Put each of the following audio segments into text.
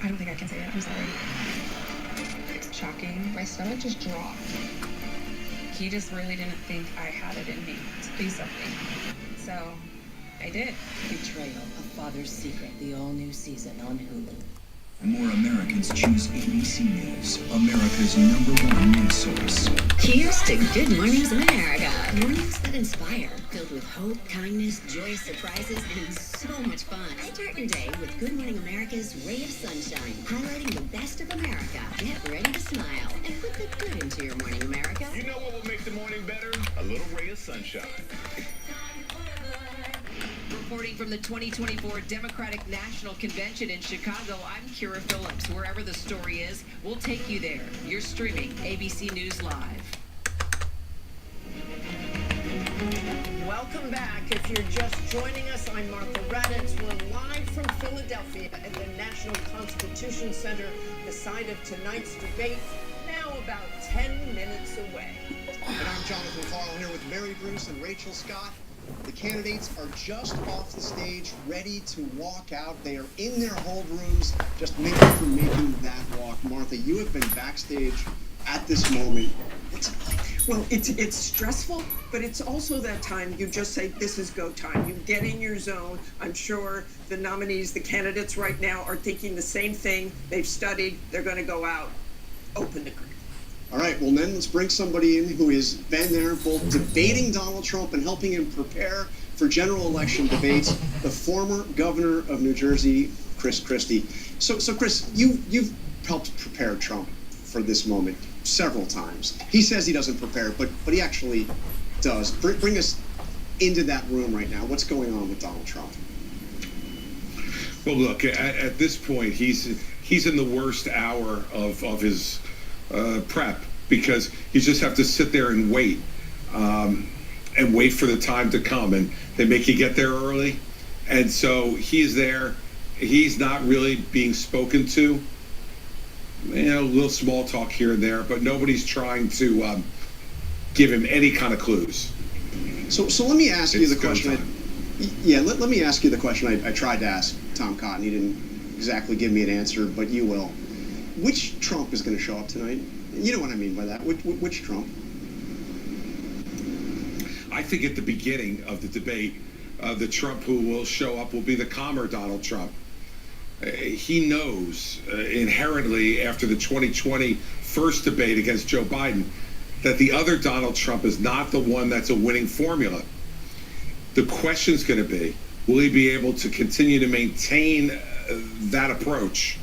I don't think I can say it. I'm sorry. It's shocking. My stomach just dropped. He just really didn't think I had it in me to do something. So I did. Betrayal, A Father's Secret, the all-new season on Hulu. More Americans choose ABC News, America's #1 news source. Here's to Good Mornings America. Mornings that inspire, filled with hope, kindness, joyous surprises, and so much fun. Start your day with Good Morning America's Ray of Sunshine, highlighting the best of America. Get ready to smile and put the good into your morning, America. You know what will make the morning better? A little ray of sunshine. Reporting from the 2024 Democratic National Convention in Chicago, I'm Kira Phillips. Wherever the story is, we'll take you there. You're streaming ABC News Live. Welcome back. If you're just joining us, I'm Martha Raddatz. We're live from Philadelphia at the National Constitution Center, the site of tonight's debate, now about 10 minutes away. And I'm Jonathan Farrell here with Mary Bruce and Rachel Scott. The candidates are just off the stage, ready to walk out. They are in their hold rooms, just minutes from making that walk. Martha, you have been backstage at this moment. What's it like? Well, it's stressful, but it's also that time you just say, this is go time. You get in your zone. I'm sure the nominees, the candidates right now are thinking the same thing. They've studied. They're going to go out. Open the curtain. All right, well then let's bring somebody in who has been there both debating Donald Trump and helping him prepare for general election debates, the former governor of New Jersey, Chris Christie. So Chris, you've helped prepare Trump for this moment several times. He says he doesn't prepare, but he actually does. Bring us into that room right now. What's going on with Donald Trump? Well, look, at this point, he's in the worst hour of his prep, because you just have to sit there and wait for the time to come, and they make you get there early, and so he's there. He's not really being spoken to. A little small talk here and there, but nobody's trying to give him any kind of clues. So let me ask you the question. Let me ask you the question I tried to ask Tom Cotton. He didn't exactly give me an answer, but you will. Which Trump is going to show up tonight? You know what I mean by that. Which Trump? I think at the beginning of the debate, the Trump who will show up will be the calmer Donald Trump. He knows inherently after the 2020 first debate against Joe Biden that the other Donald Trump is not the one that's a winning formula. The question's going to be, will he be able to continue to maintain that approach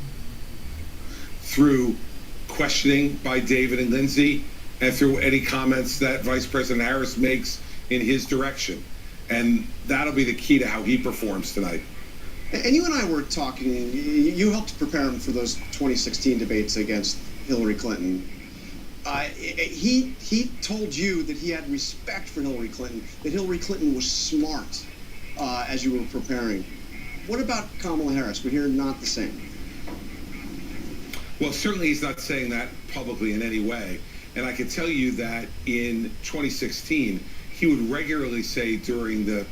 through questioning by David and Lindsay and through any comments that Vice President Harris makes in his direction? And that'll be the key to how he performs tonight. And you and I were talking, you helped prepare him for those 2016 debates against Hillary Clinton. He told you that he had respect for Hillary Clinton, that Hillary Clinton was smart as you were preparing. What about Kamala Harris? We hear not the same. Well, certainly he's not saying that publicly in any way. And I can tell you that in 2016, he would regularly say during the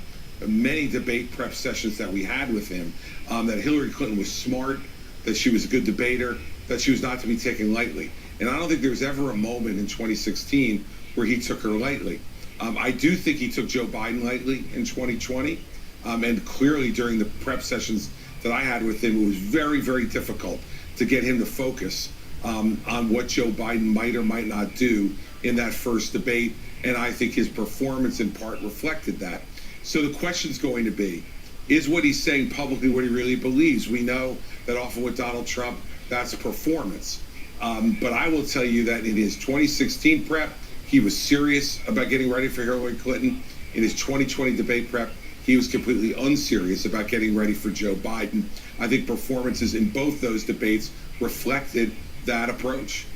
many debate prep sessions that we had with him that Hillary Clinton was smart, that she was a good debater, that she was not to be taken lightly. And I don't think there was ever a moment in 2016 where he took her lightly. I do think he took Joe Biden lightly in 2020. And clearly during the prep sessions that I had with him, it was very, very difficult to get him to focus on what Joe Biden might or might not do in that first debate. And I think his performance in part reflected that. So the question's going to be, is what he's saying publicly what he really believes? We know that often with Donald Trump, that's performance. But I will tell you that in his 2016 prep, he was serious about getting ready for Hillary Clinton. In his 2020 debate prep, he was completely unserious about getting ready for Joe Biden. I think performances in both those debates reflected that approach.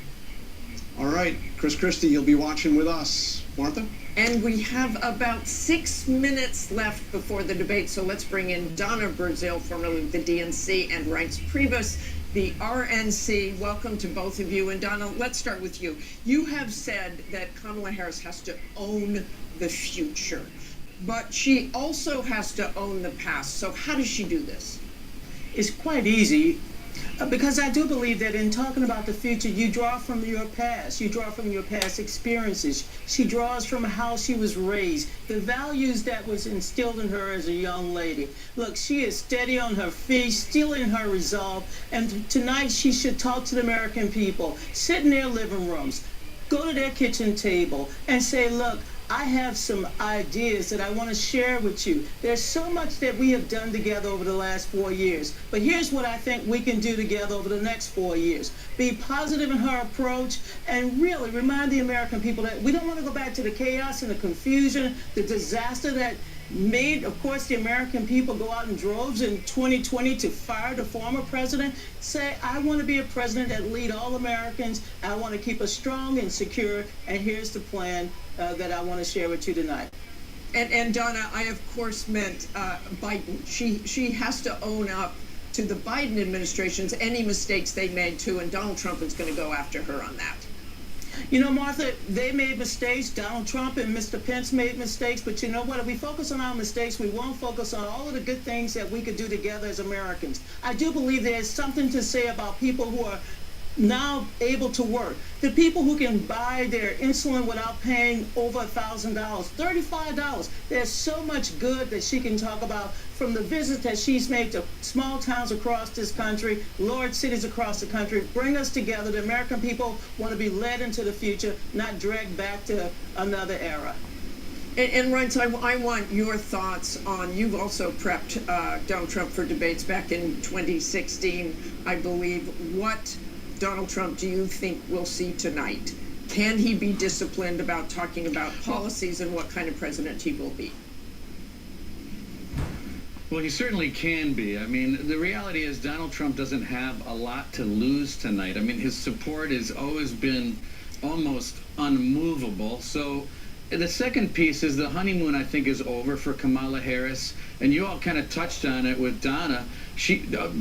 All right, Chris Christie, you'll be watching with us. Martha? And we have about 6 minutes left before the debate, so let's bring in Donna Brazil, formerly of the DNC, and Reince Priebus, the RNC. Welcome to both of you. And Donna, let's start with you. You have said that Kamala Harris has to own the future, but she also has to own the past. So how does she do this? It's quite easy Because I do believe that in talking about the future, you draw from your past. You draw from your past experiences. She draws from how she was raised, the values that was instilled in her as a young lady. Look, she is steady on her feet, still in her resolve, and tonight she should talk to the American people, sit in their living rooms, go to their kitchen table, and say, look, I have some ideas that I want to share with you. There's so much that we have done together over the last 4 years, but here's what I think we can do together over the next 4 years. Be positive in her approach and really remind the American people that we don't want to go back to the chaos and the confusion, the disaster that made, of course, the American people go out in droves in 2020 to fire the former president. Say, I want to be a president that lead all Americans. I want to keep us strong and secure, and here's the plan that I want to share with you tonight. And Donna, I of course meant Biden. She has to own up to the Biden administration's any mistakes they made too, and Donald Trump is going to go after her on that. You know, Martha, they made mistakes. Donald Trump and Mr. Pence made mistakes. But you know what? If we focus on our mistakes, we won't focus on all of the good things that we could do together as Americans. I do believe there's something to say about people who are now able to work. The people who can buy their insulin without paying over $1,000, $35. There's so much good that she can talk about from the visits that she's made to small towns across this country, large cities across the country. Bring us together. The American people want to be led into the future, not dragged back to another era. And Reince, I want your thoughts on, you've also prepped Donald Trump for debates back in 2016, I believe. What Donald Trump do you think we'll see tonight? Can he be disciplined about talking about policies and what kind of president he will be? Well, he certainly can be. I mean, the reality is Donald Trump doesn't have a lot to lose tonight. I mean, his support has always been almost unmovable. So the second piece is the honeymoon, I think, is over for Kamala Harris. And you all kind of touched on it with Donna.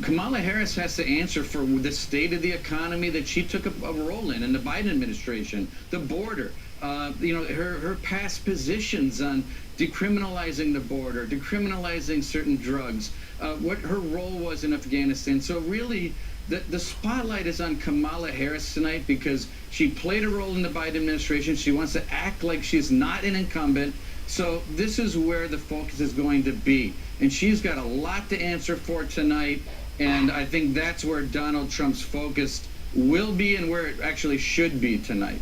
Kamala Harris has to answer for the state of the economy that she took a role in the Biden administration, the border, her past positions on decriminalizing the border, decriminalizing certain drugs, what her role was in Afghanistan. So really, the spotlight is on Kamala Harris tonight because she played a role in the Biden administration. She wants to act like she's not an incumbent. So this is where the focus is going to be. And she's got a lot to answer for tonight. And I think that's where Donald Trump's focus will be and where it actually should be tonight.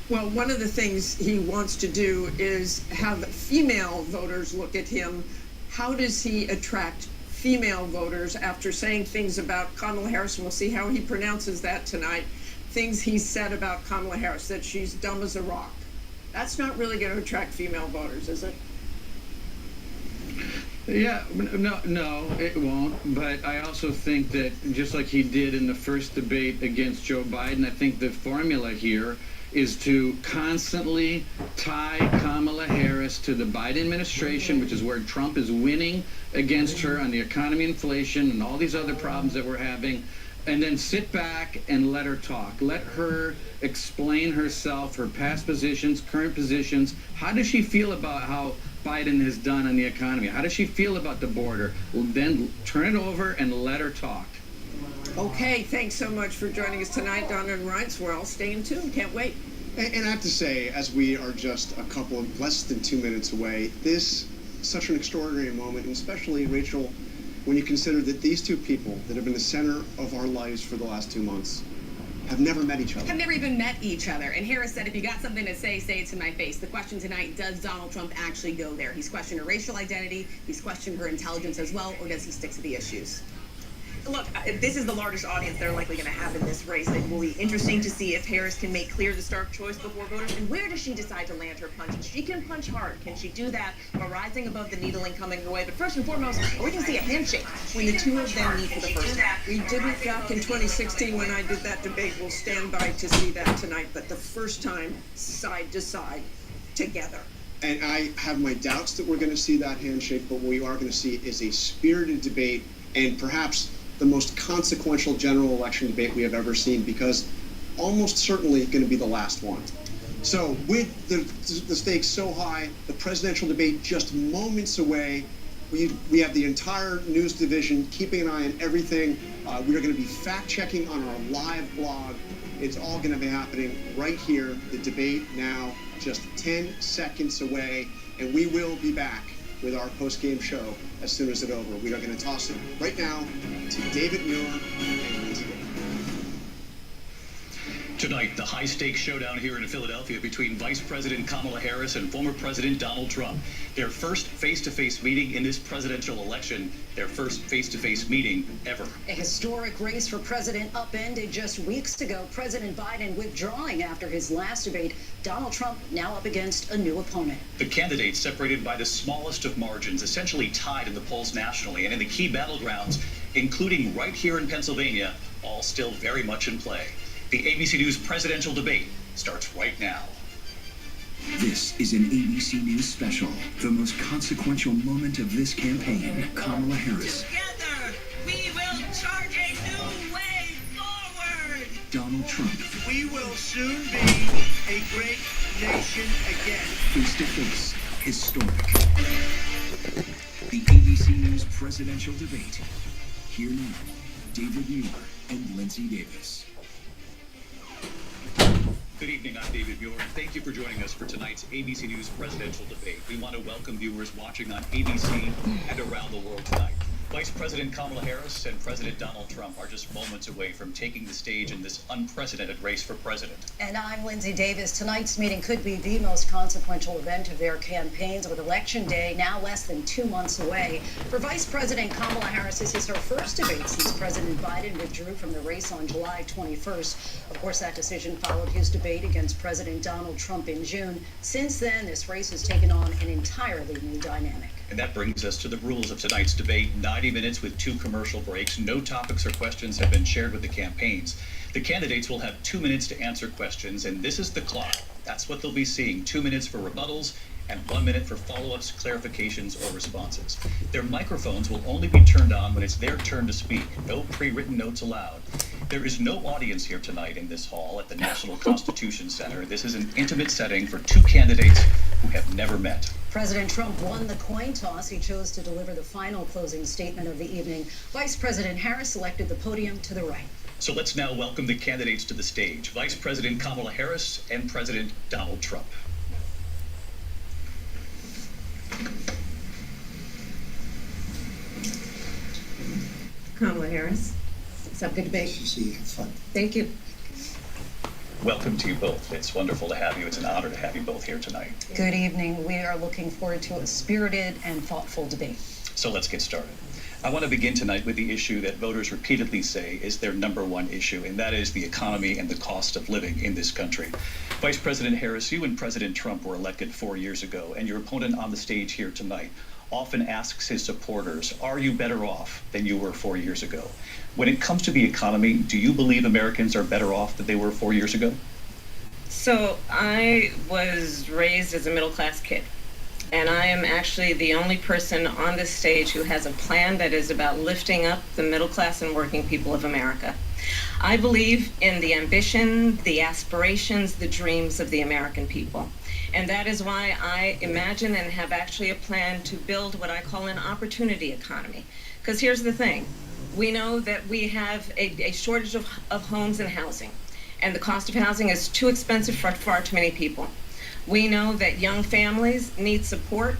Well, one of the things he wants to do is have female voters look at him. How does he attract female voters after saying things about Kamala Harris? And we'll see how he pronounces that tonight. Things he said about Kamala Harris, that she's dumb as a rock. That's not really going to attract female voters, is it? Yeah, no, it won't. But I also think that just like he did in the first debate against Joe Biden, I think the formula here is to constantly tie Kamala Harris to the Biden administration, which is where Trump is winning against her on the economy, inflation, and all these other problems that we're having. And then sit back and let her talk. Let her explain herself, her past positions, current positions. How does she feel about how Biden has done on the economy? How does she feel about the border? Well, then turn it over and let her talk. Okay, thanks so much for joining us tonight, Donna and Reince. We're all staying tuned. Can't wait. And I have to say, as we are just a couple of less than 2 minutes away, this is such an extraordinary moment, and especially, Rachel, when you consider that these two people that have been the center of our lives for the last 2 months have never met each other. Have never even met each other. And Harris said, if you got something to say it to my face. The question tonight, does Donald Trump actually go there? He's questioned her racial identity. He's questioned her intelligence as well. Or does he stick to the issues? Look, this is the largest audience they're likely going to have in this race. It will be interesting to see if Harris can make clear the stark choice before voters. And where does she decide to land her punches? She can punch hard. Can she do that while rising above the needling coming her way? But first and foremost, are we going to see a handshake when the two of them meet for the first time? We didn't back in 2016 when I did that debate. We'll stand by to see that tonight. But the first time, side to side, together. And I have my doubts that we're going to see that handshake, but what we are going to see is a spirited debate and perhaps the most consequential general election debate we have ever seen, because almost certainly going to be the last one. So with the stakes so high, the presidential debate just moments away, we have the entire news division keeping an eye on everything We are going to be fact-checking on our live blog. It's all going to be happening right here. The debate now just 10 seconds away, and we will be back with our post-game show as soon as it's over. We are going to toss it right now to David Muir and Lindsay Davis. Tonight, the high-stakes showdown here in Philadelphia between Vice President Kamala Harris and former President Donald Trump. Their first face-to-face meeting in this presidential election, their first face-to-face meeting ever. A historic race for president upended just weeks ago. President Biden withdrawing after his last debate. Donald Trump now up against a new opponent. The candidates separated by the smallest of margins, essentially tied in the polls nationally and in the key battlegrounds, including right here in Pennsylvania, all still very much in play. The ABC News presidential debate starts right now. This is an ABC News special. The most consequential moment of this campaign, Kamala Harris. Together, we will charge a new way forward. Donald Trump. We will soon be a great nation again. Face to face, historic. The ABC News presidential debate. Here now, David Muir and Lindsay Davis. Good evening, I'm David Muir, and thank you for joining us for tonight's ABC News presidential debate. We want to welcome viewers watching on ABC and around the world tonight. Vice President Kamala Harris and President Donald Trump are just moments away from taking the stage in this unprecedented race for president. And I'm Lindsay Davis. Tonight's meeting could be the most consequential event of their campaigns, with Election Day now less than 2 months away. For Vice President Kamala Harris, this is her first debate since President Biden withdrew from the race on July 21st. Of course, that decision followed his debate against President Donald Trump in June. Since then, this race has taken on an entirely new dynamic. And that brings us to the rules of tonight's debate. 90 minutes with 2 commercial breaks. No topics or questions have been shared with the campaigns. The candidates will have 2 minutes to answer questions, and this is the clock. That's what they'll be seeing. 2 minutes for rebuttals and 1 minute for follow-ups, clarifications, or responses. Their microphones will only be turned on when it's their turn to speak. No pre-written notes allowed. There is no audience here tonight in this hall at the National Constitution Center. This is an intimate setting for 2 candidates who have never met. President Trump won the coin toss. He chose to deliver the final closing statement of the evening. Vice President Harris selected the podium to the right. So let's now welcome the candidates to the stage. Vice President Kamala Harris and President Donald Trump. Kamala Harris. Let's have a good debate. See you. Have fun. Thank you. Welcome to you both. It's wonderful to have you. It's an honor to have you both here tonight. Good evening. We are looking forward to a spirited and thoughtful debate. So let's get started. I want to begin tonight with the issue that voters repeatedly say is their number one issue, and that is the economy and the cost of living in this country. Vice President Harris, you and President Trump were elected 4 years ago, and your opponent on the stage here tonight often asks his supporters, are you better off than you were 4 years ago? When it comes to the economy, do you believe Americans are better off than they were 4 years ago? So I was raised as a middle-class kid, and I am actually the only person on this stage who has a plan that is about lifting up the middle class and working people of America. I believe in the ambition, the aspirations, the dreams of the American people. And that is why I imagine and have actually a plan to build what I call an opportunity economy. Because here's the thing. We know that we have a shortage of homes and housing, and the cost of housing is too expensive for far too many people. We know that young families need support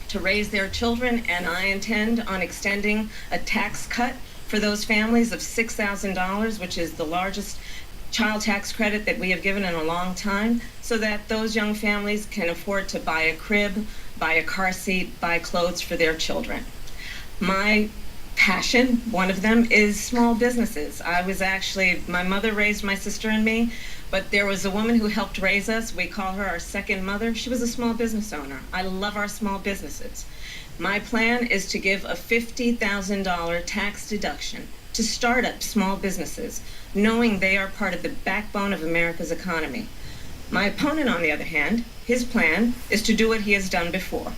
to raise their children, and I intend on extending a tax cut for those families of $6,000, which is the largest child tax credit that we have given in a long time, so that those young families can afford to buy a crib, buy a car seat, buy clothes for their children. My passion, one of them, is small businesses. My mother raised my sister and me, but there was a woman who helped raise us. We call her our second mother. She was a small business owner. I love our small businesses. My plan is to give a $50,000 tax deduction to start up small businesses, knowing they are part of the backbone of America's economy. My opponent, on the other hand, his plan is to do what he has done before,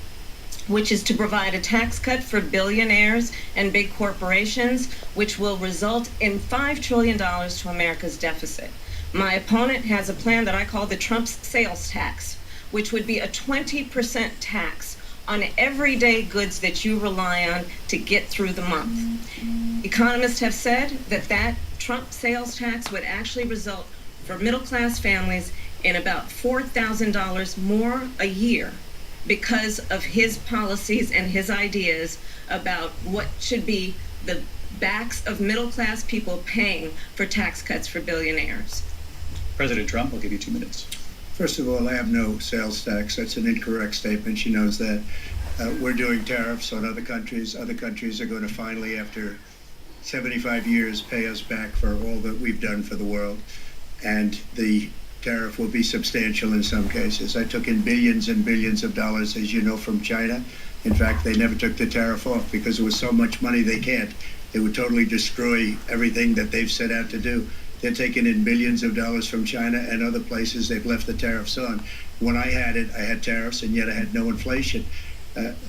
which is to provide a tax cut for billionaires and big corporations, which will result in $5 trillion to America's deficit. My opponent has a plan that I call the Trump's sales tax, which would be a 20% tax on everyday goods that you rely on to get through the month. Economists have said that Trump sales tax would actually result for middle-class families in about $4,000 more a year because of his policies and his ideas about what should be the backs of middle-class people paying for tax cuts for billionaires. President Trump, I'll give you 2 minutes. First of all, I have no sales tax. That's an incorrect statement. She knows that. We're doing tariffs on other countries. Other countries are going to finally, after 75 years, pay us back for all that we've done for the world. And the tariff will be substantial in some cases. I took in billions and billions of dollars, as you know, from China. In fact, they never took the tariff off because it was so much money they can't. They would totally destroy everything that they've set out to do. They're taking in billions of dollars from China and other places. They've left the tariffs on. When I had it, I had tariffs, and yet I had no inflation.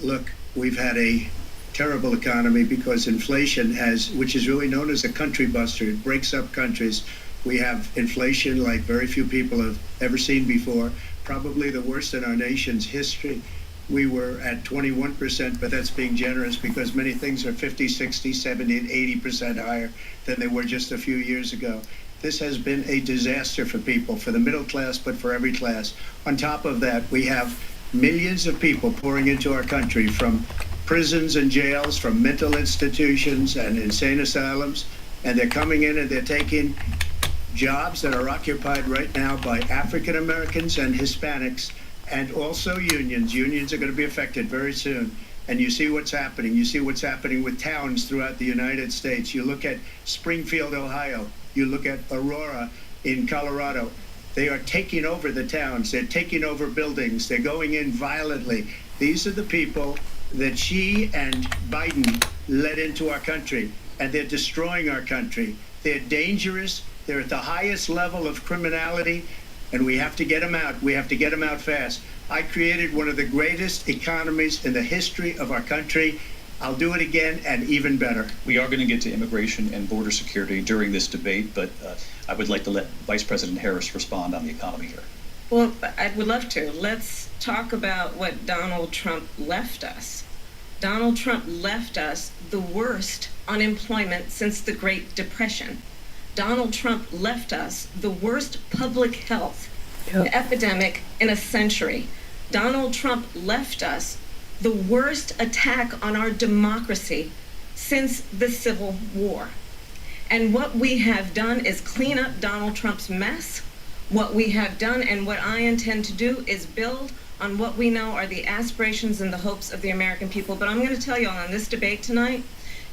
Look, we've had a terrible economy because inflation which is really known as a country buster. It breaks up countries. We have inflation like very few people have ever seen before, probably the worst in our nation's history. We were at 21%, but that's being generous because many things are 50, 60, 70, and 80% higher than they were just a few years ago. This has been a disaster for people, for the middle class, but for every class. On top of that, we have millions of people pouring into our country from prisons and jails, from mental institutions and insane asylums, and they're coming in and they're taking jobs that are occupied right now by African Americans and Hispanics, and also unions. Unions are going to be affected very soon. And you see what's happening. You see what's happening with towns throughout the United States. You look at Springfield, Ohio. You look at Aurora in Colorado. They are taking over the towns. They're taking over buildings. They're going in violently. These are the people that Xi and Biden led into our country, and they're destroying our country. They're dangerous. They're at the highest level of criminality, and we have to get them out. We have to get them out fast. I created one of the greatest economies in the history of our country. I'll do it again and even better. We are going to get to immigration and border security during this debate, but I would like to let Vice President Harris respond on the economy here. Well, I would love to. Let's talk about what Donald Trump left us. Donald Trump left us the worst unemployment since the Great Depression. Donald Trump left us the worst public health epidemic in a century. Donald Trump left us the worst attack on our democracy since the Civil War. And what we have done is clean up Donald Trump's mess. What we have done and what I intend to do is build on what we know are the aspirations and the hopes of the American people. But I'm going to tell you all, on this debate tonight,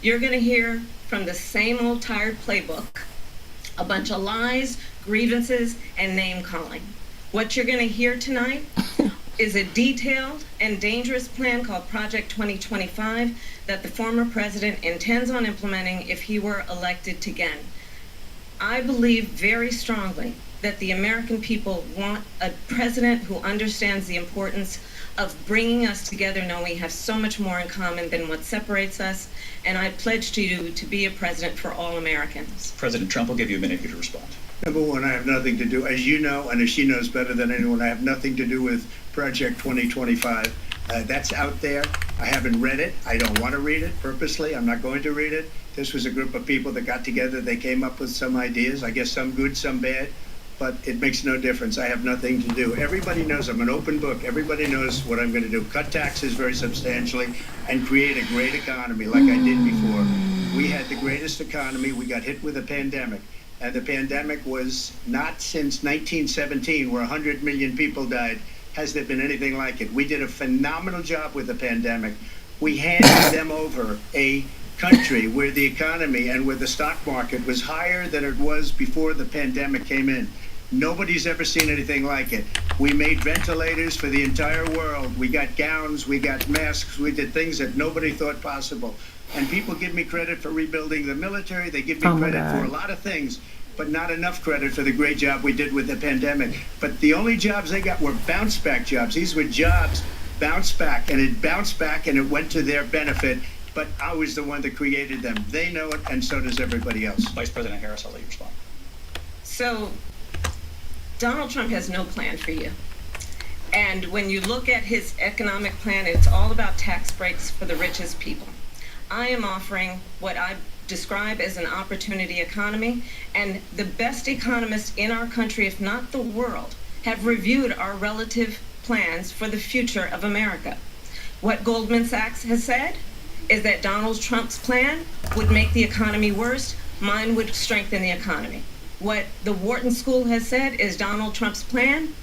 you're going to hear from the same old tired playbook, a bunch of lies, grievances, and name-calling. What you're going to hear tonight is a detailed and dangerous plan called Project 2025 that the former president intends on implementing if he were elected again. I believe very strongly that the American people want a president who understands the importance of bringing us together, knowing we have so much more in common than what separates us, and I pledge to you to be a president for all Americans. President Trump, will give you a minute here to respond. Number one, I have nothing to do, as you know, and as she knows better than anyone, I have nothing to do with Project 2025. That's out there. I haven't read it. I don't want to read it purposely. I'm not going to read it. This was a group of people that got together. They came up with some ideas, I guess some good, some bad, but it makes no difference. I have nothing to do. Everybody knows I'm an open book. Everybody knows what I'm going to do. Cut taxes very substantially and create a great economy like I did before. We had the greatest economy. We got hit with a pandemic. And the pandemic was not since 1917, where 100 million people died, has there been anything like it. We did a phenomenal job with the pandemic. We handed them over a country where the economy and where the stock market was higher than it was before the pandemic came in. Nobody's ever seen anything like it. We made ventilators for the entire world. We got gowns, we got masks, we did things that nobody thought possible. And people give me credit for rebuilding the military. They give me credit for a lot of things, but not enough credit for the great job we did with the pandemic. But the only jobs they got were bounce back jobs. These were jobs bounced back, and it bounced back and it went to their benefit. But I was the one that created them. They know it, and so does everybody else. Vice President Harris, I'll let you respond. So, Donald Trump has no plan for you. And when you look at his economic plan, it's all about tax breaks for the richest people. I am offering what I describe as an opportunity economy, and the best economists in our country, if not the world, have reviewed our relative plans for the future of America. What Goldman Sachs has said is that Donald Trump's plan would make the economy worse, mine would strengthen the economy. What the Wharton School has said is Donald Trump's plan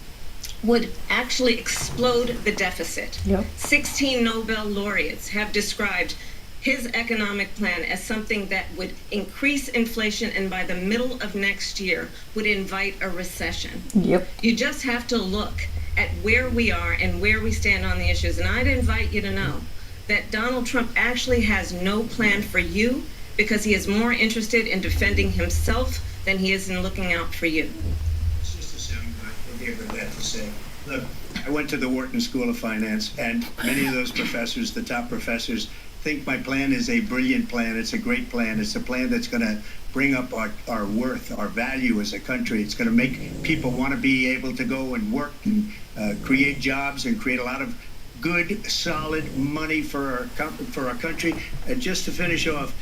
would actually explode the deficit. Yep. 16 Nobel laureates have described his economic plan as something that would increase inflation and by the middle of next year would invite a recession. Yep. You just have to look at where we are and where we stand on the issues. And I'd invite you to know that Donald Trump actually has no plan for you because he is more interested in defending himself than he is in looking out for you. It's just a soundbite. We'll give her that to say. Look, I went to the Wharton School of Finance, and many of those professors, the top professors, think my plan is a brilliant plan. It's a great plan. It's a plan that's going to bring up our worth, our value as a country. It's going to make people want to be able to go and work and create jobs and create a lot of good, solid money for our country. And just to finish off,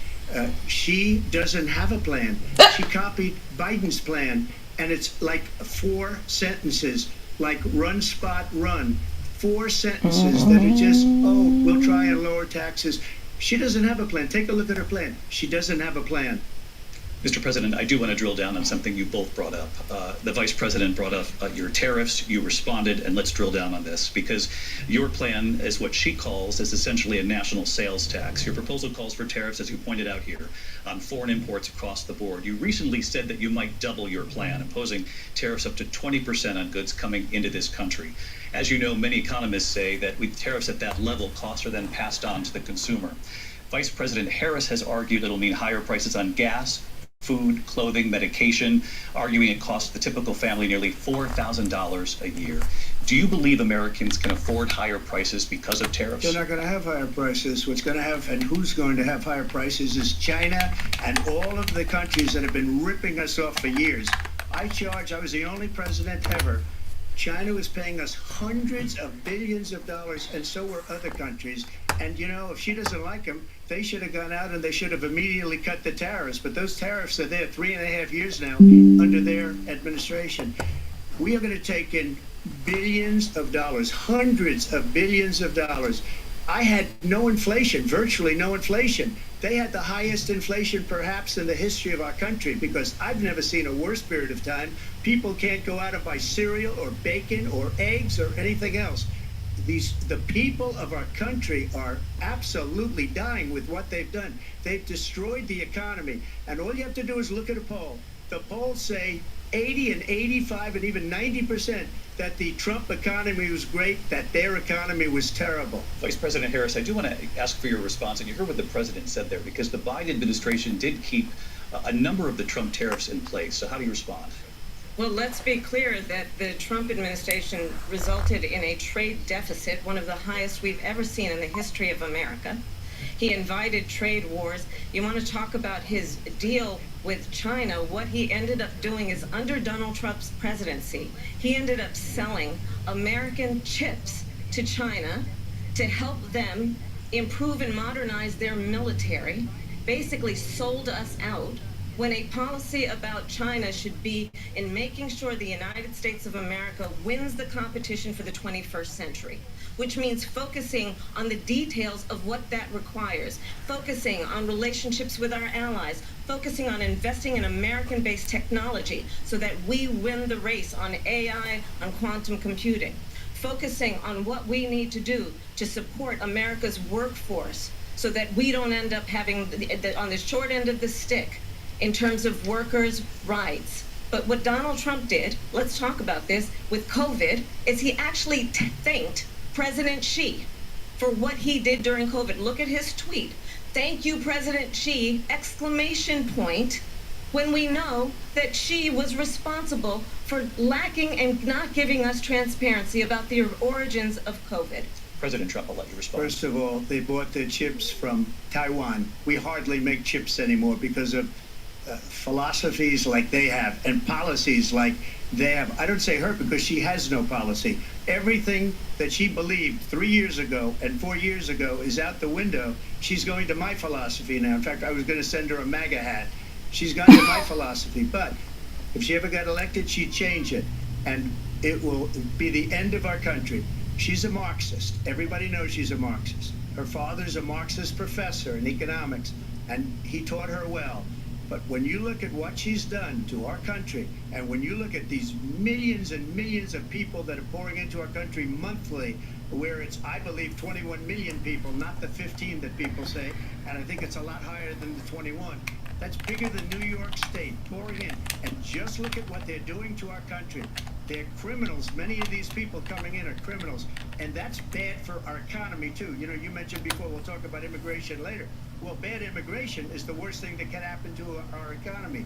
she doesn't have a plan. She copied Biden's plan, and it's like 4 sentences, like run, spot, run. 4 sentences that are just, oh, we'll try and lower taxes. She doesn't have a plan. Take a look at her plan. She doesn't have a plan. Mr. President, I do want to drill down on something you both brought up. The Vice President brought up your tariffs. You responded, and let's drill down on this, because your plan is what she calls is essentially a national sales tax. Your proposal calls for tariffs, as you pointed out here, on foreign imports across the board. You recently said that you might double your plan, imposing tariffs up to 20% on goods coming into this country. As you know, many economists say that with tariffs at that level, costs are then passed on to the consumer. Vice President Harris has argued it'll mean higher prices on gas, food, clothing, medication, arguing it costs the typical family nearly $4,000 a year. Do you believe Americans can afford higher prices because of tariffs? They're not going to have higher prices. What's going to have, and who's going to have higher prices, is China and all of the countries that have been ripping us off for years. I was the only president ever. China was paying us hundreds of billions of dollars, and so were other countries. And, you know, if she doesn't like them, they should have gone out and they should have immediately cut the tariffs. But those tariffs are there 3.5 years now under their administration. We are going to take in billions of dollars, hundreds of billions of dollars. I had no inflation, virtually no inflation. They had the highest inflation perhaps in the history of our country, because I've never seen a worse period of time. People can't go out and buy cereal or bacon or eggs or anything else. The people of our country are absolutely dying with what they've done. They've destroyed the economy. And all you have to do is look at a poll. The polls say 80 and 85 and even 90% that the Trump economy was great, that their economy was terrible. Vice President Harris, I do want to ask for your response, and you heard what the president said there, because the Biden administration did keep a number of the Trump tariffs in place. So how do you respond? Well, let's be clear that the Trump administration resulted in a trade deficit, one of the highest we've ever seen in the history of America. He invited trade wars. You want to talk about his deal with China? What he ended up doing is, under Donald Trump's presidency, he ended up selling American chips to China to help them improve and modernize their military, basically sold us out, when a policy about China should be in making sure the United States of America wins the competition for the 21st century, which means focusing on the details of what that requires, focusing on relationships with our allies, focusing on investing in American-based technology so that we win the race on AI, on quantum computing, focusing on what we need to do to support America's workforce so that we don't end up having, on the short end of the stick, in terms of workers' rights. But what Donald Trump did, let's talk about this, with COVID, is he actually thanked President Xi for what he did during COVID. Look at his tweet. Thank you, President Xi, exclamation point, when we know that Xi was responsible for lacking and not giving us transparency about the origins of COVID. President Trump, I'll let you respond. First of all, they bought their chips from Taiwan. We hardly make chips anymore because of philosophies like they have and policies like they have. I don't say her because she has no policy. Everything that she believed 3 years ago and 4 years ago is out the window. She's going to my philosophy now. In fact, I was going to send her a MAGA hat. She's gone to my philosophy. But if she ever got elected, she'd change it. And it will be the end of our country. She's a Marxist. Everybody knows she's a Marxist. Her father's a Marxist professor in economics, and he taught her well. But when you look at what she's done to our country, and when you look at these millions and millions of people that are pouring into our country monthly, where it's, I believe, 21 million people, not the 15 that people say, and I think it's a lot higher than the 21. That's bigger than New York State pouring in. And just look at what they're doing to our country. They're criminals. Many of these people coming in are criminals. And that's bad for our economy, too. You know, you mentioned before, we'll talk about immigration later. Well, bad immigration is the worst thing that can happen to our economy.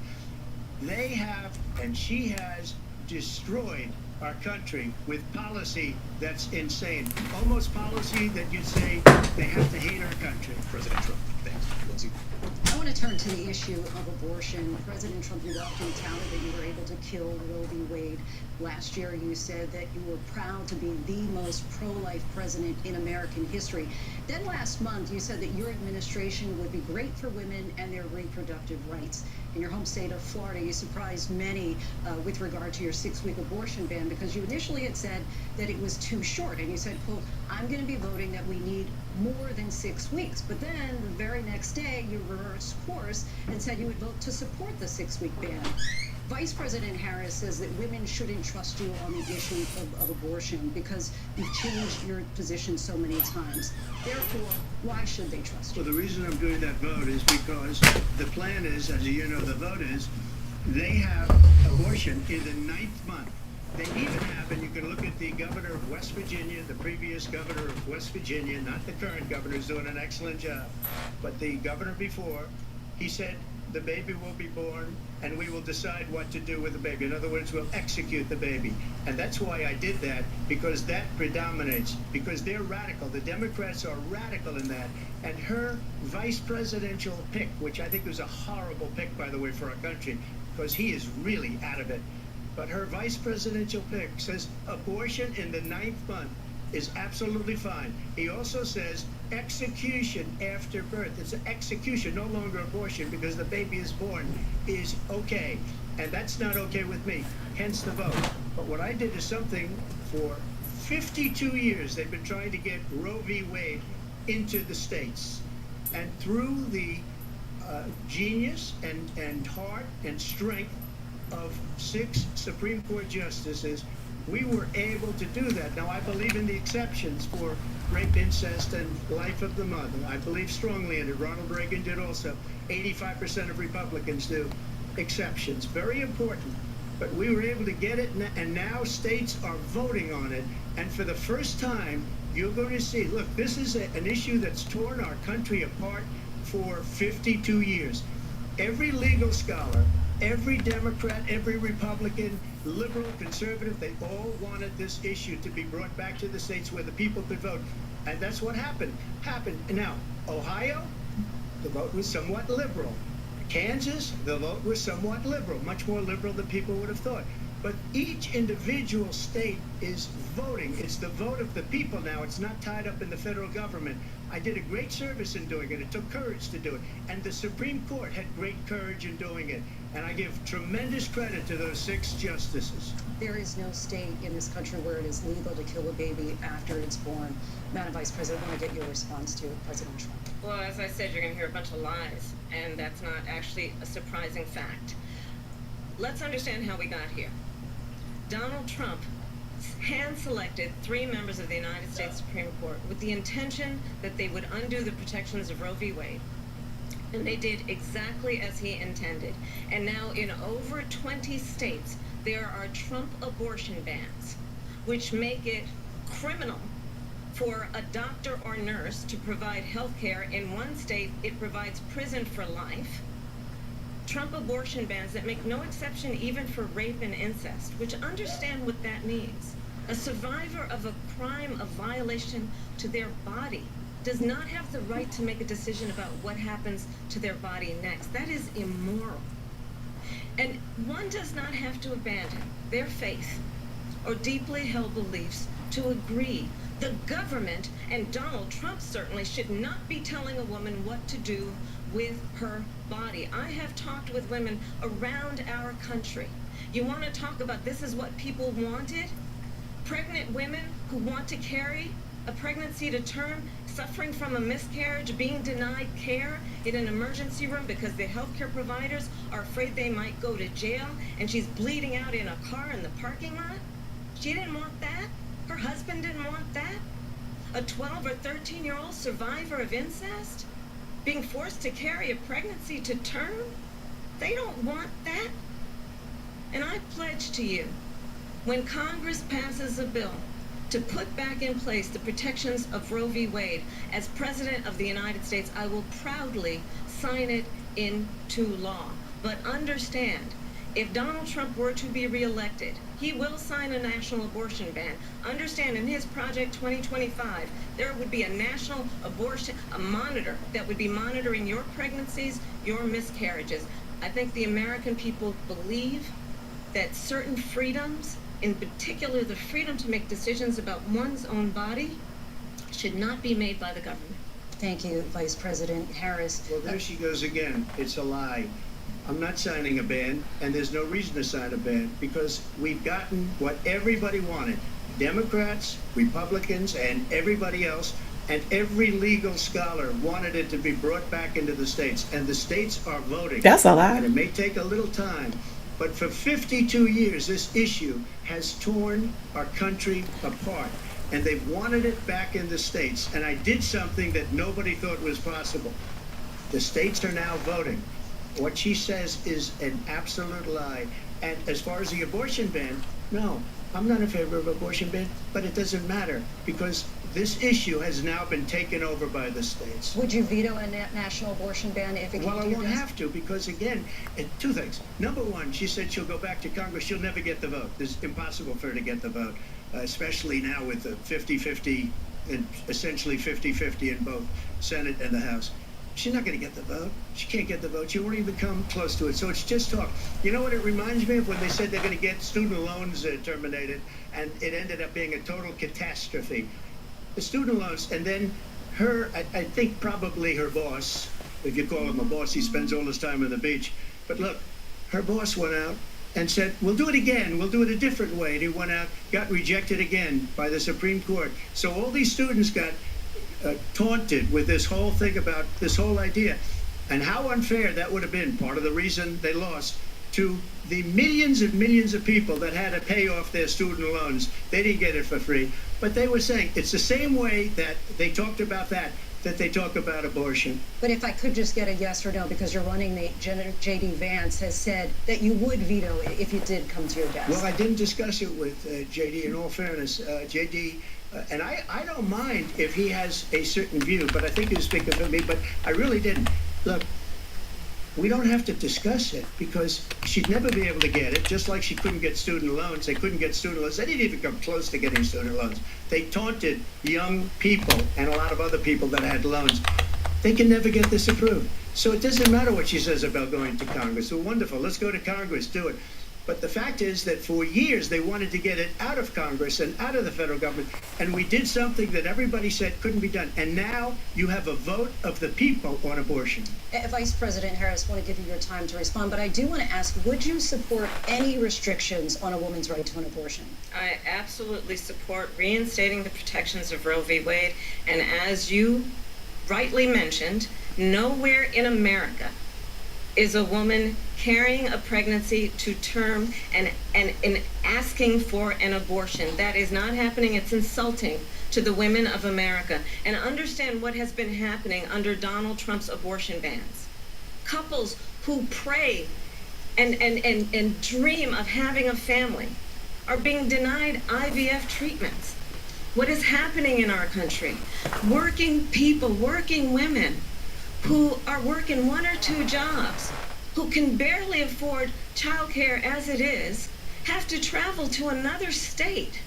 They have, and she has, destroyed our country with policy that's insane. Almost policy that you'd say they have to hate our country. President Trump. Thanks. Lindsay. I want to turn to the issue of abortion. President Trump, you often touted that you were able to kill Roe v. Wade. Last year, you said that you were proud to be the most pro-life president in American history. Then last month, you said that your administration would be great for women and their reproductive rights. In your home state of Florida, you surprised many with regard to your 6-week abortion ban because you initially had said that it was too short. And you said, quote, I'm going to be voting that we need more than 6 weeks. But then the very next day, you reversed course and said you would vote to support the 6-week ban. Vice President Harris says that women shouldn't trust you on the issue of abortion because you've changed your position so many times. Therefore, why should they trust you? Well, the reason I'm doing that vote is because the plan is, as you know, the vote is, they have abortion in the 9th month. They even have, and you can look at the governor of West Virginia, the previous governor of West Virginia, not the current governor, who's doing an excellent job, but the governor before, he said the baby will be born and we will decide what to do with the baby. In other words, we'll execute the baby. And that's why I did that, because that predominates, because they're radical. The Democrats are radical in that. And her vice presidential pick, which I think was a horrible pick, by the way, for our country, because he is really out of it. But her vice presidential pick says abortion in the 9th month is absolutely fine. He also says execution after birth. It's an execution, no longer abortion, because the baby is born, is okay. And that's not okay with me, hence the vote. But what I did is something for 52 years they've been trying to get Roe v. Wade into the states. And through the genius and heart and strength of 6 Supreme Court justices, we were able to do that. Now, I believe in the exceptions for rape, incest, and life of the mother. I believe strongly in it. Ronald Reagan did also. 85% of Republicans do. Exceptions. Very important. But we were able to get it, and now states are voting on it. And for the first time, you're going to see, look, this is an issue that's torn our country apart for 52 years. Every legal scholar, every Democrat, every Republican, liberal, conservative, they all wanted this issue to be brought back to the states where the people could vote. And that's what happened. Now, Ohio, the vote was somewhat liberal. Kansas, the vote was somewhat liberal, much more liberal than people would have thought. But each individual state is voting. It's the vote of the people now. It's not tied up in the federal government. I did a great service in doing it. It took courage to do it. And the Supreme Court had great courage in doing it. And I give tremendous credit to those 6 justices. There is no state in this country where it is legal to kill a baby after it's born. Madam Vice President, I want to get your response to President Trump. Well, as I said, you're going to hear a bunch of lies, and that's not actually a surprising fact. Let's understand how we got here. Donald Trump hand-selected 3 members of the United States Supreme Court with the intention that they would undo the protections of Roe v. Wade. And they did exactly as he intended. And now in over 20 states, there are Trump abortion bans, which make it criminal for a doctor or nurse to provide health care. In one state, it provides prison for life. Trump abortion bans that make no exception even for rape and incest, which understand what that means. A survivor of a crime of violation to their body does not have the right to make a decision about what happens to their body next. That is immoral. And one does not have to abandon their faith or deeply held beliefs to agree. The government, and Donald Trump certainly, should not be telling a woman what to do with her body. I have talked with women around our country. You want to talk about this is what people wanted? Pregnant women who want to carry a pregnancy to term, suffering from a miscarriage, being denied care in an emergency room because the healthcare providers are afraid they might go to jail, and she's bleeding out in a car in the parking lot. She didn't want that. Her husband didn't want that. A 12 or 13-year-old survivor of incest being forced to carry a pregnancy to term. They don't want that. And I pledge to you, when Congress passes a bill to put back in place the protections of Roe v. Wade, as President of the United States, I will proudly sign it into law. But understand, if Donald Trump were to be reelected, he will sign a national abortion ban. Understand, in his Project 2025, there would be a national abortion, a monitor that would be monitoring your pregnancies, your miscarriages. I think the American people believe that certain freedoms, in particular the freedom to make decisions about one's own body, should not be made by the government. Thank you, Vice President Harris. Well, there she goes again. It's a lie. I'm not signing a ban, and there's no reason to sign a ban, because we've gotten what everybody wanted. Democrats, Republicans, and everybody else, and every legal scholar wanted it to be brought back into the states, and the states are voting. That's a lie. And it may take a little time, but for 52 years, this issue has torn our country apart, and they've wanted it back in the states. And I did something that nobody thought was possible. The states are now voting. What she says is an absolute lie. And as far as the abortion ban, no, I'm not in favor of abortion ban, but it doesn't matter, because this issue has now been taken over by the states. Would you veto a national abortion ban if it came to Well, I your won't desk? have to, because again, two things. Number one, she said she'll go back to Congress. She'll never get the vote. It's impossible for her to get the vote, especially now with the 50-50, and essentially 50-50 in both Senate and the House. She's not going to get the vote. She can't get the vote. She won't even come close to it. So it's just talk. You know what it reminds me of? When they said they're going to get student loans terminated, and it ended up being a total catastrophe. The student loans, and then her, I think probably her boss, if you call him a boss, he spends all his time on the beach. But look, her boss went out and said, we'll do it again. We'll do it a different way. And he went out, got rejected again by the Supreme Court. So all these students got taunted with this whole thing about this whole idea. And how unfair that would have been, part of the reason they lost, to the millions and millions of people that had to pay off their student loans. They didn't get it for free. But they were saying it's the same way that they talked about that they talk about abortion. But if I could just get a yes or no, because your running mate, J.D. Vance, has said that you would veto it if it did come to your desk. Well, I didn't discuss it with J.D. in all fairness. J.D., and I don't mind if he has a certain view, but I think he was speaking for me, but I really didn't. Look, we don't have to discuss it, because she'd never be able to get it, just like she couldn't get student loans. They couldn't get student loans. They didn't even come close to getting student loans. They taunted young people and a lot of other people that had loans. They can never get this approved. So it doesn't matter what she says about going to Congress. So wonderful. Let's go to Congress, do it. But the fact is that for years they wanted to get it out of Congress and out of the federal government, and we did something that everybody said couldn't be done. And now you have a vote of the people on abortion. Vice President Harris, I want to give you your time to respond, but I do want to ask, would you support any restrictions on a woman's right to an abortion? I absolutely support reinstating the protections of Roe v. Wade, and as you rightly mentioned, nowhere in America is a woman carrying a pregnancy to term and asking for an abortion. That is not happening. It's insulting to the women of America. And understand what has been happening under Donald Trump's abortion bans. Couples who pray and dream of having a family are being denied IVF treatments. What is happening in our country? Working people, working women, who are working 1 or 2 jobs, who can barely afford childcare as it is, have to travel to another state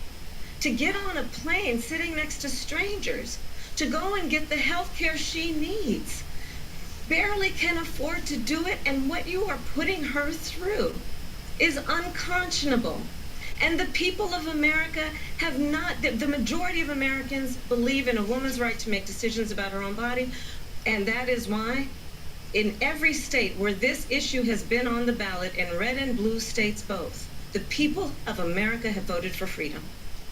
to get on a plane sitting next to strangers to go and get the health care she needs. barely can afford to do it, and what you are putting her through is unconscionable. And the people of America have not, the majority of Americans believe in a woman's right to make decisions about her own body, and that is why in every state where this issue has been on the ballot, in red and blue states both, the people of America have voted for freedom.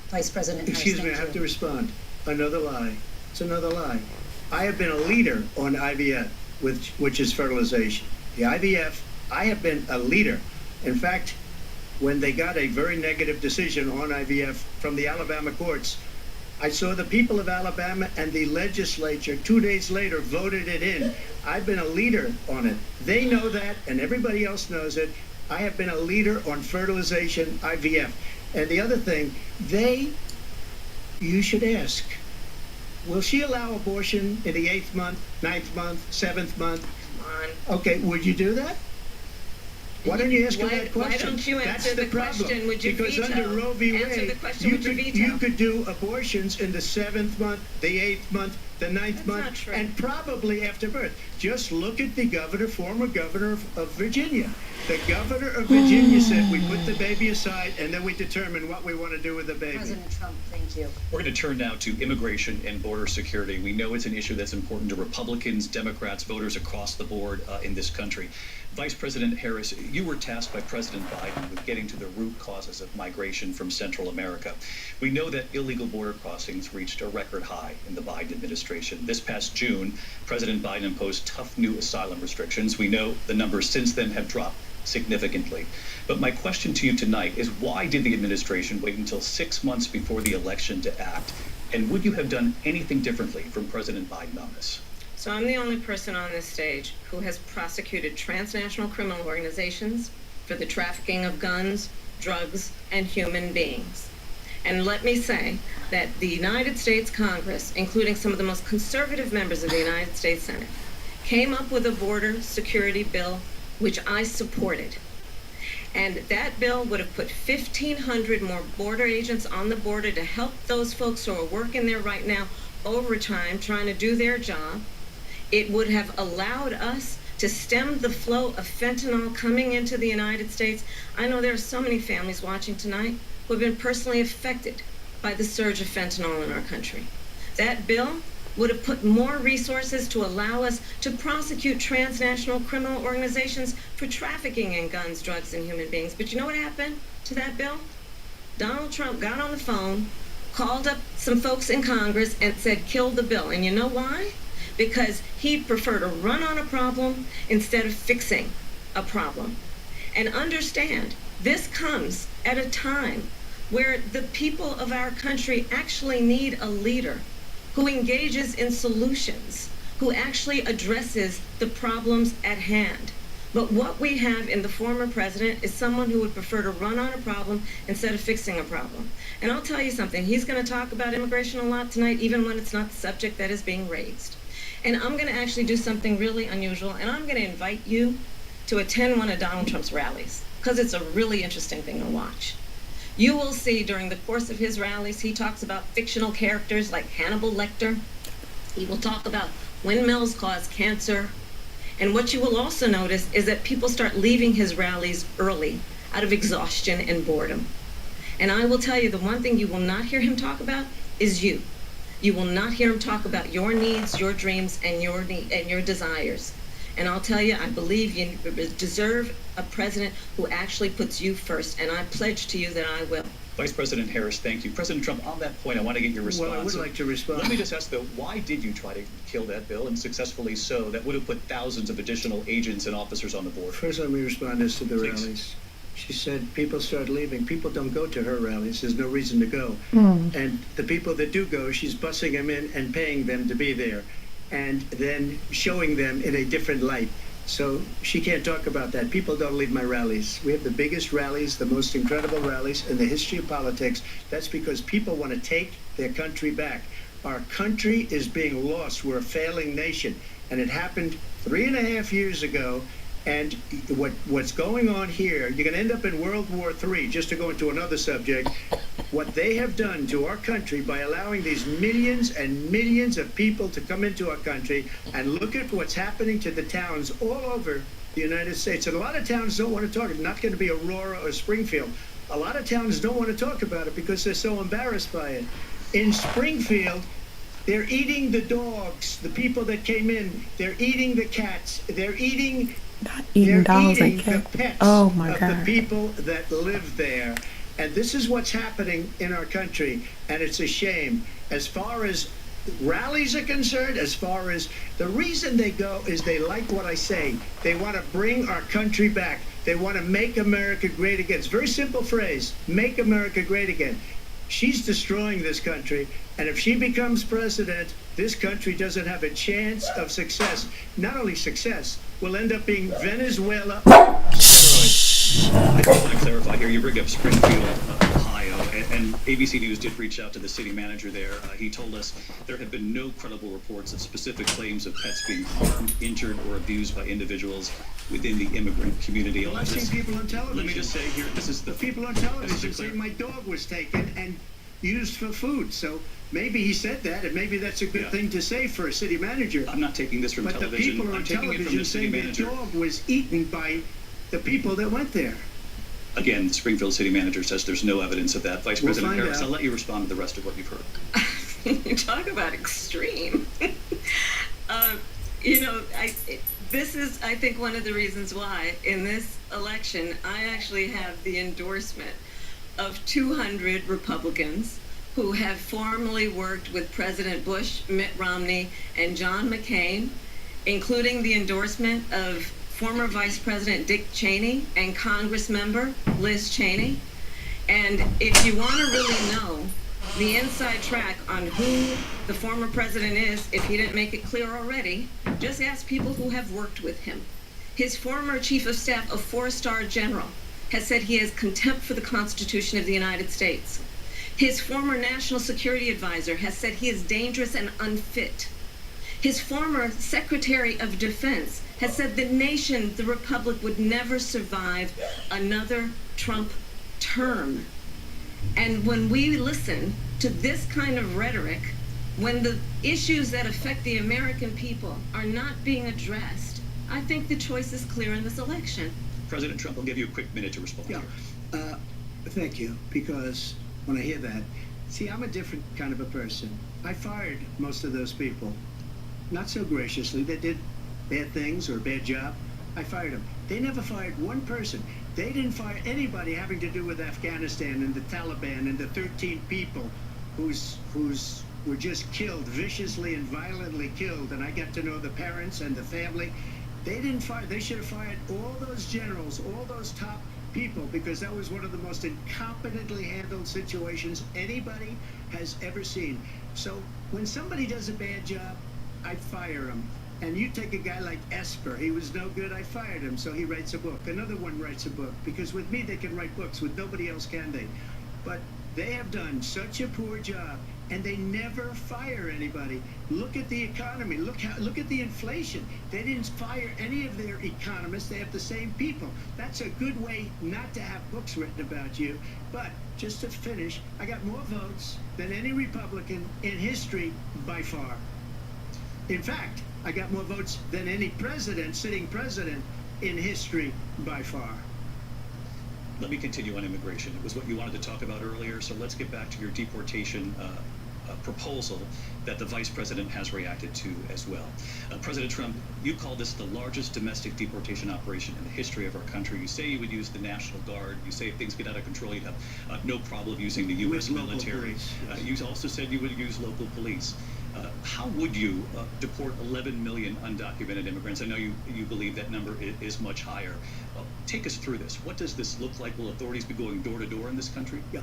Vice President Harris, Excuse me, I have to respond. Another lie. It's another lie. I have been a leader on IVF, which is fertilization. The IVF, I have been a leader. In fact, when they got a very negative decision on IVF from the Alabama courts, I saw the people of Alabama and the legislature 2 days later voted it in. I've been a leader on it. They know that, and everybody else knows it. I have been a leader on fertilization, IVF. And the other thing, you should ask, will she allow abortion in the 8th month, 9th month, 7th month? Come on. Okay, would you do that? Why don't you ask her that question? Why don't you answer That's the question? problem. Would you because veto? under Roe v. Answer Wade, the question, would you veto? you could do abortions in the 7th month, the 8th month, the 9th month, not true. and probably after birth. Just look at the former governor of Virginia. The governor of Virginia said we put the baby aside and then we determine what we want to do with the baby. President Trump, thank you. We're going to turn now to immigration and border security. We know it's an issue that's important to Republicans, Democrats, voters across the board in this country. Vice President Harris, you were tasked by President Biden with getting to the root causes of migration from Central America. We know that illegal border crossings reached a record high in the Biden administration. This past June, President Biden imposed tough new asylum restrictions. We know the numbers since then have dropped significantly. But my question to you tonight is, why did the administration wait until 6 months before the election to act? And would you have done anything differently from President Biden on this? So I'm the only person on this stage who has prosecuted transnational criminal organizations for the trafficking of guns, drugs, and human beings. And let me say that the United States Congress, including some of the most conservative members of the United States Senate, came up with a border security bill which I supported. And that bill would have put 1,500 more border agents on the border to help those folks who are working there right now overtime trying to do their job. It would have allowed us to stem the flow of fentanyl coming into the United States. I know there are so many families watching tonight who have been personally affected by the surge of fentanyl in our country. That bill would have put more resources to allow us to prosecute transnational criminal organizations for trafficking in guns, drugs, and human beings. But you know what happened to that bill? Donald Trump got on the phone, called up some folks in Congress, and said, kill the bill. And you know why? Because he preferred to run on a problem instead of fixing a problem. And understand, this comes at a time where the people of our country actually need a leader who engages in solutions, who actually addresses the problems at hand. But what we have in the former president is someone who would prefer to run on a problem instead of fixing a problem. And I'll tell you something, he's going to talk about immigration a lot tonight, even when it's not the subject that is being raised. And I'm going to actually do something really unusual, and I'm going to invite you to attend one of Donald Trump's rallies, because it's a really interesting thing to watch. You will see during the course of his rallies, he talks about fictional characters like Hannibal Lecter. He will talk about windmills cause cancer. And what you will also notice is that people start leaving his rallies early out of exhaustion and boredom. And I will tell you, the one thing you will not hear him talk about is you. You will not hear him talk about your needs, your dreams, and your desires. And I'll tell you, I believe you deserve a president who actually puts you first, and I pledge to you that I will. Vice President Harris, thank you. President Trump, on that point, I want to get your response. Well, I would like to respond. Let me just ask, though, why did you try to kill that bill, and successfully so? That would have put thousands of additional agents and officers on the board. First, let me respond as to the Please. rallies. She said people start leaving. People don't go to her rallies. There's no reason to go. And the people that do go, she's bussing them in and paying them to be there, and then showing them in a different light. So she can't talk about that. People don't leave my rallies. We have the biggest rallies, the most incredible rallies in the history of politics. That's because people want to take their country back. Our country is being lost. We're a failing nation. And it happened 3.5 years ago. And what's going on here, you're going to end up in World War III, just to go into another subject. what they have done to our country by allowing these millions and millions of people to come into our country, and look at what's happening to the towns all over the United States. And a lot of towns don't want to talk. It's not going to be Aurora or Springfield. A lot of towns don't want to talk about it because they're so embarrassed by it. In Springfield, they're eating the dogs, the people that came in. They're eating the cats. They're eating the pets Oh my of God. the people that live there. And this is what's happening in our country, and it's a shame. As far as rallies are concerned, as far as the reason they go is they like what I say. They want to bring our country back. They want to make America great again. It's a very simple phrase, make America great again. She's destroying this country, and if she becomes president, this country doesn't have a chance of success. Not only success, we'll end up being Venezuela. I just want to clarify here, you bring up Springfield, Ohio, and ABC News did reach out to the city manager there. He told us there have been no credible reports of specific claims of pets being harmed, injured, or abused by individuals within the immigrant community. Well, I've seen people on television. Let me just say here, this is the people on television say my dog was taken and used for food. So maybe he said that, and maybe that's a good thing to say for a city manager. I'm not taking this from but television. The people I'm on taking it from television the city saying the manager. dog was eaten by the people that went there. Again, the Springfield city manager says there's no evidence of that. Vice We'll President find Harris, out. I'll let you respond to the rest of what you've heard. You talk about extreme. This is, I think, one of the reasons why in this election I actually have the endorsement of 200 Republicans who have formerly worked with President Bush, Mitt Romney, and John McCain, including the endorsement of former Vice President Dick Cheney and Congress member Liz Cheney. And if you want to really know the inside track on who the former president is, if he didn't make it clear already, just ask people who have worked with him. His former chief of staff, a 4-star general, has said he has contempt for the Constitution of the United States. His former national security advisor has said he is dangerous and unfit. His former Secretary of Defense has said the nation, the Republic, would never survive another Trump term. And when we listen to this kind of rhetoric, when the issues that affect the American people are not being addressed, I think the choice is clear in this election. President Trump, I'll give you a quick minute to respond. Yeah. Thank you, because when I hear that, see, I'm a different kind of a person. I fired most of those people. Not so graciously. They did bad things or a bad job. I fired them. They never fired one person. They didn't fire anybody having to do with Afghanistan and the Taliban and the 13 people who's were just killed, viciously and violently killed. And I got to know the parents and the family. They didn't fire. They should have fired all those generals, all those top people, because that was one of the most incompetently handled situations anybody has ever seen. So when somebody does a bad job, I fire him. And you take a guy like Esper, he was no good, I fired him, so he writes a book. Another one writes a book, because with me they can write books, with nobody else can they. But they have done such a poor job, and they never fire anybody. Look at the economy, look at the inflation. They didn't fire any of their economists, they have the same people. That's a good way not to have books written about you. But just to finish, I got more votes than any Republican in history by far. In fact, I got more votes than any president, sitting president, in history by far. Let me continue on immigration. It was what you wanted to talk about earlier, so let's get back to your deportation proposal that the vice president has reacted to as well. President Trump, you call this the largest domestic deportation operation in the history of our country. You say you would use the National Guard. You say if things get out of control, you'd have no problem using the U.S. military. You also said you would use local police. How would you deport 11 million undocumented immigrants? I know you believe that number is much higher. Take us through this. What does this look like? Will authorities be going door to door in this country? Yeah.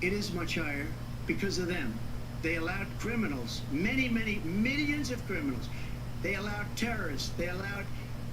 It is much higher because of them. They allowed criminals, many, many millions of criminals. They allowed terrorists. They allowed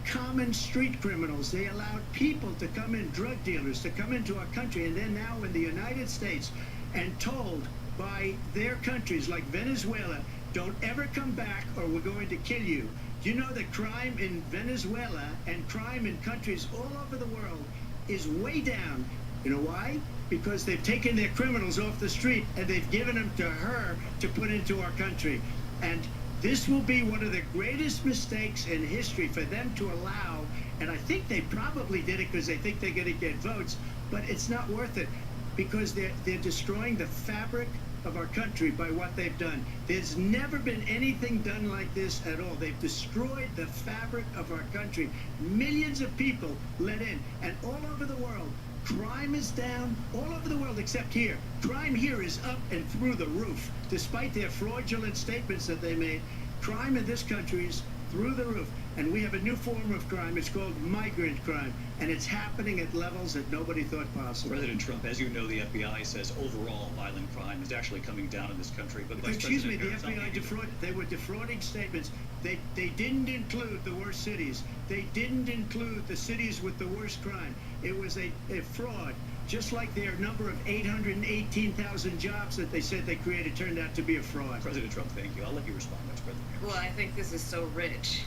common street criminals. They allowed people to come in, drug dealers, to come into our country. And then now in the United States, and told by their countries like Venezuela, don't ever come back or we're going to kill you. Do you know that crime in Venezuela and crime in countries all over the world is way down? You know why? because they've taken their criminals off the street and they've given them to her to put into our country. And this will be one of the greatest mistakes in history for them to allow. And I think they probably did it because they think they're going to get votes, but it's not worth it because they're destroying the fabric of our country by what they've done. There's never been anything done like this at all. They've destroyed the fabric of our country. Millions of people let in, and all over the world, crime is down all over the world except here. Crime here is up and through the roof. Despite their fraudulent statements that they made, crime in this country is through the roof. And we have a new form of crime. It's called migrant crime. And it's happening at levels that nobody thought possible. President Trump, as you know, the FBI says overall violent crime is actually coming down in this country. But Excuse me, the FBI they were defrauding statements. They didn't include the worst cities. They didn't include the cities with the worst crime. It was a fraud. Just like their number of 818,000 jobs that they said they created turned out to be a fraud. President Trump, thank you. I'll let you respond, Vice President. Well, I think this is so rich,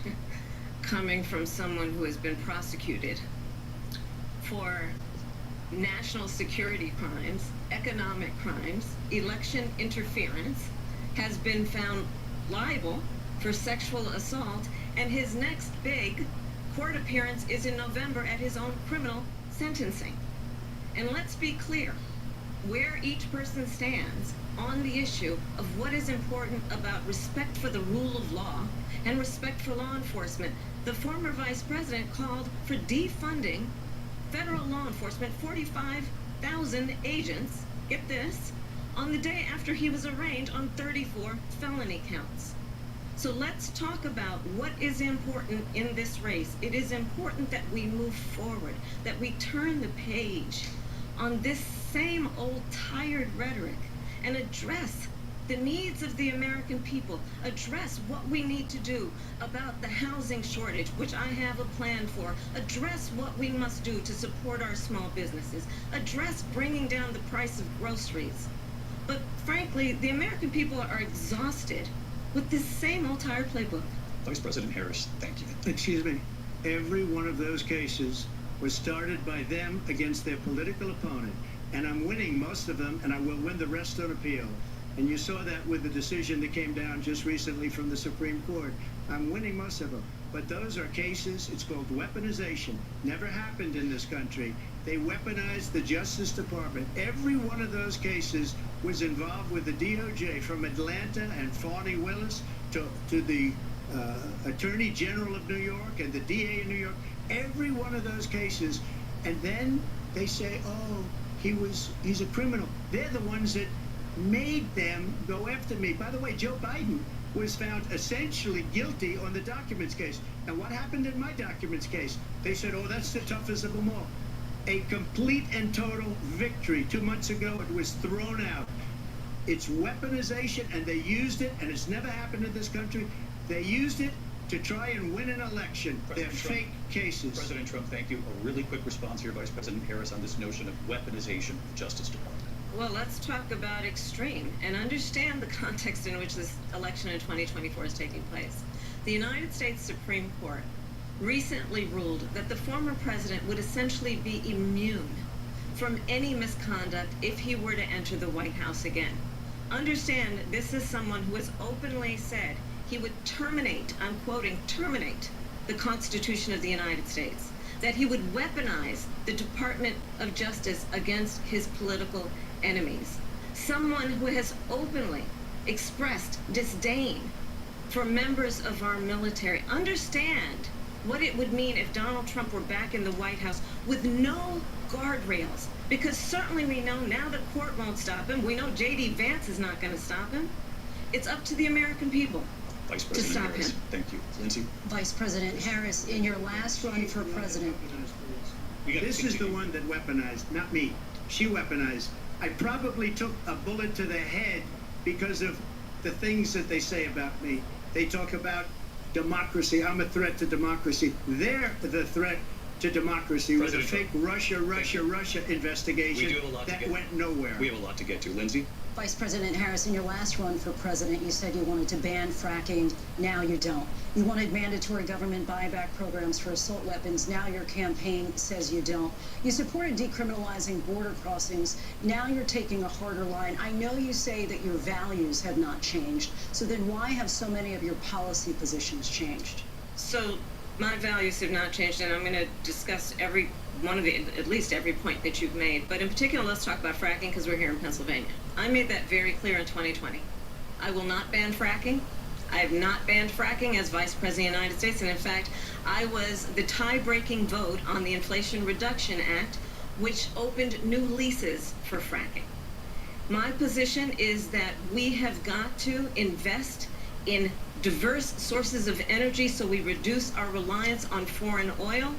coming from someone who has been prosecuted for national security crimes, economic crimes, election interference, has been found liable for sexual assault, and his next big court appearance is in November at his own criminal sentencing. And let's be clear where each person stands on the issue of what is important about respect for the rule of law and respect for law enforcement. The former vice president called for defunding federal law enforcement, 45,000 agents, get this, on the day after he was arraigned on 34 felony counts. So let's talk about what is important in this race. It is important that we move forward, that we turn the page on this same old tired rhetoric and address the needs of the American people, address what we need to do about the housing shortage, which I have a plan for, address what we must do to support our small businesses, address bringing down the price of groceries. But frankly, the American people are exhausted with this same old tired playbook. Vice President Harris, thank you. Excuse me. Every one of those cases was started by them against their political opponent. And I'm winning most of them, and I will win the rest on appeal. And you saw that with the decision that came down just recently from the Supreme Court. I'm winning most of them. But those are cases, it's called weaponization. Never happened in this country. They weaponized the Justice Department. Every one of those cases was involved with the DOJ, from Atlanta and Fani Willis to the Attorney General of New York and the DA in New York. Every one of those cases. And then they say, oh, he's a criminal. They're the ones that made them go after me. By the way, Joe Biden was found essentially guilty on the documents case. And what happened in my documents case? They said, oh, that's the toughest of them all. A complete and total victory. 2 months ago, it was thrown out. It's weaponization, and they used it, and it's never happened in this country. They used it to try and win an election. They're fake cases. President Trump, thank you. A really quick response here, Vice President Harris, on this notion of weaponization of the Justice Department. Well, let's talk about extreme and understand the context in which this election in 2024 is taking place. The United States Supreme Court recently ruled that the former president would essentially be immune from any misconduct if he were to enter the White House again. Understand, this is someone who has openly said he would terminate, I'm quoting, terminate the Constitution of the United States, that he would weaponize the Department of Justice against his political enemies. Someone who has openly expressed disdain for members of our military. Understand what it would mean if Donald Trump were back in the White House with no guardrails, because certainly we know now the court won't stop him. We know J.D. Vance is not going to stop him. It's up to the American people Vice to President stop Harris, him. thank you. Lindsay? Vice President Harris, in your last run for president. This is the one that weaponized, not me. She weaponized. I probably took a bullet to the head because of the things that they say about me. They talk about democracy. I'm a threat to democracy. They're the threat to democracy with a President fake Russia investigation We do have a lot to that get- went nowhere. We have a lot to get to. Lindsay? Vice President Harris, in your last run for president, you said you wanted to ban fracking. Now you don't. You wanted mandatory government buyback programs for assault weapons. Now your campaign says you don't. You supported decriminalizing border crossings. Now you're taking a harder line. I know you say that your values have not changed. So then why have so many of your policy positions changed? So my values have not changed, and I'm going to discuss every one of at least every point that you've made. But in particular, let's talk about fracking because we're here in Pennsylvania. I made that very clear in 2020. I will not ban fracking. I have not banned fracking as Vice President of the United States, and in fact, I was the tie-breaking vote on the Inflation Reduction Act, which opened new leases for fracking. My position is that we have got to invest in diverse sources of energy so we reduce our reliance on foreign oil.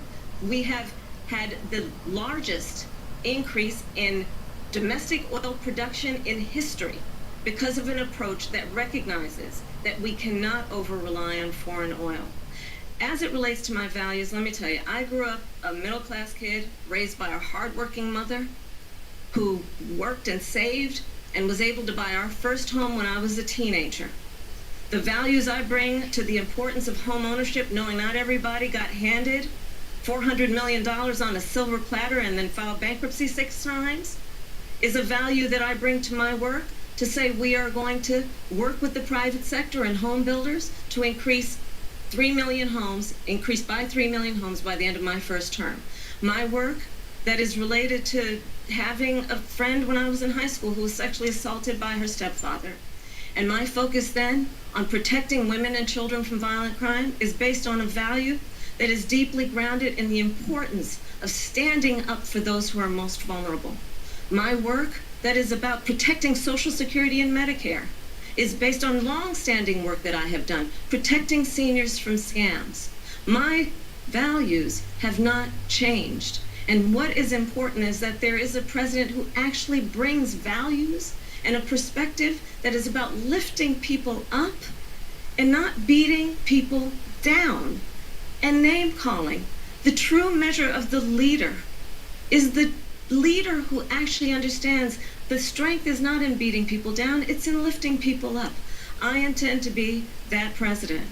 We have had the largest increase in domestic oil production in history because of an approach that recognizes that we cannot over-rely on foreign oil. As it relates to my values, let me tell you, I grew up a middle-class kid raised by a hardworking mother who worked and saved and was able to buy our first home when I was a teenager. The values I bring to the importance of home ownership, knowing not everybody got handed $400 million on a silver platter and then filed bankruptcy 6 times, is a value that I bring to my work to say we are going to work with the private sector and home builders to increase 3 million homes, increase by 3 million homes by the end of my first term. My work that is related to having a friend when I was in high school who was sexually assaulted by her stepfather. And my focus then on protecting women and children from violent crime is based on a value that is deeply grounded in the importance of standing up for those who are most vulnerable. My work that is about protecting Social Security and Medicare is based on long-standing work that I have done, protecting seniors from scams. My values have not changed. And what is important is that there is a president who actually brings values and a perspective that is about lifting people up and not beating people down and name-calling. The true measure of the leader is the leader who actually understands the strength is not in beating people down, it's in lifting people up. I intend to be that president.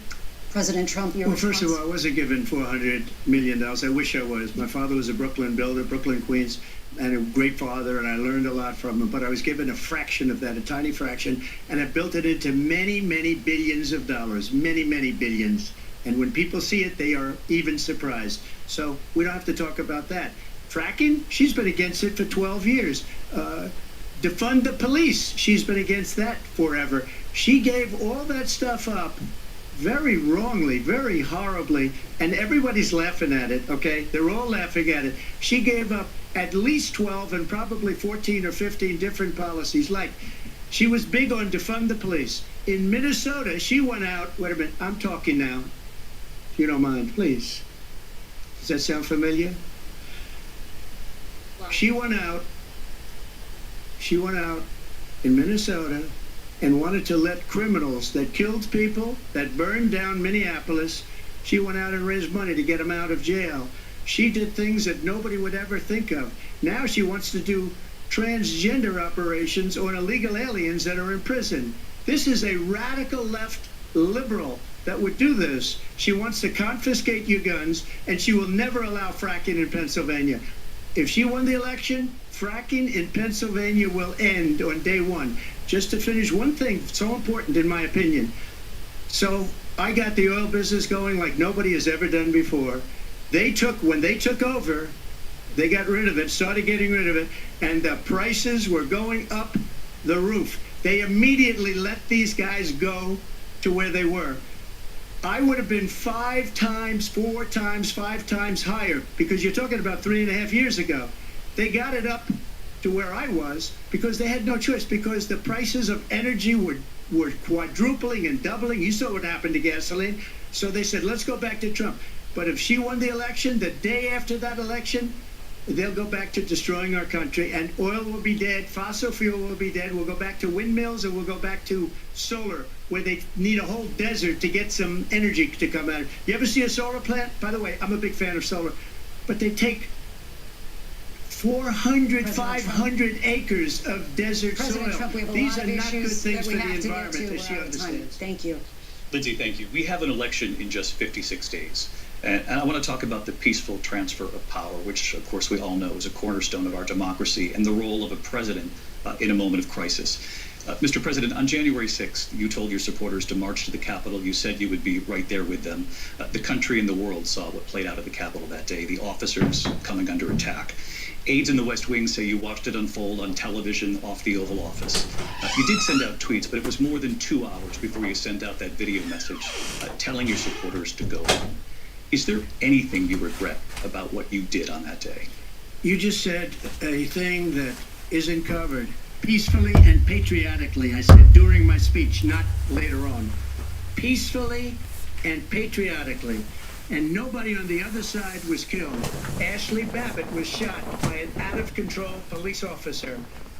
President Trump, your Well, first of response? all, I wasn't given $400 million. I wish I was. My father was a Brooklyn builder, Brooklyn, Queens, and a great father, and I learned a lot from him. But I was given a fraction of that, a tiny fraction, and I built it into many, many billions of dollars, many, many billions. And when people see it, they are even surprised. So we don't have to talk about that. Fracking, she's been against it for 12 years. Defund the police, she's been against that forever. She gave all that stuff up very wrongly, very horribly, and everybody's laughing at it, okay? They're all laughing at it. She gave up at least 12 and probably 14 or 15 different policies. Like, she was big on defund the police. In Minnesota, she went out, wait a minute, I'm talking now, if you don't mind, please. Does that sound familiar? She went out in Minnesota and wanted to let criminals that killed people, that burned down Minneapolis, she went out and raised money to get them out of jail. She did things that nobody would ever think of. Now she wants to do transgender operations on illegal aliens that are in prison. This is a radical left liberal that would do this. She wants to confiscate your guns, and she will never allow fracking in Pennsylvania. If she won the election, fracking in Pennsylvania will end on day one. Just to finish one thing, so important in my opinion. So I got the oil business going like nobody has ever done before. When they took over, they got rid of it, started getting rid of it, and the prices were going up the roof. They immediately let these guys go to where they were. I would have been 5 times, 4 times, 5 times higher, because you're talking about 3.5 years ago. They got it up to where I was because they had no choice, because the prices of energy were quadrupling and doubling. You saw what happened to gasoline. So they said, let's go back to Trump. But if she won the election, the day after that election, they'll go back to destroying our country, and oil will be dead, fossil fuel will be dead, we'll go back to windmills, and we'll go back to solar, where they need a whole desert to get some energy to come out. You ever see a solar plant? By the way, I'm a big fan of solar. but they take 400, 500 acres of desert President soil. Trump, we have a These lot are of not good issues things that for we the have to get environment, to. as she We're out of time. understands. Thank you. Lindsay, thank you. We have an election in just 56 days. And I want to talk about the peaceful transfer of power, which, of course, we all know is a cornerstone of our democracy, and the role of a president in a moment of crisis. Mr. President, on January 6th, you told your supporters to march to the Capitol. You said you would be right there with them. The country and the world saw what played out at the Capitol that day, the officers coming under attack. Aides in the West Wing say you watched it unfold on television off the Oval Office. You did send out tweets, but it was more than 2 hours before you sent out that video message telling your supporters to go home. Is there anything you regret about what you did on that day? You just said a thing that isn't covered. Peacefully and patriotically, I said during my speech, not later on. Peacefully and patriotically. And nobody on the other side was killed. Ashley Babbitt was shot by an out-of-control police officer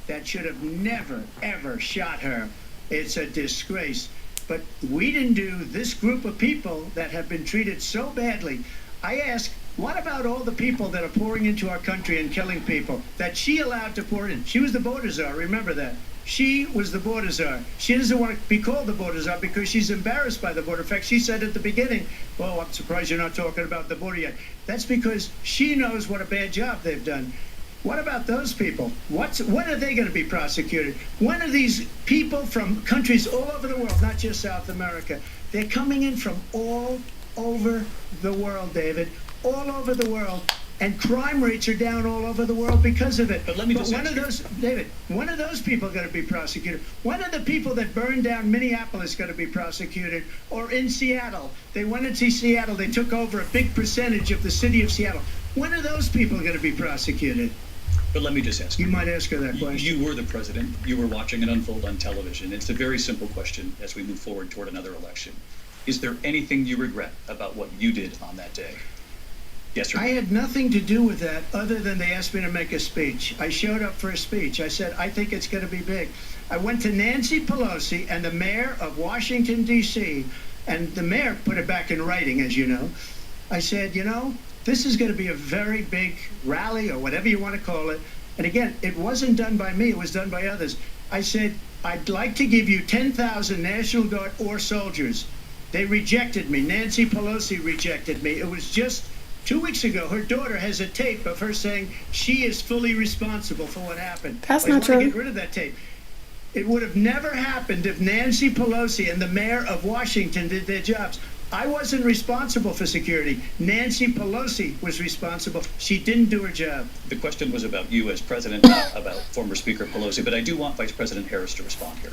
that should have never, ever shot her. It's a disgrace. But we didn't do this group of people that have been treated so badly. I ask, what about all the people that are pouring into our country and killing people that she allowed to pour in? She was the border czar, remember that. She was the border czar. She doesn't want to be called the border czar because she's embarrassed by the border. In fact, she said at the beginning, well, I'm surprised you're not talking about the border yet. That's because she knows what a bad job they've done. What about those people? When are they going to be prosecuted? When are these people from countries all over the world, not just South America? They're coming in from all over the world, David, all over the world. And crime rates are down all over the world because of it. But let me just when are those, David, when are those people going to be prosecuted? When are the people that burned down Minneapolis going to be prosecuted? Or in Seattle? They went into Seattle. They took over a big percentage of the city of Seattle. When are those people going to be prosecuted? But let me just ask you. You might ask her that question. You were the president. You were watching it unfold on television. It's a very simple question as we move forward toward another election. Is there anything you regret about what you did on that day? Yes, sir. I had nothing to do with that other than they asked me to make a speech. I showed up for a speech. I said, I think it's going to be big. I went to Nancy Pelosi and the mayor of Washington, D.C., and the mayor put it back in writing, as you know. I said, you know, this is going to be a very big rally or whatever you want to call it. And again, it wasn't done by me. It was done by others. I said, I'd like to give you 10,000 National Guard or soldiers. They rejected me. Nancy Pelosi rejected me. It was just 2 weeks ago. Her daughter has a tape of her saying she is fully responsible for what happened. That's I not want true. to get rid of that tape. It would have never happened if Nancy Pelosi and the mayor of Washington did their jobs. I wasn't responsible for security. Nancy Pelosi was responsible. She didn't do her job. The question was about you as president, not about former Speaker Pelosi, but I do want Vice President Harris to respond here.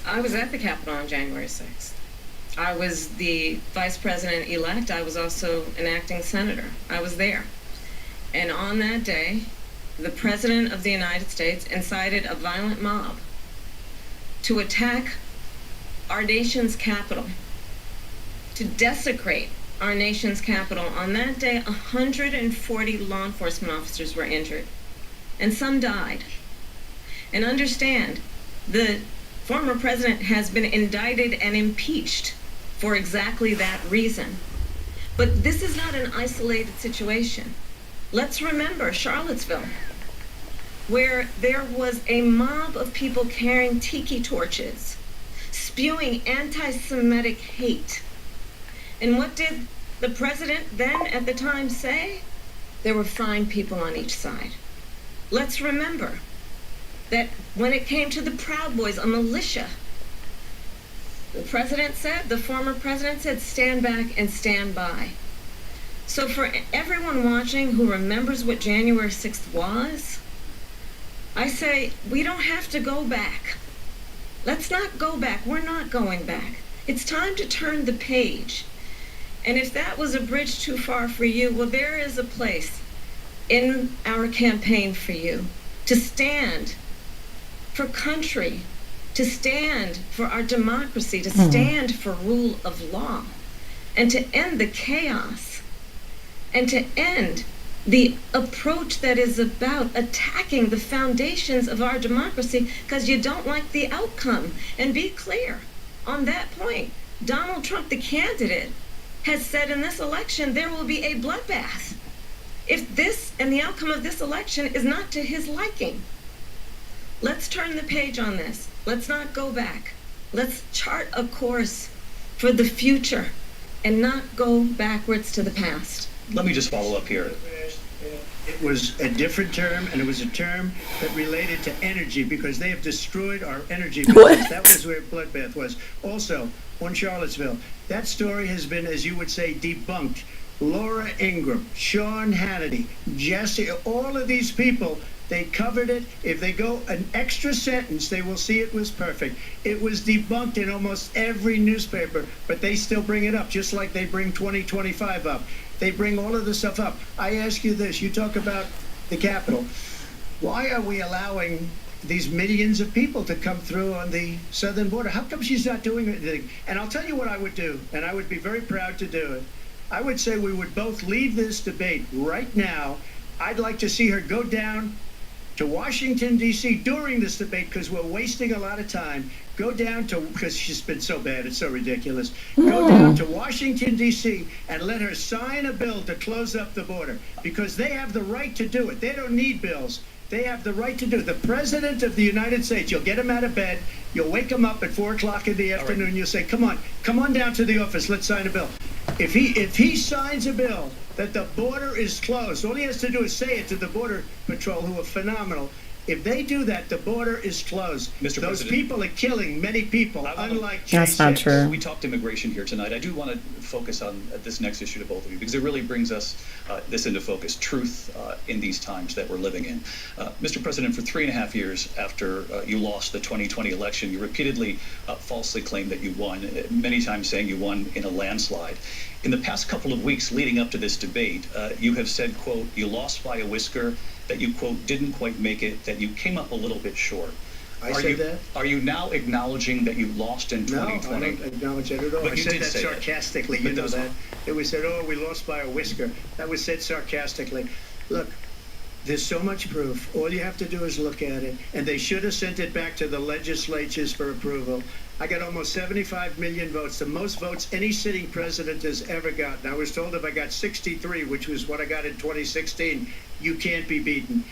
I was at the Capitol on January 6th. I was the vice president-elect. I was also an acting senator. I was there. And on that day, the President of the United States incited a violent mob to attack our nation's capital, to desecrate our nation's capital. On that day, 140 law enforcement officers were injured, and some died. And understand, the former president has been indicted and impeached for exactly that reason. But this is not an isolated situation. Let's remember Charlottesville, where there was a mob of people carrying tiki torches, spewing anti-Semitic hate. And what did the president then at the time say? There were fine people on each side. Let's remember that when it came to the Proud Boys, a militia, the president said, the former president said, stand back and stand by. So for everyone watching who remembers what January 6th was, I say, we don't have to go back. Let's not go back. We're not going back. It's time to turn the page. And if that was a bridge too far for you, well, there is a place in our campaign for you to stand for country, to stand for our democracy, to stand for rule of law, and to end the chaos, and to end the approach that is about attacking the foundations of our democracy because you don't like the outcome. And be clear on that point. Donald Trump, the candidate, has said in this election there will be a bloodbath if this and the outcome of this election is not to his liking. Let's turn the page on this. Let's not go back. Let's chart a course for the future and not go backwards to the past. Let me just follow up here. It was a different term, and it was a term that related to energy because they have destroyed our energy business. That was where bloodbath was. Also, on Charlottesville, that story has been, as you would say, debunked. Laura Ingraham, Sean Hannity, Jesse, all of these people, they covered it. If they go an extra sentence, they will see it was perfect. It was debunked in almost every newspaper, but they still bring it up, just like they bring 2025 up. They bring all of this stuff up. I ask you this, you talk about the Capitol. Why are we allowing these millions of people to come through on the southern border? How come she's not doing anything? And I'll tell you what I would do, and I would be very proud to do it. I would say we would both leave this debate right now. I'd like to see her go down to Washington, D.C. during this debate because we're wasting a lot of time. Go down to, because she's been so bad, it's so ridiculous. Go down to Washington, D.C. and let her sign a bill to close up the border because they have the right to do it. They don't need bills. They have the right to do it. The President of the United States, you'll get him out of bed, you'll wake him up at 4 o'clock in the afternoon, you'll say, come on down to the office, let's sign a bill. If he signs a bill that the border is closed, all he has to do is say it to the Border Patrol, who are phenomenal. If they do that, the border is closed. Mr. Those President, people are killing many people, unlike That's not true. We talked immigration here tonight. I do want to focus on this next issue to both of you because it really brings us this into focus, truth in these times that we're living in. Mr. President, for 3.5 years after you lost the 2020 election, you repeatedly falsely claimed that you won, many times saying you won in a landslide. In the past couple of weeks leading up to this debate, you have said, quote, you lost by a whisker, that you, quote, didn't quite make it, that you came up a little bit short. I said that? Are you now acknowledging that you lost in 2020? No, I don't acknowledge that at all. But I said that sarcastically, you know that. It was said, oh, we lost by a whisker. That was said sarcastically. Look, there's so much proof. All you have to do is look at it. And they should have sent it back to the legislatures for approval. I got almost 75 million votes, the most votes any sitting president has ever gotten. I was told if I got 63, which was what I got in 2016, you can't be beaten.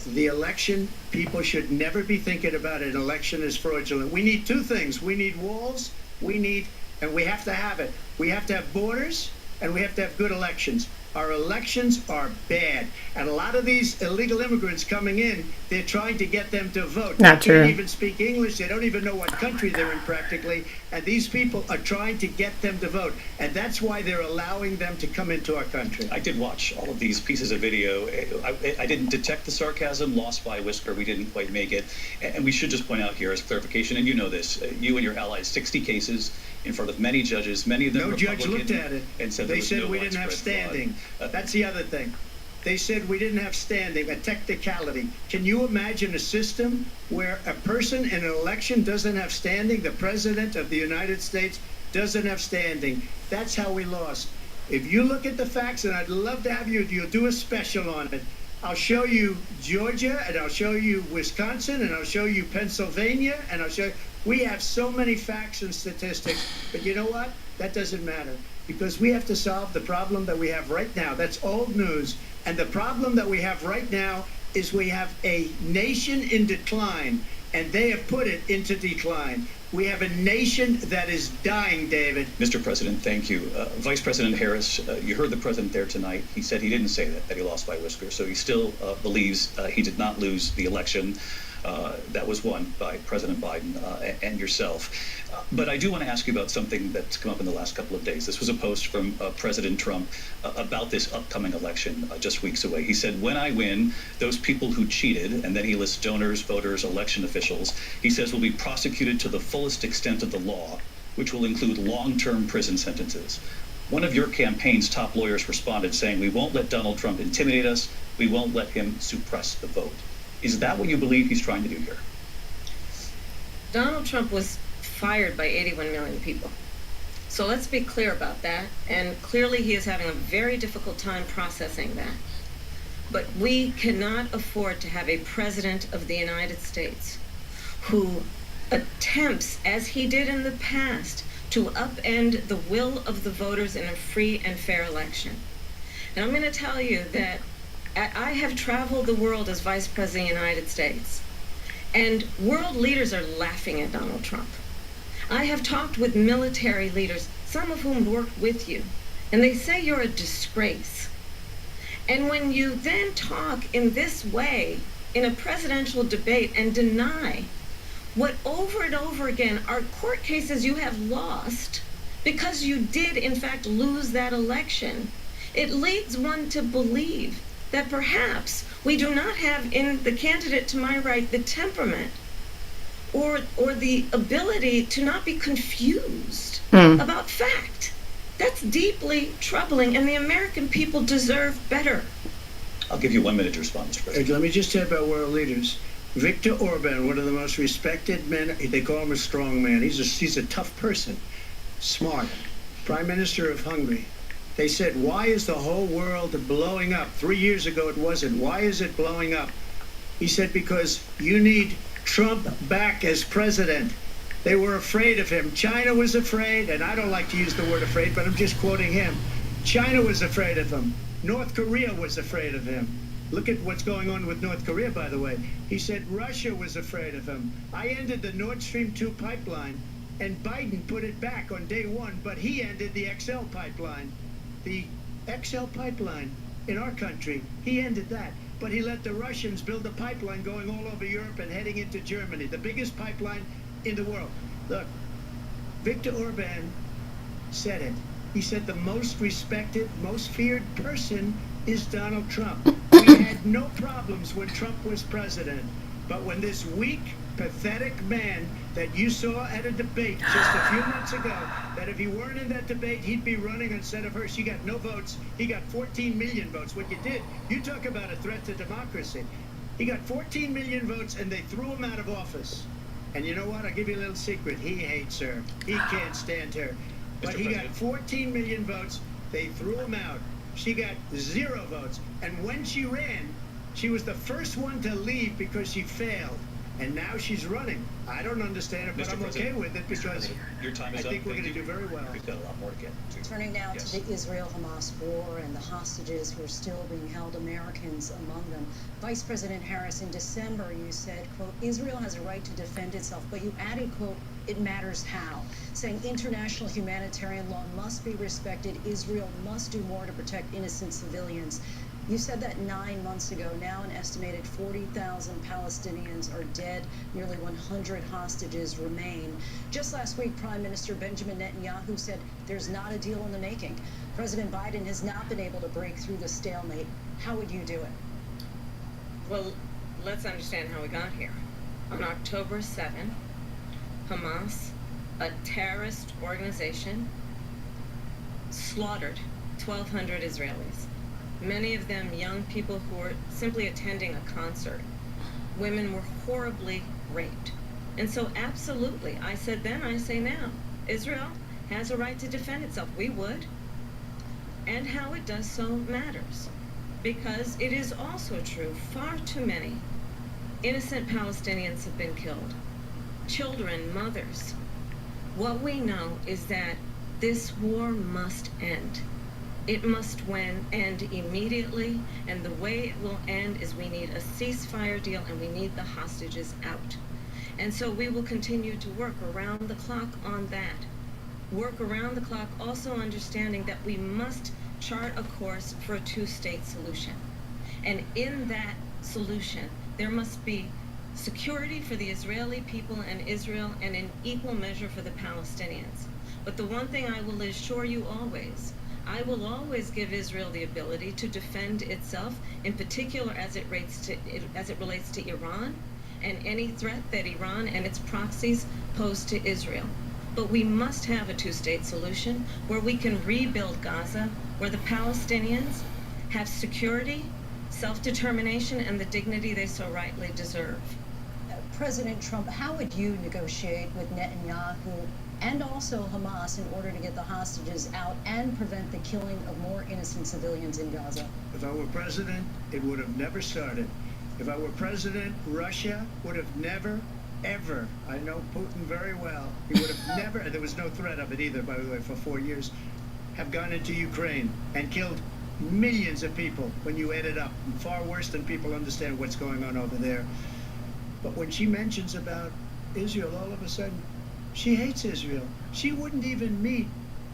The election, people should never be thinking about an election as fraudulent. We need two things. We need walls, and we have to have it. We have to have borders, and we have to have good elections. Our elections are bad. And a lot of these illegal immigrants coming in, they're trying to get them to vote. Not true. They can't even speak English. They don't even know what country they're in practically. And these people are trying to get them to vote. And that's why they're allowing them to come into our country. I did watch all of these pieces of video. I didn't detect the sarcasm, lost by a whisker. We didn't quite make it. And we should just point out here as clarification, and you know this, you and your allies, 60 cases in front of many judges, many of them No judge looked at it. And said they there was said no we didn't have widespread standing. fraud. That's the other thing. They said we didn't have standing, a technicality. Can you imagine a system where a person in an election doesn't have standing? The President of the United States doesn't have standing. That's how we lost. If you look at the facts, and I'd love to have you'll do a special on it. I'll show you Georgia, and I'll show you Wisconsin, and I'll show you Pennsylvania, and I'll show you. We have so many facts and statistics, but you know what? That doesn't matter because we have to solve the problem that we have right now. That's old news. And the problem that we have right now is we have a nation in decline, and they have put it into decline. We have a nation that is dying, David. Mr. President, thank you. Vice President Harris, you heard the president there tonight. He said he didn't say that he lost by a whisker. So he still believes he did not lose the election. That was won by President Biden and yourself. But I do want to ask you about something that's come up in the last couple of days. This was a post from President Trump about this upcoming election just weeks away. He said, when I win, those people who cheated, and then he lists donors, voters, election officials, he says will be prosecuted to the fullest extent of the law, which will include long-term prison sentences. One of your campaign's top lawyers responded saying, we won't let Donald Trump intimidate us. We won't let him suppress the vote. Is that what you believe he's trying to do here? Donald Trump was fired by 81 million people. So let's be clear about that. And clearly he is having a very difficult time processing that. But we cannot afford to have a president of the United States who attempts, as he did in the past, to upend the will of the voters in a free and fair election. And I'm going to tell you that I have traveled the world as Vice President of the United States, and world leaders are laughing at Donald Trump. I have talked with military leaders, some of whom worked with you, and they say you're a disgrace. And when you then talk in this way in a presidential debate and deny what over and over again are court cases you have lost because you did in fact lose that election, it leads one to believe that perhaps we do not have in the candidate to my right the temperament or the ability to not be confused about fact. That's deeply troubling, and the American people deserve better. I'll give you 1 minute to respond, Mr. President. Let me just say about world leaders. Viktor Orban, one of the most respected men, they call him a strong man. He's a tough person, smart. Prime Minister of Hungary. They said, why is the whole world blowing up? 3 years ago it wasn't. Why is it blowing up? He said, because you need Trump back as president. They were afraid of him. China was afraid, and I don't like to use the word afraid, but I'm just quoting him. China was afraid of him. North Korea was afraid of him. Look at what's going on with North Korea, by the way. He said Russia was afraid of him. I ended the Nord Stream 2 pipeline, and Biden put it back on day one, but he ended the XL pipeline. The XL pipeline in our country, he ended that. But he let the Russians build a pipeline going all over Europe and heading into Germany, the biggest pipeline in the world. Look, Viktor Orban said it. He said the most respected, most feared person is Donald Trump. We had no problems when Trump was president. But when this weak, pathetic man that you saw at a debate just a few months ago, that if he weren't in that debate, he'd be running instead of her. She got no votes. He got 14 million votes. What you did, you talk about a threat to democracy. He got 14 million votes, and they threw him out of office. And you know what? I'll give you a little secret. He hates her. He can't stand her. But he got 14 million votes. They threw him out. She got 0 votes. And when she ran, she was the first one to leave because she failed. And now she's running. I don't understand it, but Mr. I'm okay with it because your time is I think up. we're going to do very well. We've got a lot more to get to. Turning now to the Israel-Hamas war and the hostages who are still being held, Americans among them. Vice President Harris, in December, you said, quote, Israel has a right to defend itself, but you added, quote, it matters how, saying international humanitarian law must be respected. Israel must do more to protect innocent civilians. You said that 9 months ago. Now an estimated 40,000 Palestinians are dead. Nearly 100 hostages remain. Just last week, Prime Minister Benjamin Netanyahu said there's not a deal in the making. President Biden has not been able to break through the stalemate. How would you do it? Well, let's understand how we got here. On October 7, Hamas, a terrorist organization, slaughtered 1,200 Israelis. Many of them young people who were simply attending a concert. Women were horribly raped. And so absolutely, I said then, I say now, Israel has a right to defend itself. We would. And how it does so matters. Because it is also true, far too many innocent Palestinians have been killed. Children, mothers. What we know is that this war must end. It must end immediately, and the way it will end is we need a ceasefire deal and we need the hostages out. And so we will continue to work around the clock on that. Work around the clock, also understanding that we must chart a course for a two-state solution. And in that solution, there must be security for the Israeli people and Israel, and in equal measure for the Palestinians. But the one thing I will assure you always, I will always give Israel the ability to defend itself, in particular as it relates to Iran and any threat that Iran and its proxies pose to Israel. But we must have a two-state solution where we can rebuild Gaza, where the Palestinians have security, self-determination, and the dignity they so rightly deserve. President Trump, how would you negotiate with Netanyahu and also Hamas in order to get the hostages out and prevent the killing of more innocent civilians in Gaza? If I were president, it would have never started. If I were president, Russia would have never ever, I know Putin very well, he would have never, and there was no threat of it either, by the way, for 4 years, have gone into Ukraine and killed millions of people when you add it up. Far worse than people understand what's going on over there. But when she mentions about Israel, all of a sudden, she hates Israel. She wouldn't even meet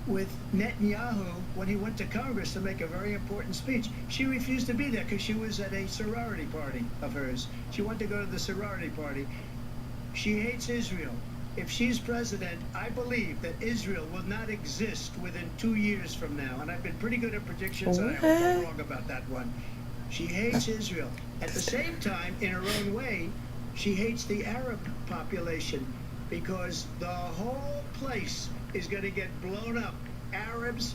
with Netanyahu when he went to Congress to make a very important speech. She refused to be there because she was at a sorority party of hers. She wanted to go to the sorority party. She hates Israel. If she's president, I believe that Israel will not exist within 2 years from now. And I've been pretty good at predictions, and I hope I'm wrong about that one. She hates Israel. At the same time, in her own way, she hates the Arab population because the whole place is going to get blown up. Arabs,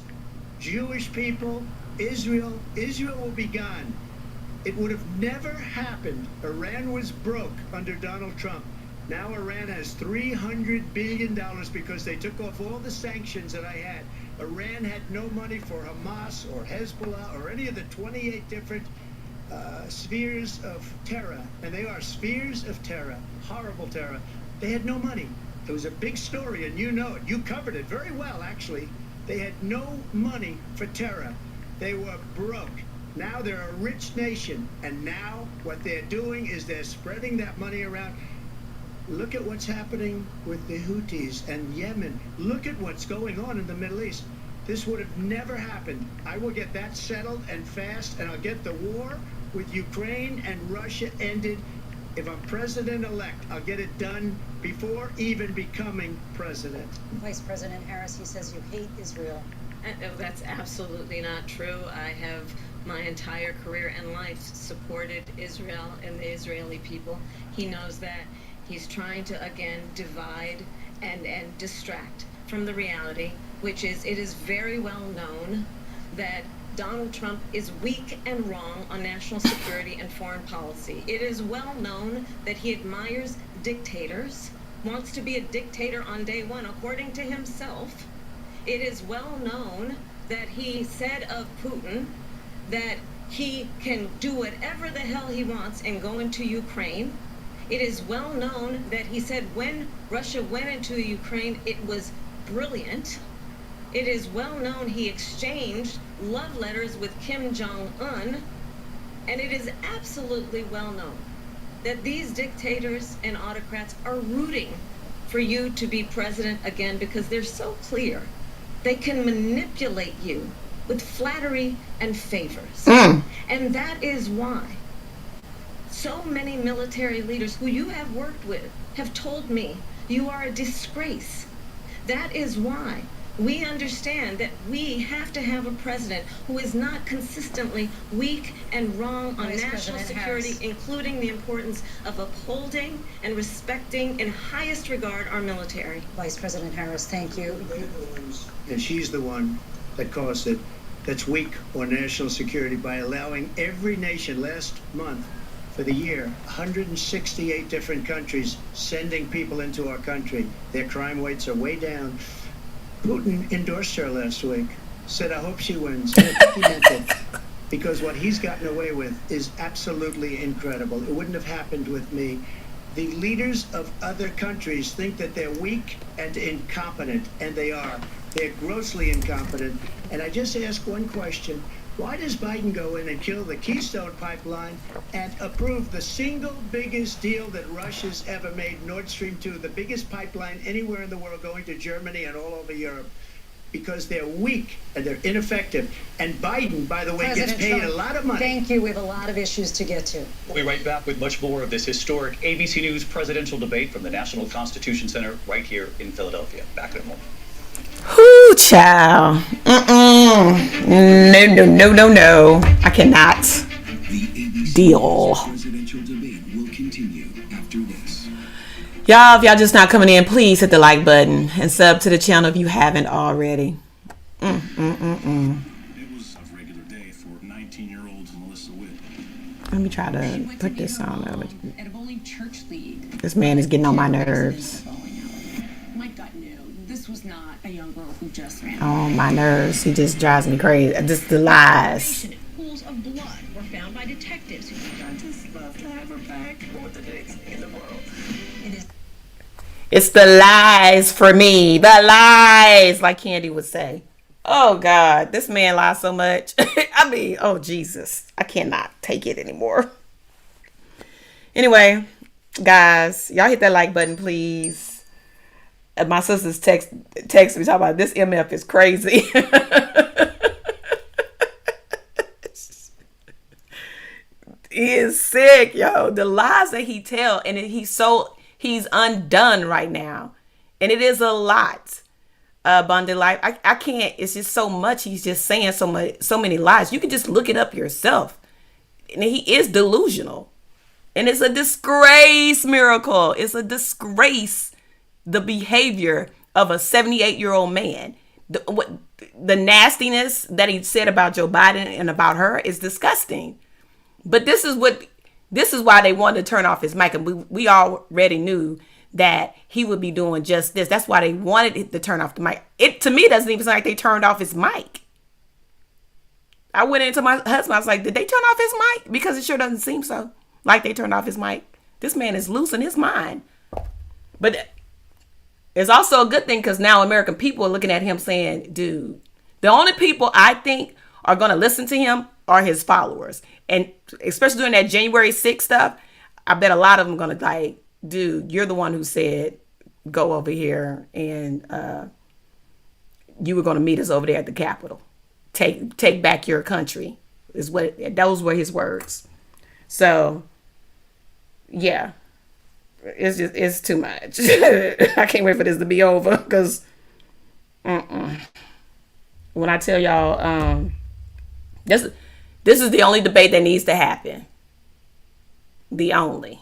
Jewish people, Israel will be gone. It would have never happened. Iran was broke under Donald Trump. Now Iran has $300 billion because they took off all the sanctions that I had. Iran had no money for Hamas or Hezbollah or any of the 28 different spheres of terror. And they are spheres of terror, horrible terror. They had no money. It was a big story, and you know it. You covered it very well, actually. They had no money for terror. They were broke. Now they're a rich nation, and now what they're doing is they're spreading that money around. Look at what's happening with the Houthis and Yemen. Look at what's going on in the Middle East. This would have never happened. I will get that settled and fast, and I'll get the war with Ukraine and Russia ended. If I'm president-elect, I'll get it done before even becoming president. Vice President Harris, he says you hate Israel. That's absolutely not true. I have my entire career and life supported Israel and the Israeli people. He knows that. He's trying to, again, divide and distract from the reality, which is it is very well known that Donald Trump is weak and wrong on national security and foreign policy. It is well known that he admires dictators, wants to be a dictator on day one, according to himself. It is well known that he said of Putin that he can do whatever the hell he wants and go into Ukraine. It is well known that he said when Russia went into Ukraine, it was brilliant. It is well known he exchanged love letters with Kim Jong-un, and it is absolutely well known that these dictators and autocrats are rooting for you to be president again because they're so clear. They can manipulate you with flattery and favors. And that is why so many military leaders who you have worked with have told me you are a disgrace. That is why we understand that we have to have a president who is not consistently weak and wrong on Vice national President security, Harris. including the importance of upholding and respecting in highest regard our military. Vice President Harris, thank you. And she's the one that caused it, that's weak on national security by allowing every nation last month for the year, 168 different countries sending people into our country. Their crime rates are way down. Putin endorsed her last week, said, I hope she wins. He meant it. Because what he's gotten away with is absolutely incredible. It wouldn't have happened with me. The leaders of other countries think that they're weak and incompetent, and they are. They're grossly incompetent. And I just ask one question. Why does Biden go in and kill the Keystone Pipeline and approve the single biggest deal that Russia's ever made, Nord Stream 2, the biggest pipeline anywhere in the world going to Germany and all over Europe? Because they're weak and they're ineffective. And Biden, by the way, President gets paid Trump, a lot of money. Thank you. We have a lot of issues to get to. We'll be right back with much more of this historic ABC News presidential debate from the National Constitution Center right here in Philadelphia. Back in a moment. Whoo, child. No. I cannot deal. Presidential debate will continue after this. Y'all, if y'all just not coming in, please hit the like button and sub to the channel if you haven't already. It was a regular day for 19-year-old Melissa Witt. Let me try to put this on. At a bowling church league. This man is getting on my nerves. My gut knew this was not a young girl who just ran. Oh, my nerves. He just drives me crazy. Just the lies. Pools of blood were found by detectives who I just love to have her back. What the next in the world? It is. It's the lies for me. The lies, like Candy would say. Oh God, this man lies so much. I mean, oh Jesus, I cannot take it anymore. Anyway, guys, y'all hit that like button, please. My sister's text me talking about this MF is crazy. He is sick, yo. The lies that he tell, and he's undone right now, and it is a lot. Bondi Life, I can't. It's just so much. He's just saying so many lies. You can just look it up yourself, and he is delusional, and it's a disgrace, Miracle. It's a disgrace. The behavior of a 78-year-old man, the nastiness that he said about Joe Biden and about her is disgusting. But this is why they wanted to turn off his mic, and we already knew that he would be doing just this. That's why they wanted to turn off the mic. It, to me, doesn't even sound like they turned off his mic. I went into my husband. I was like, did they turn off his mic? Because it sure doesn't seem so like they turned off his mic. This man is losing his mind. But it's also a good thing because now American people are looking at him saying, dude, the only people I think are going to listen to him are his followers. And especially during that January 6th stuff, I bet a lot of them are going to like, dude, you're the one who said, go over here and you were going to meet us over there at the Capitol. Take back your country those were his words. So, yeah, it's too much. I can't wait for this to be over because when I tell y'all, this is the only debate that needs to happen. The only.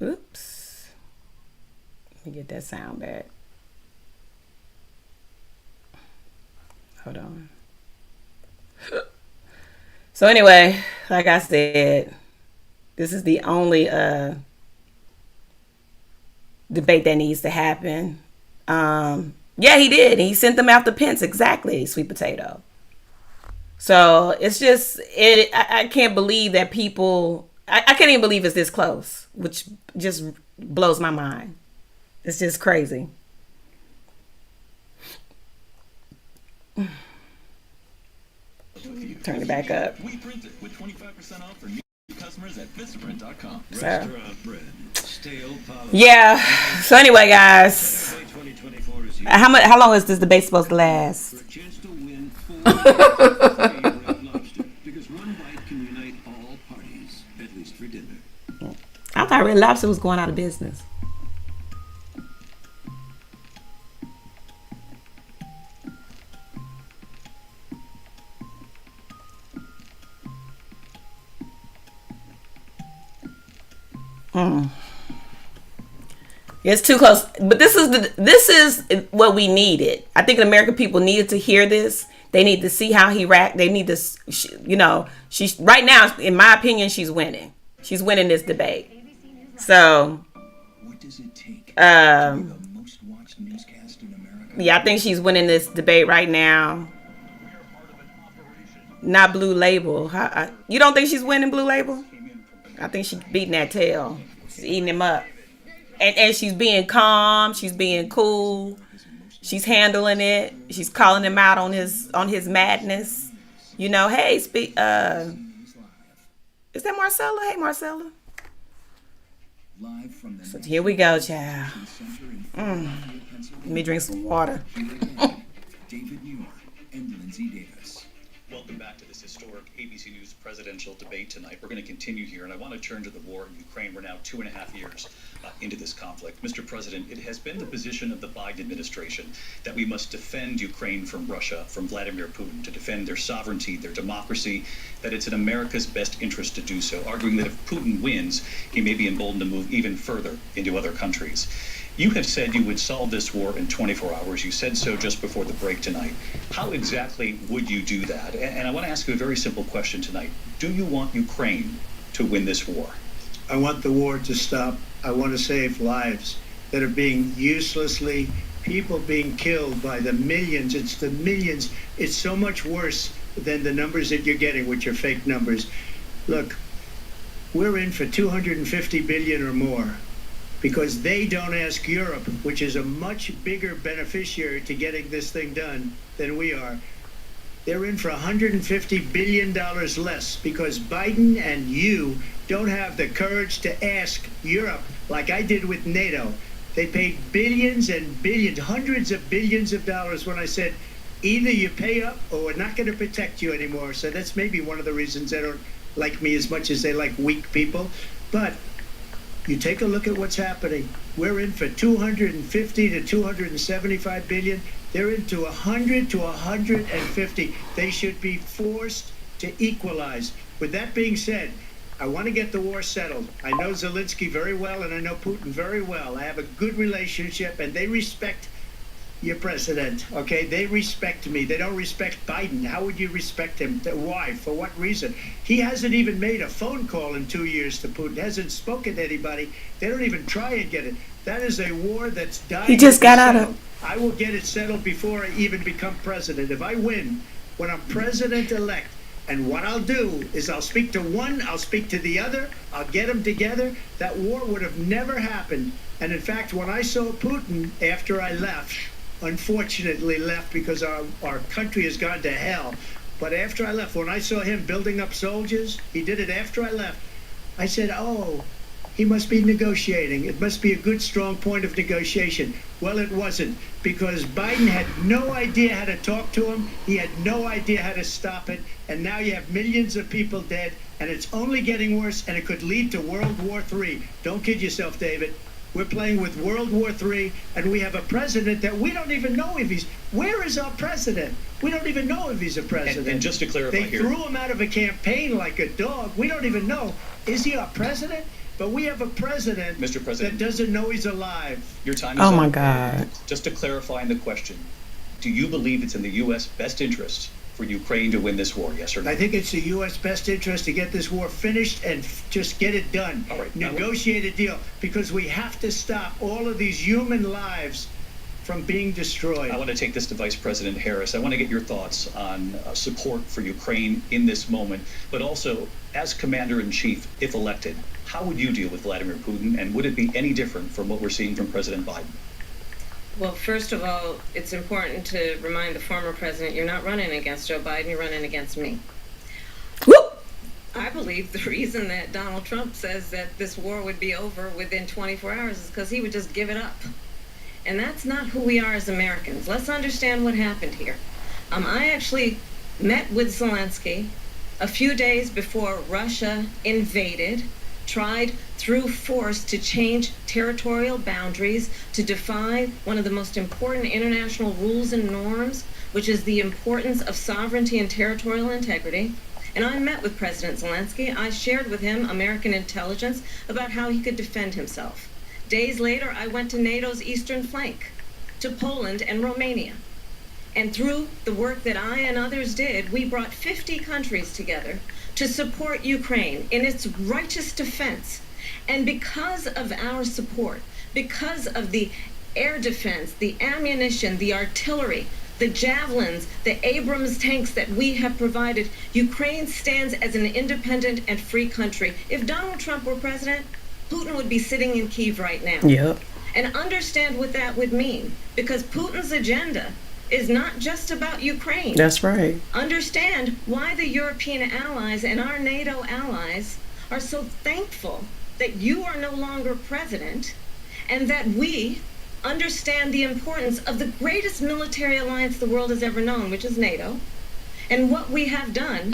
Oops. Let me get that sound back. Hold on. So anyway, like I said, this is the only debate that needs to happen. Yeah, he did. He sent them after Pence. Exactly, sweet potato. So it's just, I can't believe that people, I can't even believe it's this close, which just blows my mind. It's just crazy. Turn it back up. We print it with 25% off for new customers at vistaprint.com. Yeah. So anyway, guys, how long is this debate supposed to last? Because one bite can unite all parties, at least for dinner. I thought Red Lobster was going out of business. It's too close, but this is what we needed. I think the American people needed to hear this. They need to see how he racked. They need to, she's right now, in my opinion, she's winning. She's winning this debate. So, what does it take to be the most watched newscast in America? Yeah, I think she's winning this debate right now. Not Blue Label. You don't think she's winning Blue Label? I think she's beating that tail. She's eating him up. And she's being calm. She's being cool. She's handling it. She's calling him out on his madness. Hey, is that Marcella? Hey, Marcella. So here we go, child. Let me drink some water. David Muir and Lindsay Davis. Welcome back to this historic ABC News presidential debate tonight. We're going to continue here, and I want to turn to the war in Ukraine. We're now 2.5 years into this conflict. Mr. President, it has been the position of the Biden administration that we must defend Ukraine from Russia, from Vladimir Putin, to defend their sovereignty, their democracy, that it's in America's best interest to do so, arguing that if Putin wins, he may be emboldened to move even further into other countries. You have said you would solve this war in 24 hours. You said so just before the break tonight. How exactly would you do that? And I want to ask you a very simple question tonight. Do you want Ukraine to win this war? I want the war to stop. I want to save lives that are being uselessly, people being killed by the millions. It's the millions. It's so much worse than the numbers that you're getting, which are fake numbers. Look, we're in for 250 billion or more because they don't ask Europe, which is a much bigger beneficiary to getting this thing done than we are. They're in for $150 billion less because Biden and you don't have the courage to ask Europe like I did with NATO. They paid billions and billions, hundreds of billions of dollars when I said, either you pay up or we're not going to protect you anymore. So that's maybe one of the reasons they don't like me as much as they like weak people. But you take a look at what's happening. We're in for 250 to 275 billion. They're into 100 to 150. They should be forced to equalize. With that being said, I want to get the war settled. I know Zelensky very well, and I know Putin very well. I have a good relationship, and they respect your president, okay? They respect me. They don't respect Biden. How would you respect him? Why? For what reason? He hasn't even made a phone call in 2 years to Putin. Hasn't spoken to anybody. They don't even try and get it. That is a war that's dying. He just got out of. I will get it settled before I even become president. If I win, when I'm president-elect, and what I'll do is I'll speak to one, I'll speak to the other, I'll get them together. That war would have never happened. And in fact, when I saw Putin after I left, unfortunately left because our country has gone to hell. But after I left, when I saw him building up soldiers, he did it after I left, I said, oh, he must be negotiating. It must be a good, strong point of negotiation. Well, it wasn't, because Biden had no idea how to talk to him. He had no idea how to stop it. And now you have millions of people dead, and it's only getting worse, and it could lead to World War III. Don't kid yourself, David. We're playing with World War III, and we have a president that we don't even know if he's... Where is our president? We don't even know if he's a president. And just to clarify they here... threw him out of a campaign like a dog. We don't even know. Is he our president? But we have a president, Mr. President, that doesn't know he's alive. Your time is Oh up. my God. Just to clarify the question, do you believe it's in the U.S. best interest for Ukraine to win this war, yes or no? I think it's the U.S. best interest to get this war finished and just get it done. All right, negotiate a deal, because we have to stop all of these human lives from being destroyed. I want to take this to Vice President Harris. I want to get your thoughts on support for Ukraine in this moment, but also as Commander-in-Chief, if elected, how would you deal with Vladimir Putin, and would it be any different from what we're seeing from President Biden? Well, first of all, it's important to remind the former president you're not running against Joe Biden, you're running against me. I believe the reason that Donald Trump says that this war would be over within 24 hours is because he would just give it up. And that's not who we are as Americans. Let's understand what happened here. I actually met with Zelensky a few days before Russia invaded, tried through force to change territorial boundaries, to defy one of the most important international rules and norms, which is the importance of sovereignty and territorial integrity. And I met with President Zelensky. I shared with him American intelligence about how he could defend himself. Days later, I went to NATO's eastern flank, to Poland and Romania. And through the work that I and others did, we brought 50 countries together to support Ukraine in its righteous defense. And because of our support, because of the air defense, the ammunition, the artillery, the javelins, the Abrams tanks that we have provided, Ukraine stands as an independent and free country. If Donald Trump were president, Putin would be sitting in Kyiv right now. Yep. And understand what that would mean, because Putin's agenda is not just about Ukraine. That's right. Understand why the European allies and our NATO allies are so thankful that you are no longer president, and that we understand the importance of the greatest military alliance the world has ever known, which is NATO, and what we have done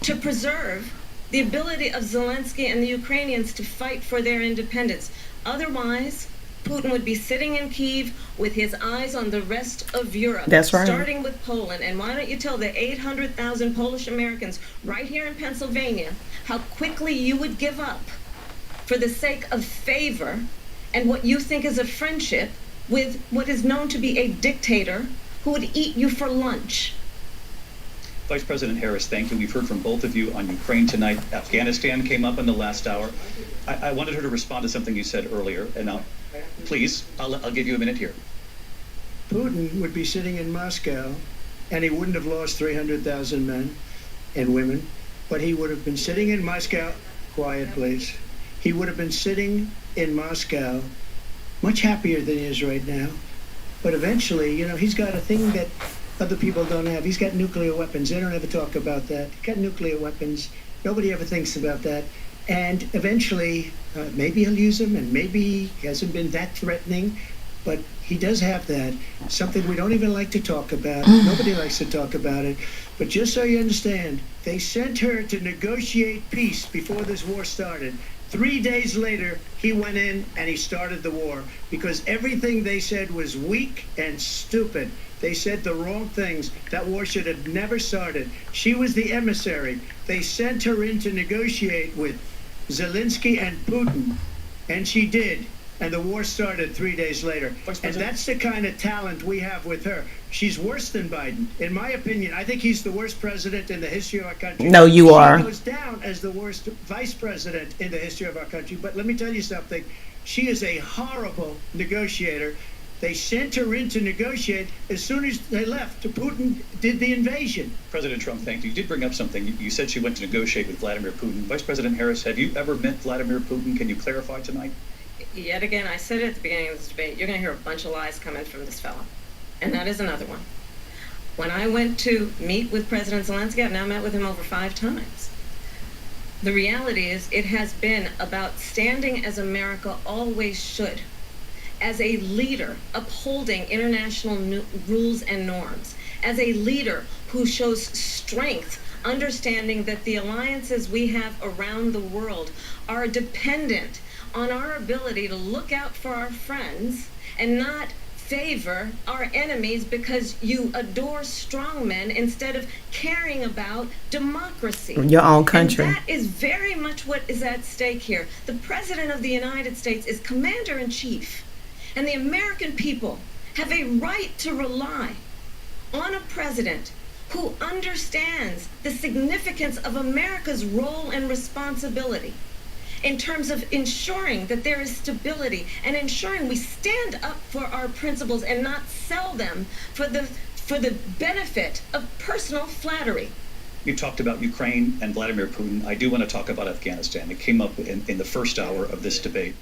to preserve the ability of Zelensky and the Ukrainians to fight for their independence. Otherwise, Putin would be sitting in Kyiv with his eyes on the rest of Europe. That's right. Starting with Poland. And why don't you tell the 800,000 Polish Americans right here in Pennsylvania how quickly you would give up for the sake of favor and what you think is a friendship with what is known to be a dictator who would eat you for lunch. Vice President Harris, thank you. We've heard from both of you on Ukraine tonight. Afghanistan came up in the last hour. I wanted her to respond to something you said earlier, and please, I'll give you a minute here. Putin would be sitting in Moscow and he wouldn't have lost 300,000 men and women, but he would have been sitting in Moscow, quiet please, he would have been sitting in Moscow much happier than he is right now. But eventually, you know, he's got a thing that other people don't have. He's got nuclear weapons. They don't ever talk about that. He's got nuclear weapons. Nobody ever thinks about that. And eventually, maybe he'll use them, and maybe he hasn't been that threatening, but he does have that. Something we don't even like to talk about. Nobody likes to talk about it. But just so you understand, they sent her to negotiate peace before this war started. 3 days later, he went in and he started the war because everything they said was weak and stupid. They said the wrong things. That war should have never started. She was the emissary. They sent her in to negotiate with Zelensky and Putin, and she did. And the war started 3 days later. And that's the kind of talent we have with her. She's worse than Biden. In my opinion, I think he's the worst president in the history of our country. No, you are. She goes down as the worst vice president in the history of our country. But let me tell you something. She is a horrible negotiator. They sent her in to negotiate. As soon as they left, Putin did the invasion. President Trump, thank you. You did bring up something. You said she went to negotiate with Vladimir Putin. Vice President Harris, have you ever met Vladimir Putin? Can you clarify tonight? Yet again, I said it at the beginning of this debate, you're going to hear a bunch of lies coming from this fellow. And that is another one. When I went to meet with President Zelensky, I've now met with him over 5 times. The reality is it has been about standing as America always should, as a leader upholding international rules and norms, as a leader who shows strength, understanding that the alliances we have around the world are dependent on our ability to look out for our friends and not favor our enemies because you adore strong men instead of caring about democracy. Your own country. And that is very much what is at stake here. The President of the United States is commander-in-chief, and the American people have a right to rely on a president who understands the significance of America's role and responsibility in terms of ensuring that there is stability and ensuring we stand up for our principles and not sell them for the benefit of personal flattery. You talked about Ukraine and Vladimir Putin. I do want to talk about Afghanistan. It came up in the first hour of this debate.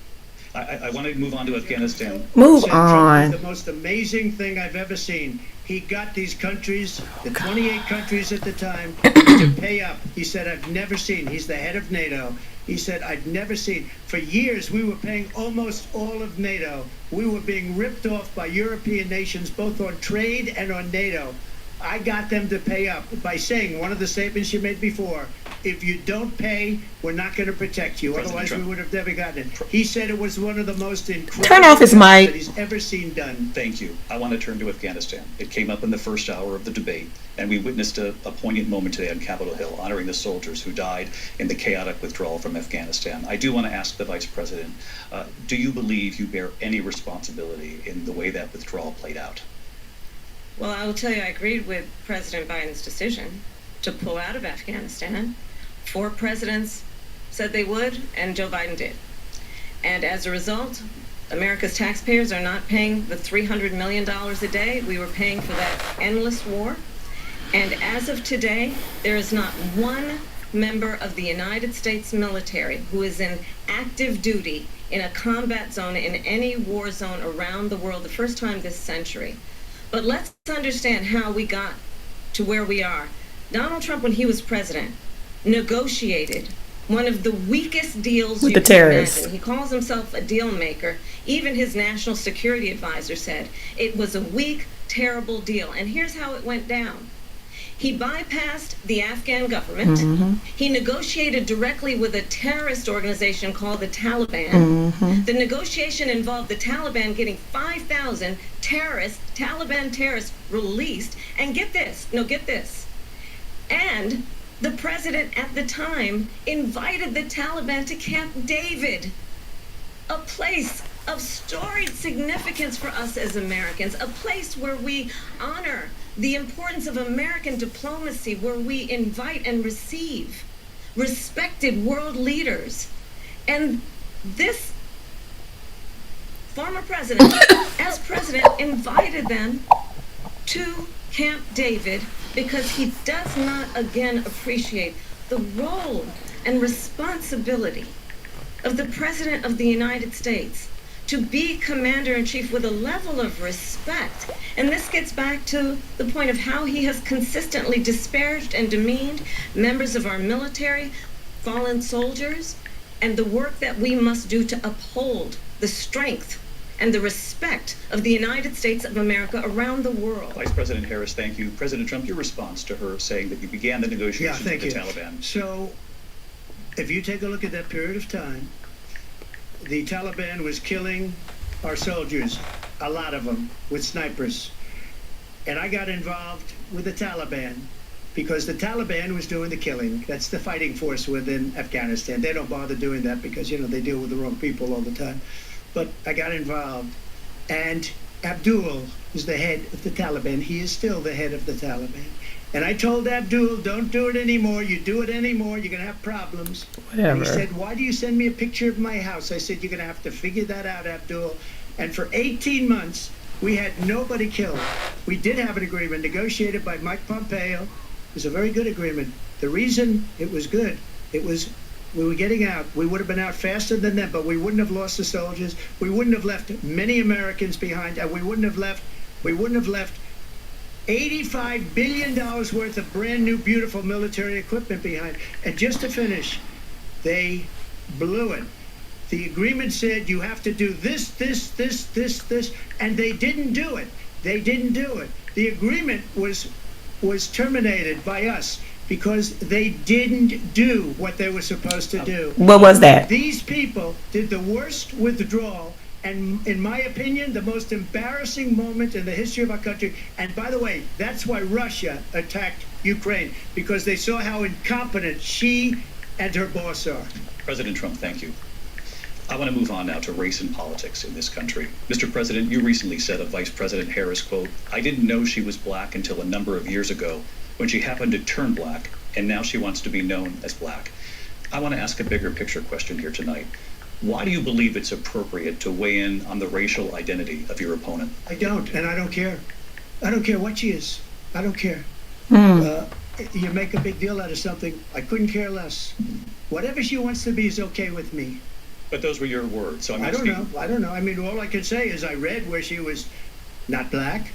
I want to move on to Afghanistan. Move Trump on. was the most amazing thing I've ever seen. He got these countries, the 28 countries at the time, to pay up. He said, I've never seen. He's the head of NATO. He said, I've never seen. For years, we were paying almost all of NATO. We were being ripped off by European nations, both on trade and on NATO. I got them to pay up by saying one of the statements you made before, if you don't pay, we're not going to protect you. President Otherwise, Trump. we would have never gotten it. He said it was one of the most incredible Turn off his things mic. that he's ever seen done. Thank you. I want to turn to Afghanistan. It came up in the first hour of the debate, and we witnessed a poignant moment today on Capitol Hill, honoring the soldiers who died in the chaotic withdrawal from Afghanistan. I do want to ask the Vice President, do you believe you bear any responsibility in the way that withdrawal played out? Well, I will tell you, I agreed with President Biden's decision to pull out of Afghanistan. 4 presidents said they would, and Joe Biden did. And as a result, America's taxpayers are not paying the $300 million a day we were paying for that endless war. And as of today, there is not one member of the United States military who is in active duty in a combat zone in any war zone around the world, the first time this century. But let's understand how we got to where we are. Donald Trump, when he was president, negotiated one of the weakest deals With you the can terrorists. imagine. He calls himself a deal maker. Even his national security advisor said it was a weak, terrible deal. And here's how it went down. He bypassed the Afghan government. He negotiated directly with a terrorist organization called the Taliban. The negotiation involved the Taliban getting 5,000 Taliban terrorists released. And get this, and the president at the time invited the Taliban to Camp David, a place of storied significance for us as Americans, a place where we honor the importance of American diplomacy, where we invite and receive respected world leaders. And this former president, as president, invited them to Camp David because he does not again appreciate the role and responsibility of the President of the United States to be commander-in-chief with a level of respect. And this gets back to the point of how he has consistently disparaged and demeaned members of our military, fallen soldiers, and the work that we must do to uphold the strength and the respect of the United States of America around the world. Vice President Harris, thank you. President Trump, your response to her saying that you began the negotiations with the Taliban. So, if you take a look at that period of time, the Taliban was killing our soldiers, a lot of them, with snipers. And I got involved with the Taliban because the Taliban was doing the killing. That's the fighting force within Afghanistan. They don't bother doing that because, they deal with the wrong people all the time. But I got involved. And Abdul is the head of the Taliban. He is still the head of the Taliban. And I told Abdul, don't do it anymore. You do it anymore, you're going to have problems. Whatever. And he said, why do you send me a picture of my house? I said, you're going to have to figure that out, Abdul. And for 18 months, we had nobody killed. We did have an agreement negotiated by Mike Pompeo. It was a very good agreement. The reason it was good, it was we were getting out. We would have been out faster than them, but we wouldn't have lost the soldiers. We wouldn't have left many Americans behind, and we wouldn't have left $85 billion worth of brand new, beautiful military equipment behind. And just to finish, they blew it. The agreement said you have to do this, and they didn't do it. They didn't do it. The agreement was terminated by us because they didn't do what they were supposed to do. What was that? These people did the worst withdrawal, and in my opinion, the most embarrassing moment in the history of our country. And by the way, that's why Russia attacked Ukraine, because they saw how incompetent she and her boss are. President Trump, thank you. I want to move on now to race and politics in this country. Mr. President, you recently said of Vice President Harris, quote, I didn't know she was black until a number of years ago when she happened to turn black, and now she wants to be known as black. I want to ask a bigger picture question here tonight. Why do you believe it's appropriate to weigh in on the racial identity of your opponent? I don't, and I don't care. I don't care what she is. I don't care. You make a big deal out of something. I couldn't care less. Whatever she wants to be is okay with me. But those were your words, so I'm I asking... don't know. I mean, all I can say is I read where she was not black,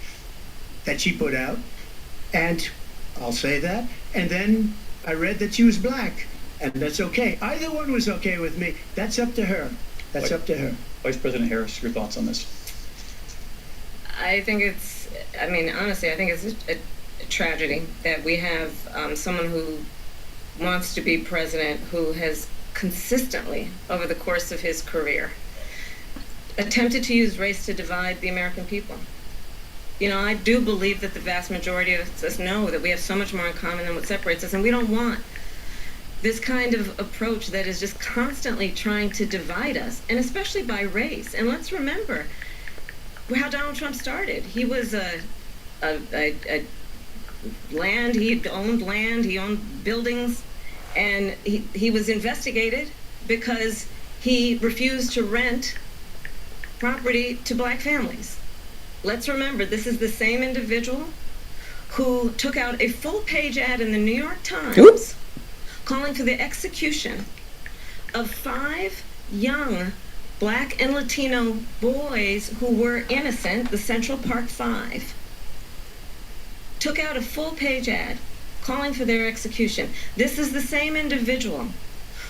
that she put out, and I'll say that. And then I read that she was black, and that's okay. Either one was okay with me. That's up to her. That's up to her. Vice President Harris, your thoughts on this? I think it's, honestly, I think it's a tragedy that we have someone who wants to be president who has consistently, over the course of his career, attempted to use race to divide the American people. I do believe that the vast majority of us know that we have so much more in common than what separates us, and we don't want this kind of approach that is just constantly trying to divide us, and especially by race. And let's remember how Donald Trump started. He was land, he owned buildings, and he was investigated because he refused to rent property to black families. Let's remember, this is the same individual who took out a full-page ad in the New York Times calling for the execution of 5 young black and Latino boys who were innocent, the Central Park 5. Took out a full-page ad calling for their execution. This is the same individual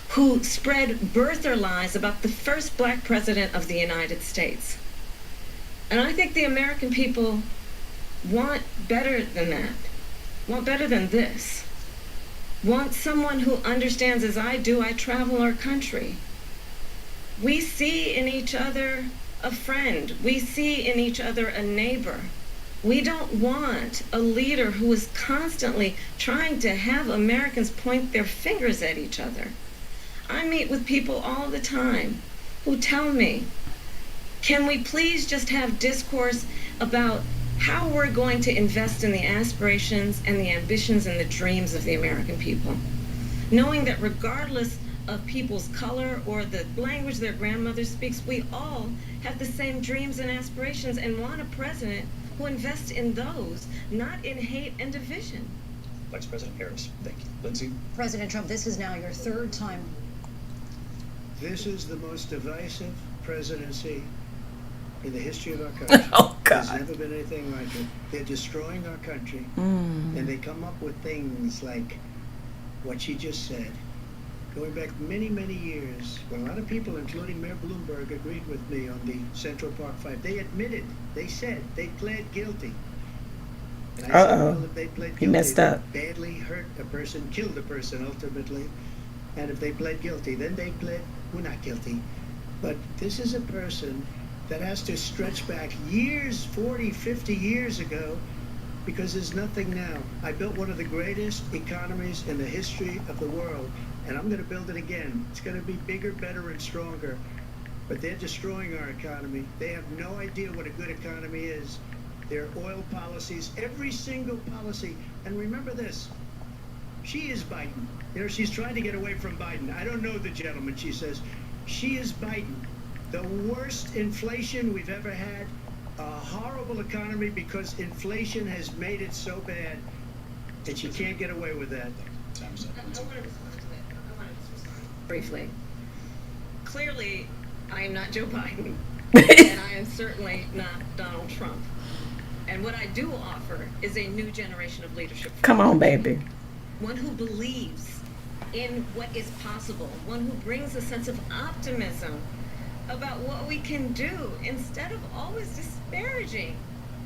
who spread birther lies about the first black president of the United States. And I think the American people want better than that, want better than this, want someone who understands, as I do, I travel our country. We see in each other a friend. We see in each other a neighbor. We don't want a leader who is constantly trying to have Americans point their fingers at each other. I meet with people all the time who tell me, can we please just have discourse about how we're going to invest in the aspirations and the ambitions and the dreams of the American people, knowing that regardless of people's color or the language their grandmother speaks, we all have the same dreams and aspirations and want a president who invest in those, not in hate and division. Vice President Harris, thank you. Lindsay? President Trump, this is now your third time. This is the most divisive presidency in the history of our country. Oh, God. There's never been anything like it. They're destroying our country, Mm. and they come up with things like what she just said. Going back many, many years, when a lot of people, including Mayor Bloomberg, agreed with me on the Central Park Five, they admitted, they said, they pled guilty. And I said, Uh-oh. well, if they pled He guilty, messed up. they badly hurt a person, killed a person ultimately, and if they pled guilty, then they pled, we're not guilty. But this is a person that has to stretch back years, 40, 50 years ago, because there's nothing now. I built one of the greatest economies in the history of the world, and I'm going to build it again. It's going to be bigger, better, and stronger. But they're destroying our economy. They have no idea what a good economy is. Their oil policies, every single policy. And remember this, she is Biden. You know, she's trying to get away from Biden. I don't know the gentleman, she says. She is Biden. The worst inflation we've ever had, a horrible economy because inflation has made it so bad that she can't get away with that. Time's up. Briefly. Clearly, I am not Joe Biden, and I am certainly not Donald Trump. And what I do offer is a new generation of leadership. Come on, baby. One who believes in what is possible, one who brings a sense of optimism about what we can do instead of always disparaging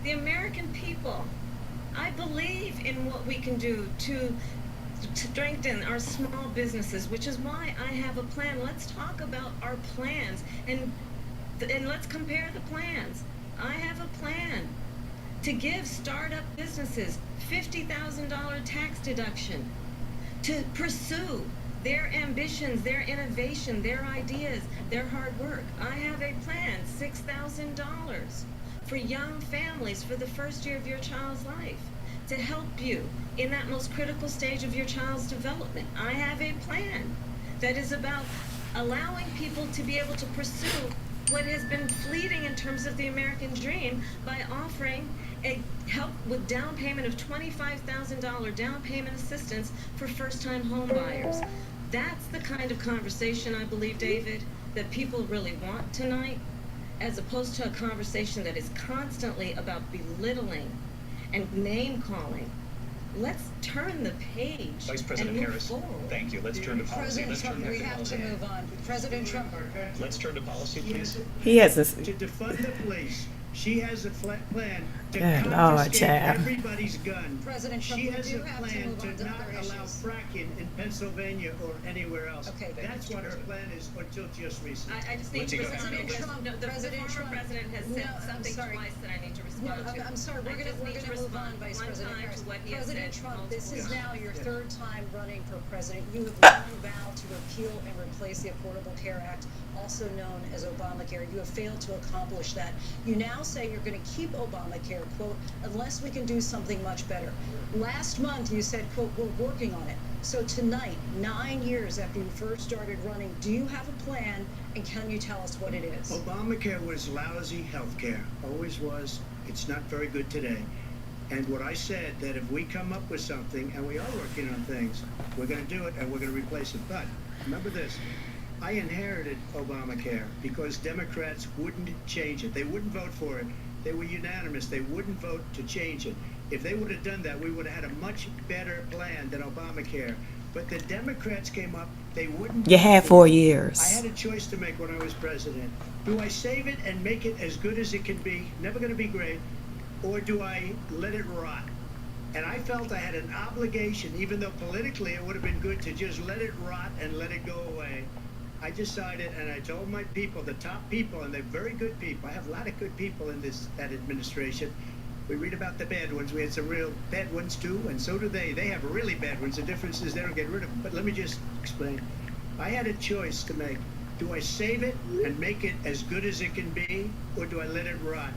the American people. I believe in what we can do to strengthen our small businesses, which is why I have a plan. Let's talk about our plans and let's compare the plans. I have a plan to give startup businesses $50,000 tax deduction to pursue their ambitions, their innovation, their ideas, their hard work. I have a plan, $6,000 for young families for the first year of your child's life to help you in that most critical stage of your child's development. I have a plan that is about allowing people to be able to pursue what has been fleeting in terms of the American dream by offering a help with down payment of $25,000 down payment assistance for first-time home buyers. That's the kind of conversation, I believe, David, that people really want tonight, as opposed to a conversation that is constantly about belittling and name-calling. Let's turn the page. Vice President and move Harris, forward. thank you. Let's turn to policy. President Let's Trump, turn we to have policy. to move on. President Trump. Let's turn to policy, please. He has this. To defund the police, she has a plan to Good Lord, confiscate child. everybody's gun. President Trump, She we has do a have to plan move on to to not other allow issues. fracking in Pennsylvania or anywhere else. Okay, That's what her plan is until just recently. I just need Lindsay, to go ahead. respond. President Trump, No, the President former Trump. president has No, said I'm something sorry. twice that I need to No, respond to. I'm sorry. We're I gonna just need to move on, respond Vice one President time Harris. to what he has President said Trump, this is multiple now your Yes. third time running for president. You have long vowed to repeal and replace the Affordable Care Act, also known as Obamacare. You have failed to accomplish that. You now say you're going to keep Obamacare, quote, unless we can do something much better. Last month you said, quote, we're working on it. So tonight, 9 years after you first started running, do you have a plan, and can you tell us what it is? Obamacare was lousy health care, always was. It's not very good today. And what I said, that if we come up with something, and we are working on things, we're going to do it and we're going to replace it. But remember this, I inherited Obamacare because Democrats wouldn't change it. They wouldn't vote for it. They were unanimous. They wouldn't vote to change it. If they would have done that, we would have had a much better plan than Obamacare. But the Democrats came up, they wouldn't. You had 4 years. I had a choice to make when I was president. Do I save it and make it as good as it can be, never going to be great, or do I let it rot? And I felt I had an obligation, even though politically it would have been good to just let it rot and let it go away. I decided, and I told my people, the top people, and they're very good people. I have a lot of good people in that administration. We read about the bad ones. We had some real bad ones too, and so do they. They have really bad ones. The difference is they don't get rid of them. But let me just explain. I had a choice to make. Do I save it and make it as good as it can be, or do I let it rot?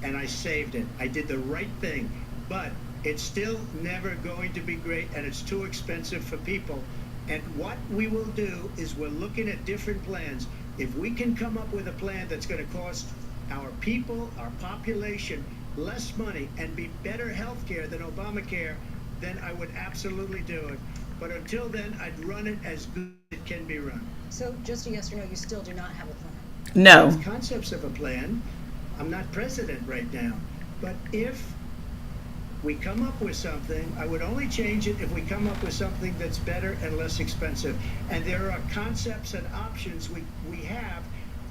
And I saved it. I did the right thing. But it's still never going to be great, and it's too expensive for people. And what we will do is we're looking at different plans. If we can come up with a plan that's going to cost our people, our population, less money and be better health care than Obamacare, then I would absolutely do it. But until then, I'd run it as good as it can be run. So just a yes or no, you still do not have a plan? No. There's concepts of a plan. I'm not president right now. But if we come up with something, I would only change it if we come up with something that's better and less expensive. And there are concepts and options we have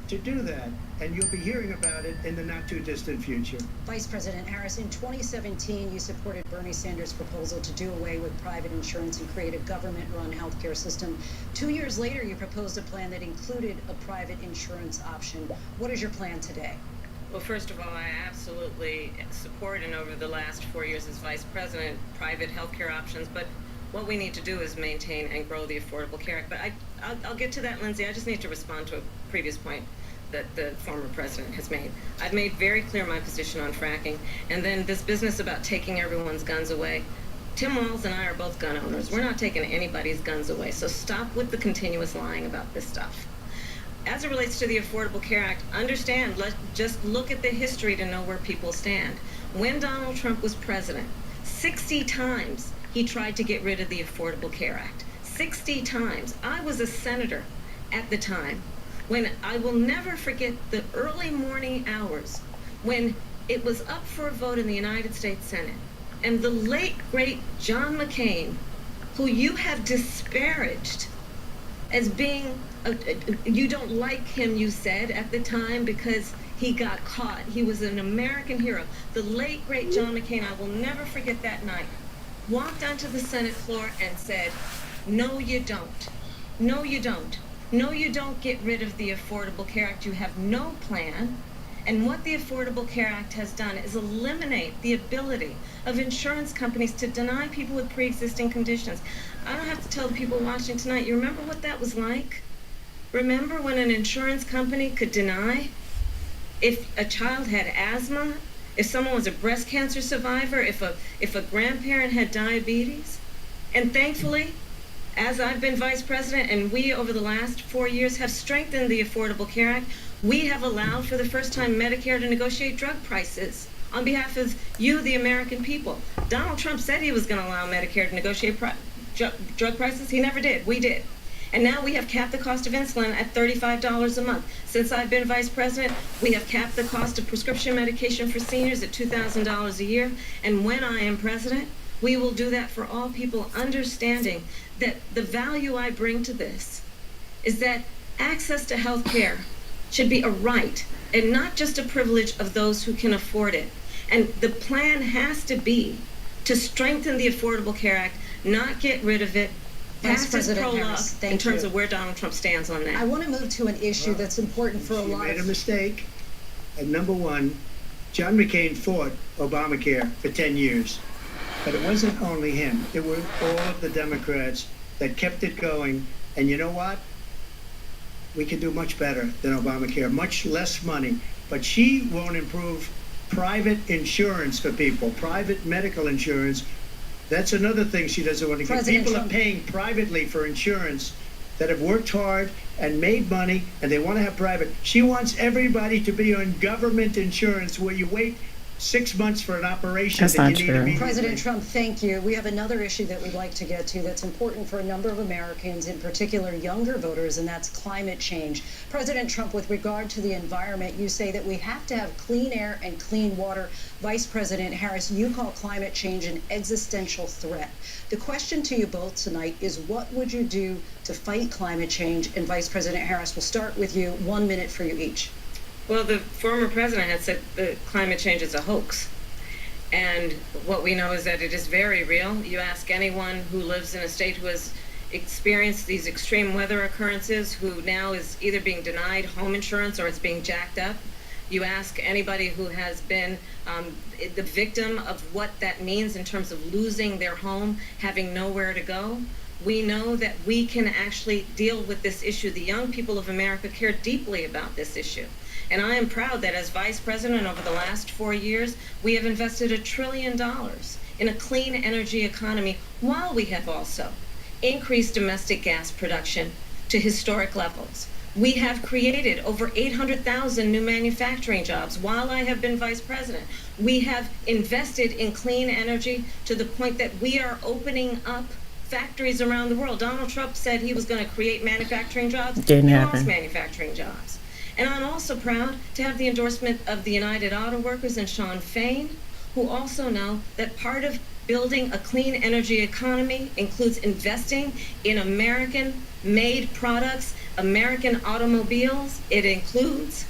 to do that. And you'll be hearing about it in the not too distant future. Vice President Harris, in 2017, you supported Bernie Sanders' proposal to do away with private insurance and create a government-run healthcare system. 2 years later, you proposed a plan that included a private insurance option. What is your plan today? Well, first of all, I absolutely support, and over the last 4 years as vice president, private healthcare options. But what we need to do is maintain and grow the Affordable Care Act. But I'll get to that, Lindsay. I just need to respond to a previous point that the former president has made. I've made very clear my position on fracking. And then this business about taking everyone's guns away. Tim Walz and I are both gun owners. We're not taking anybody's guns away. So stop with the continuous lying about this stuff. As it relates to the Affordable Care Act, understand, just look at the history to know where people stand. When Donald Trump was president, 60 times he tried to get rid of the Affordable Care Act. 60 times. I was a senator at the time when I will never forget the early morning hours when it was up for a vote in the United States Senate. And the late, great John McCain, who you have disparaged as being, you don't like him, you said at the time, because he got caught. He was an American hero. The late, great John McCain, I will never forget that night, walked onto the Senate floor and said, no, you don't. No, you don't. No, you don't get rid of the Affordable Care Act. You have no plan. And what the Affordable Care Act has done is eliminate the ability of insurance companies to deny people with pre-existing conditions. I don't have to tell the people watching tonight, you remember what that was like? Remember when an insurance company could deny if a child had asthma, if someone was a breast cancer survivor, if a grandparent had diabetes? And thankfully, as I've been vice president and we over the last 4 years have strengthened the Affordable Care Act, we have allowed for the first time Medicare to negotiate drug prices on behalf of you, the American people. Donald Trump said he was going to allow Medicare to negotiate drug prices. He never did. We did. And now we have capped the cost of insulin at $35 a month. Since I've been vice president, we have capped the cost of prescription medication for seniors at $2,000 a year. And when I am president, we will do that for all people, understanding that the value I bring to this is that access to health care should be a right and not just a privilege of those who can afford it. And the plan has to be to strengthen the Affordable Care Act, not get rid of it. Vice President Harris, in terms of where Donald Trump stands on that. I want to move to an issue that's important for a lot of... You made a mistake. And number one, John McCain fought Obamacare for 10 years. But it wasn't only him. It were all of the Democrats that kept it going. And you know what? We can do much better than Obamacare, much less money. But she won't improve private insurance for people, private medical insurance. That's another thing she doesn't want to get. People are paying privately for insurance that have worked hard and made money, and they want to have private. She wants everybody to be on government insurance where you wait 6 months for an operation. That's that not you need true. immediately. President Trump, thank you. We have another issue that we'd like to get to that's important for a number of Americans, in particular younger voters, and that's climate change. President Trump, with regard to the environment, you say that we have to have clean air and clean water. Vice President Harris, you call climate change an existential threat. The question to you both tonight is, what would you do to fight climate change? And Vice President Harris, we'll start with you. 1 minute for you each. Well, the former president had said that climate change is a hoax. And what we know is that it is very real. You ask anyone who lives in a state who has experienced these extreme weather occurrences, who now is either being denied home insurance or it's being jacked up. You ask anybody who has been the victim of what that means in terms of losing their home, having nowhere to go. We know that we can actually deal with this issue. The young people of America care deeply about this issue. And I am proud that as vice president over the last 4 years, we have invested $1 trillion in a clean energy economy, while we have also increased domestic gas production to historic levels. We have created over 800,000 new manufacturing jobs while I have been vice president. We have invested in clean energy to the point that we are opening up factories around the world. Donald Trump said he was going to create manufacturing jobs. Didn't He happen. lost manufacturing jobs. And I'm also proud to have the endorsement of the United Auto Workers and Sean Fain, who also know that part of building a clean energy economy includes investing in American-made products, American automobiles. It includes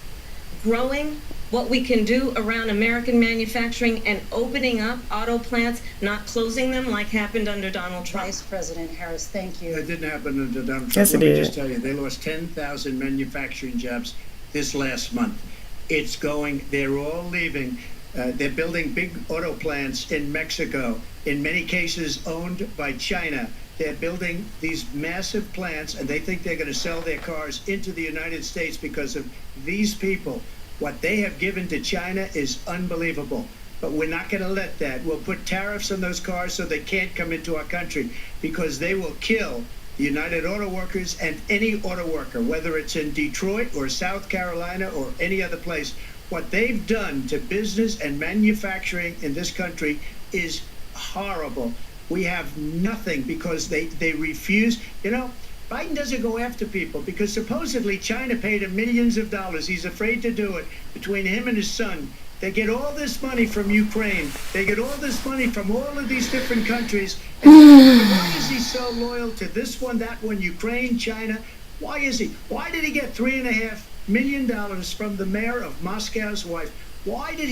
growing what we can do around American manufacturing and opening up auto plants, not closing them like happened under Donald Trump. Vice President Harris, thank you. It didn't happen under Donald Trump. Yes, it Let me did. just tell you, they lost 10,000 manufacturing jobs this last month. It's going, they're all leaving. They're building big auto plants in Mexico, in many cases owned by China. They're building these massive plants, and they think they're going to sell their cars into the United States because of these people. What they have given to China is unbelievable. But we're not going to let that. We'll put tariffs on those cars so they can't come into our country, because they will kill the United Auto Workers and any auto worker, whether it's in Detroit or South Carolina or any other place. What they've done to business and manufacturing in this country is horrible. We have nothing because they refuse. You know, Biden doesn't go after people because supposedly China paid him millions of dollars. He's afraid to do it. Between him and his son, they get all this money from Ukraine. They get all this money from all of these different countries. And why is he so loyal to this one, that one, Ukraine, China? Why is he? Why did he get $3.5 million from the mayor of Moscow's wife? Why did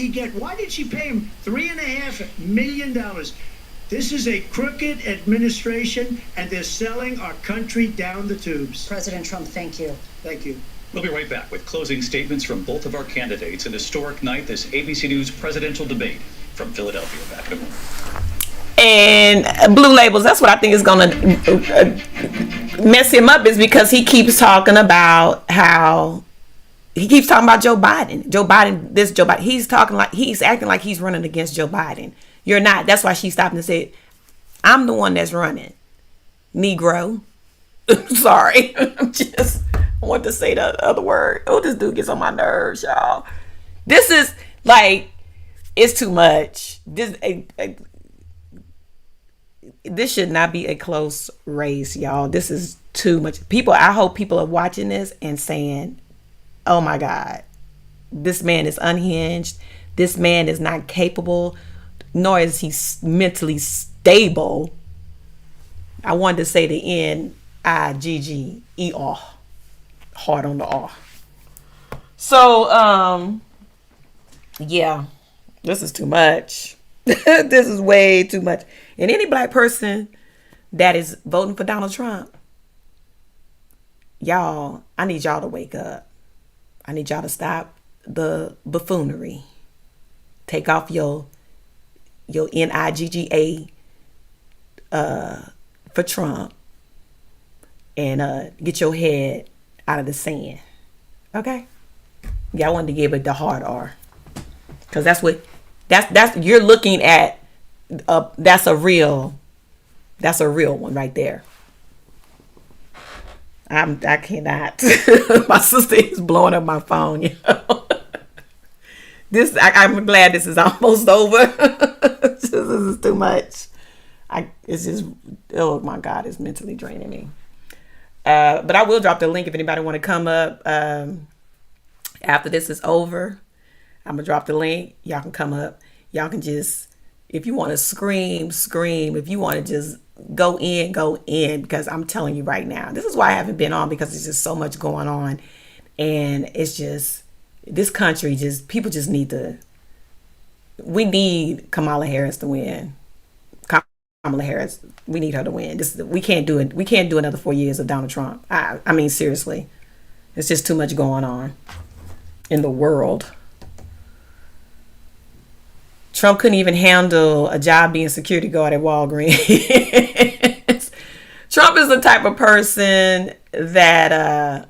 she pay him $3.5 million? This is a crooked administration, and they're selling our country down the tubes. President Trump, thank you. Thank you. We'll be right back with closing statements from both of our candidates. An historic night, this ABC News presidential debate from Philadelphia. Back in a moment. And Blue Labels, that's what I think is going to mess him up, is because he keeps talking about how he keeps talking about Joe Biden. Joe Biden, this Joe Biden. He's acting like he's running against Joe Biden. You're not. That's why she stopped and said, I'm the one that's running. Negro. Sorry. I want to say the other word. Oh, this dude gets on my nerves, y'all. This is like, it's too much. This should not be a close race, y'all. This is too much. I hope people are watching this and saying, oh my God, this man is unhinged. This man is not capable, nor is he mentally stable. I wanted to say the N-I-G-G-E-R. Hard on the R. So, yeah, this is too much. This is way too much. And any black person that is voting for Donald Trump, y'all, I need y'all to wake up. I need y'all to stop the buffoonery. Take off your N-I-G-G-A for Trump and get your head out of the sand. Okay? Yeah, I wanted to give it the hard R. Because that's you're looking at that's a real one right there. I cannot. My sister is blowing up my phone, you know. I'm glad this is almost over. This is too much. It's just, oh my God, it's mentally draining me. But I will drop the link if anybody want to come up after this is over. I'm gonna drop the link. Y'all can come up. Y'all can just, if you want to scream. If you want to just go in, because I'm telling you right now, this is why I haven't been on, because there's just so much going on, and it's just, this country people just we need Kamala Harris to win. Kamala Harris, we need her to win. We can't do it. We can't do another 4 years of Donald Trump. I mean, seriously, it's just too much going on in the world. Trump couldn't even handle a job being security guard at Walgreens. Trump is the type of person that,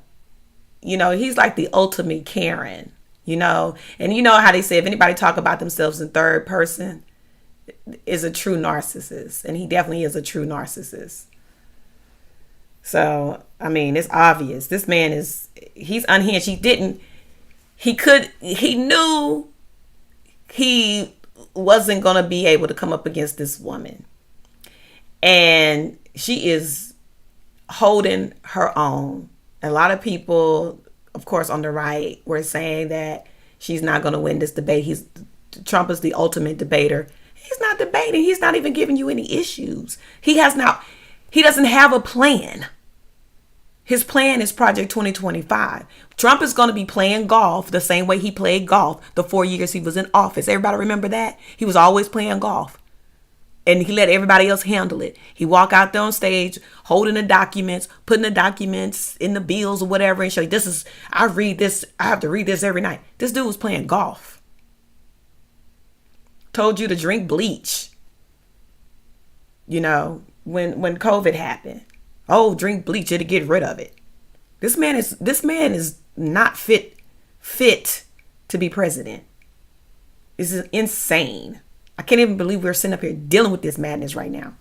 he's like the ultimate Karen, and you know how they say if anybody talk about themselves in third person is a true narcissist, and he definitely is a true narcissist. So, I mean, it's obvious. This man he's unhinged. He knew he wasn't going to be able to come up against this woman. And she is holding her own. A lot of people, of course, on the right were saying that she's not going to win this debate. Trump is the ultimate debater. He's not debating. He's not even giving you any issues. He doesn't have a plan. His plan is Project 2025. Trump is going to be playing golf the same way he played golf the 4 years he was in office. Everybody remember that? He was always playing golf. And he let everybody else handle it. He walk out there on stage, holding the documents, putting the documents in the bills or whatever, and show you, I read this, I have to read this every night. This dude was playing golf. Told you to drink bleach. You know, when COVID happened. Oh, drink bleach, it'll get rid of it. This man is not fit to be president. This is insane. I can't even believe we're sitting up here dealing with this madness right now.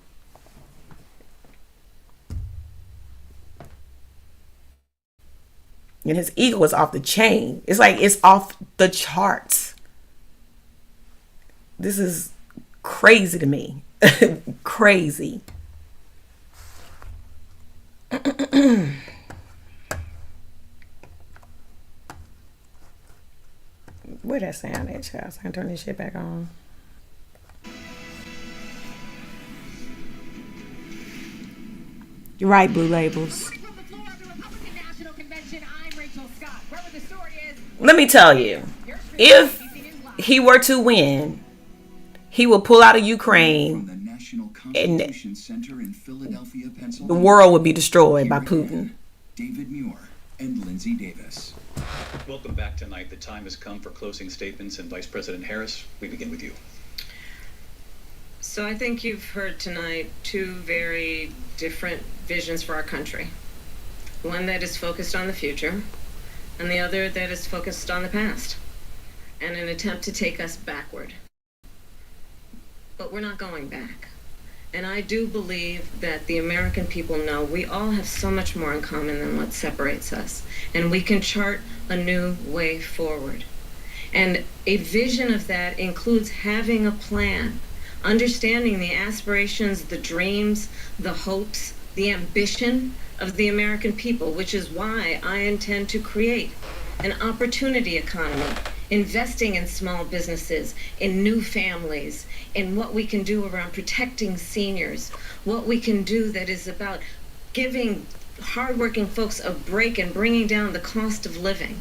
And his ego is off the chain. It's like it's off the charts. This is crazy to me. Crazy. Where that sound at, child? So I can turn this shit back on. You're right, Blue Labels. Let me tell you, if he were to win, he will pull out of Ukraine and the world would be destroyed by Putin. David Muir and Lindsay Davis. Welcome back tonight. The time has come for closing statements, and Vice President Harris, we begin with you. So I think you've heard tonight two very different visions for our country. One that is focused on the future, and the other that is focused on the past, and an attempt to take us backward. But we're not going back. And I do believe that the American people know we all have so much more in common than what separates us. And we can chart a new way forward. And a vision of that includes having a plan, understanding the aspirations, the dreams, the hopes, the ambition of the American people, which is why I intend to create an opportunity economy, investing in small businesses, in new families, in what we can do around protecting seniors, what we can do that is about giving hardworking folks a break and bringing down the cost of living.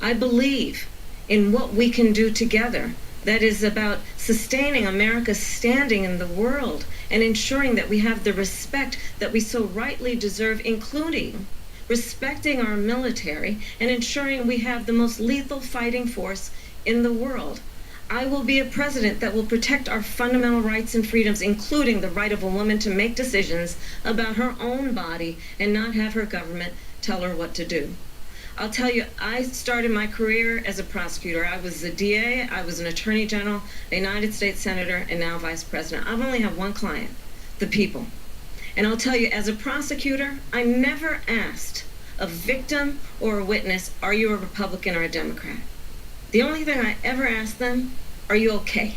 I believe in what we can do together that is about sustaining America's standing in the world and ensuring that we have the respect that we so rightly deserve, including respecting our military and ensuring we have the most lethal fighting force in the world. I will be a president that will protect our fundamental rights and freedoms, including the right of a woman to make decisions about her own body and not have her government tell her what to do. I'll tell you, I started my career as a prosecutor. I was a DA, I was an attorney general, a United States senator, and now vice president. I've only had one client, the people. And I'll tell you, as a prosecutor, I never asked a victim or a witness, are you a Republican or a Democrat? The only thing I ever asked them, are you okay?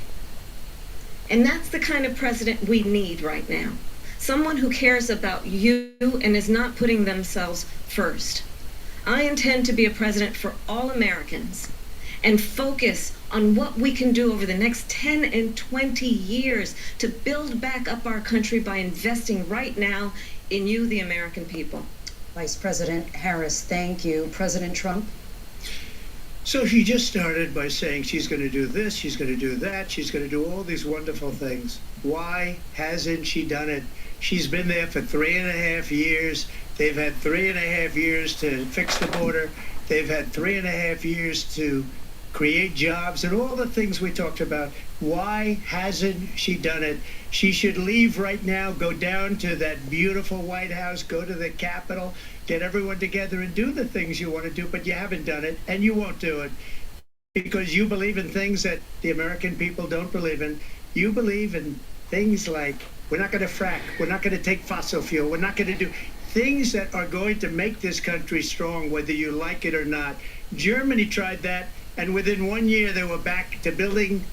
And that's the kind of president we need right now. Someone who cares about you and is not putting themselves first. I intend to be a president for all Americans and focus on what we can do over the next 10 and 20 years to build back up our country by investing right now in you, the American people. Vice President Harris, thank you. President Trump? So she just started by saying she's going to do this, she's going to do that, she's going to do all these wonderful things. Why hasn't she done it? She's been there for 3.5 years. They've had 3.5 years to fix the border. They've had 3.5 years to create jobs and all the things we talked about. Why hasn't she done it? She should leave right now, go down to that beautiful White House, go to the Capitol, get everyone together and do the things you want to do, but you haven't done it and you won't do it because you believe in things that the American people don't believe in. You believe in things like we're not going to frack, we're not going to take fossil fuel, we're not going to do things that are going to make this country strong, whether you like it or not. Germany tried that, and within 1 year they were back to building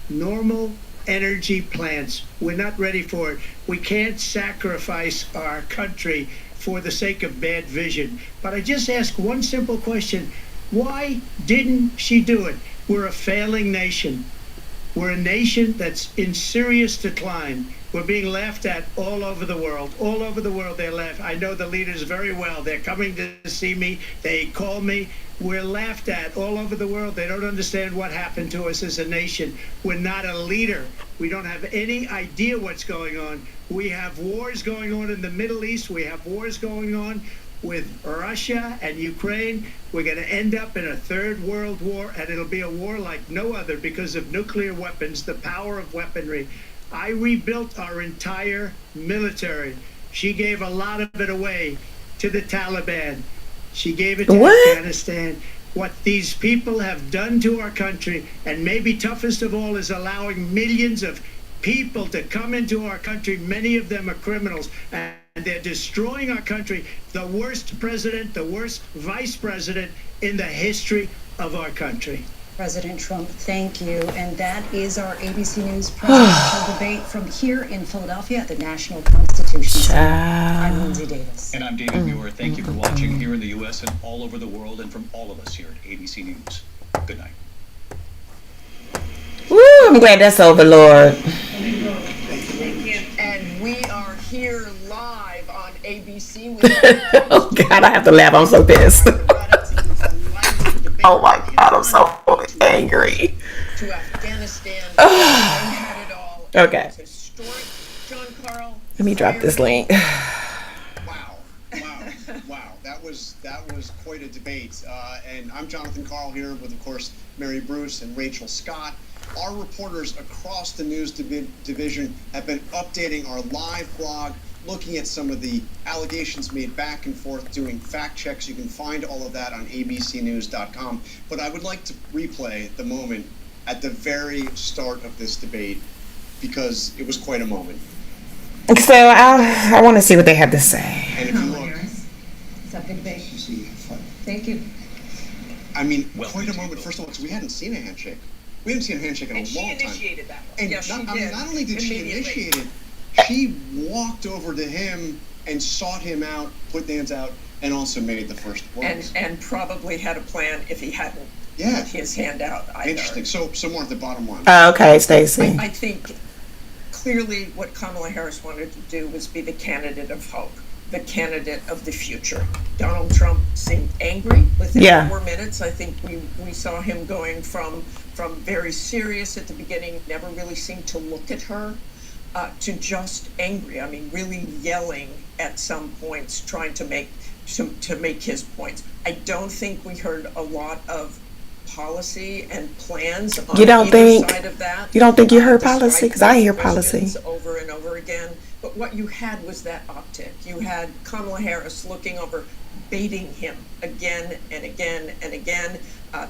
normal energy plants. We're not ready for it. We can't sacrifice our country for the sake of bad vision. But I just ask one simple question. Why didn't she do it? We're a failing nation. We're a nation that's in serious decline. We're being laughed at all over the world. All over the world they're laughed. I know the leaders very well. They're coming to see me. They call me. We're laughed at all over the world. They don't understand what happened to us as a nation. We're not a leader. We don't have any idea what's going on. We have wars going on in the Middle East. We have wars going on with Russia and Ukraine. We're going to end up in a third world war, and it'll be a war like no other because of nuclear weapons, the power of weaponry. I rebuilt our entire military. She gave a lot of it away to the Taliban. She gave it to Afghanistan. What these people have done to our country, and maybe toughest of all, is allowing millions of people to come into our country. Many of them are criminals, and they're destroying our country. The worst president, the worst vice president in the history of our country. President Trump, thank you. And that is our ABC News presidential debate from here in Philadelphia at the National Constitution Center. I'm Lindsay Davis. And I'm David Muir. Thank you for watching here in the U.S. and all over the world, and from all of us here at ABC News. Good night. Woo, I'm glad that's over, Lord. And we are here live on ABC. Oh, God, I have to laugh. I'm so pissed. Oh, my God, I'm so angry. To Afghanistan. They had it all. Okay. Historic. John Carl. Let me drop this link. Wow. That was quite a debate. And I'm Jonathan Carl here with, of course, Mary Bruce and Rachel Scott. Our reporters across the news division have been updating our live blog, looking at some of the allegations made back and forth, doing fact checks. You can find all of that on abcnews.com. But I would like to replay the moment at the very start of this debate because it was quite a moment. So I want to see what they have to say. And if you look, It's up in debate. Thank you. I mean, quite a moment. First of all, because we hadn't seen a handshake. We haven't seen a handshake in a long time. And she initiated that one. And yes, not only did she initiate it, she walked over to him and sought him out, put the hands out, and also made the first words. And probably had a plan if he hadn't put his hand out either. Interesting. So more at the bottom line. Okay, Stacey. I think clearly what Kamala Harris wanted to do was be the candidate of hope, the candidate of the future. Donald Trump seemed angry within 4 minutes. I think we saw him going from very serious at the beginning, never really seemed to look at her, to just angry. I mean, really yelling at some points, trying to make his points. I don't think we heard a lot of policy and plans on either side of that. You don't think you heard policy? Because I hear policy over and over again. But what you had was that optic. You had Kamala Harris looking over, baiting him again and again and again.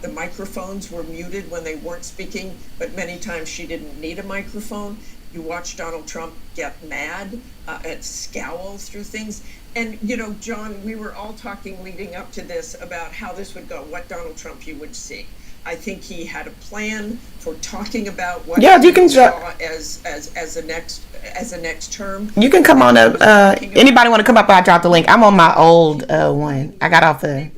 The microphones were muted when they weren't speaking, but many times she didn't need a microphone. You watch Donald Trump get mad and scowl through things. And, you know, John, we were all talking leading up to this about how this would go, what Donald Trump you would see. I think he had a plan for talking about what he saw as a next term. You can come on up. Anybody want to come up? I dropped the link. I'm on my old one. I got off the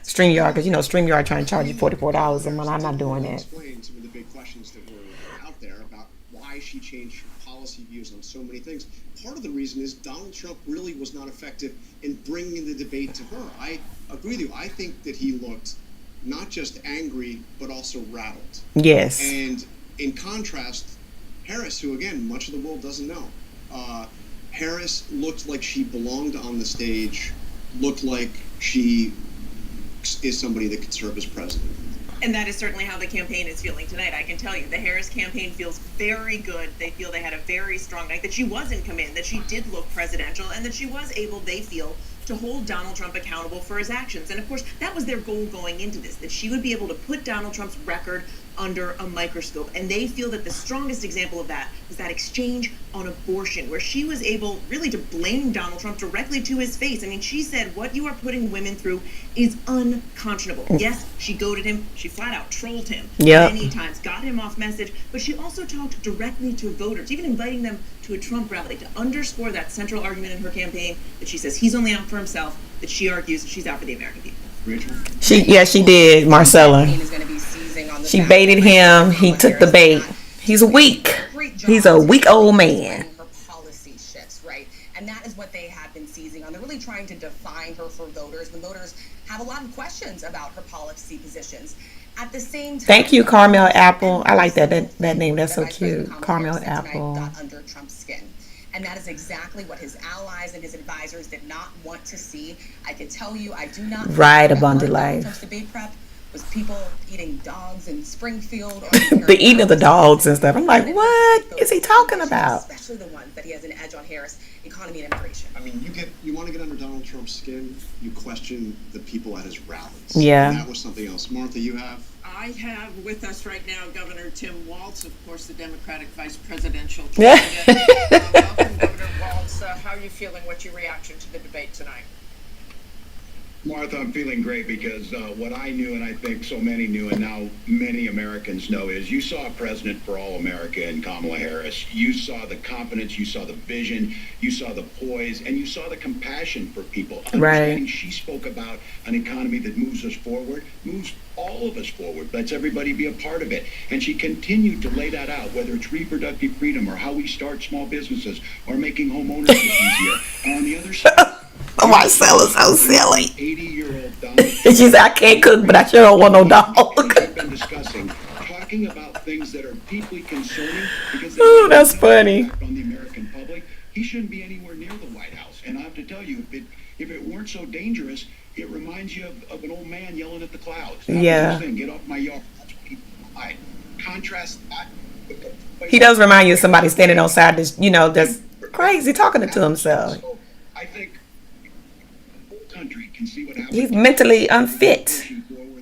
StreamYard because, you know, StreamYard trying to charge you $44 a month. I'm not doing that. Explain some of the big questions that were out there about why she changed her policy views on so many things. Part of the reason is Donald Trump really was not effective in bringing the debate to her. I agree with you. I think that he looked not just angry, but also rattled. Yes. And in contrast, Harris, who again, much of the world doesn't know, Harris looked like she belonged on the stage, looked like she is somebody that could serve as president. And that is certainly how the campaign is feeling tonight. I can tell you, the Harris campaign feels very good. They feel they had a very strong night, that she was in command, that she did look presidential, and that she was able, they feel, to hold Donald Trump accountable for his actions. And of course, that was their goal going into this, that she would be able to put Donald Trump's record under a microscope. And they feel that the strongest example of that was that exchange on abortion, where she was able really to blame Donald Trump directly to his face. I mean, she said, what you are putting women through is unconscionable. Yes, she goaded him. She flat out trolled him many times, got him off message, but she also talked directly to voters, even inviting them to a Trump rally to underscore that central argument in her campaign that she says he's only out for himself, that she argues she's out for the American people. Rachel? She did, Marcella. She baited him. He took the bait. He's weak. He's a weak old man. Her policy shifts, right? And that is what they have been seizing on. They're really trying to define her for voters when voters have a lot of questions about her policy positions. At the same time, Thank you, Carmel Apple. I like that name. That's so cute. Carmel Apple. Got under Trump's skin. And that is exactly what his allies and his advisors did not want to see. I can tell you, I do not. Right, Abundant Life. Trump's debate prep was people eating dogs in Springfield. The eating of the dogs and stuff. I'm like, what is he talking about? Especially the ones that he has an edge on Harris, economy and immigration. I mean, you want to get under Donald Trump's skin, you question the people at his rallies. Yeah. And that was something else. Martha, you have? I have with us right now Governor Tim Walz, of course, the Democratic vice presidential candidate. Welcome, Governor Walz. How are you feeling? What's your reaction to the debate tonight? Martha, I'm feeling great because what I knew, and I think so many knew, and now many Americans know, is you saw a president for all America in Kamala Harris. You saw the confidence, you saw the vision, you saw the poise, and you saw the compassion for people. Understanding she spoke about an economy that moves us forward, moves all of us forward, lets everybody be a part of it. And she continued to lay that out, whether it's reproductive freedom or how we start small businesses or making home ownership easier. And on the other side, Marcella's so silly. 80-year-old Donald She said, I can't cook, but I sure don't want no dog. We've been discussing, talking about things that are deeply concerning because oh, that's funny. On the American public, he shouldn't be anywhere near the White House. And I have to tell you, if it weren't so dangerous, it reminds you of an old man yelling at the clouds. Yeah. Get off my yard. That's what people like. Contrast that. He does remind you of somebody standing outside this, that's crazy talking to himself. So I think the whole country can see what happens. He's mentally unfit.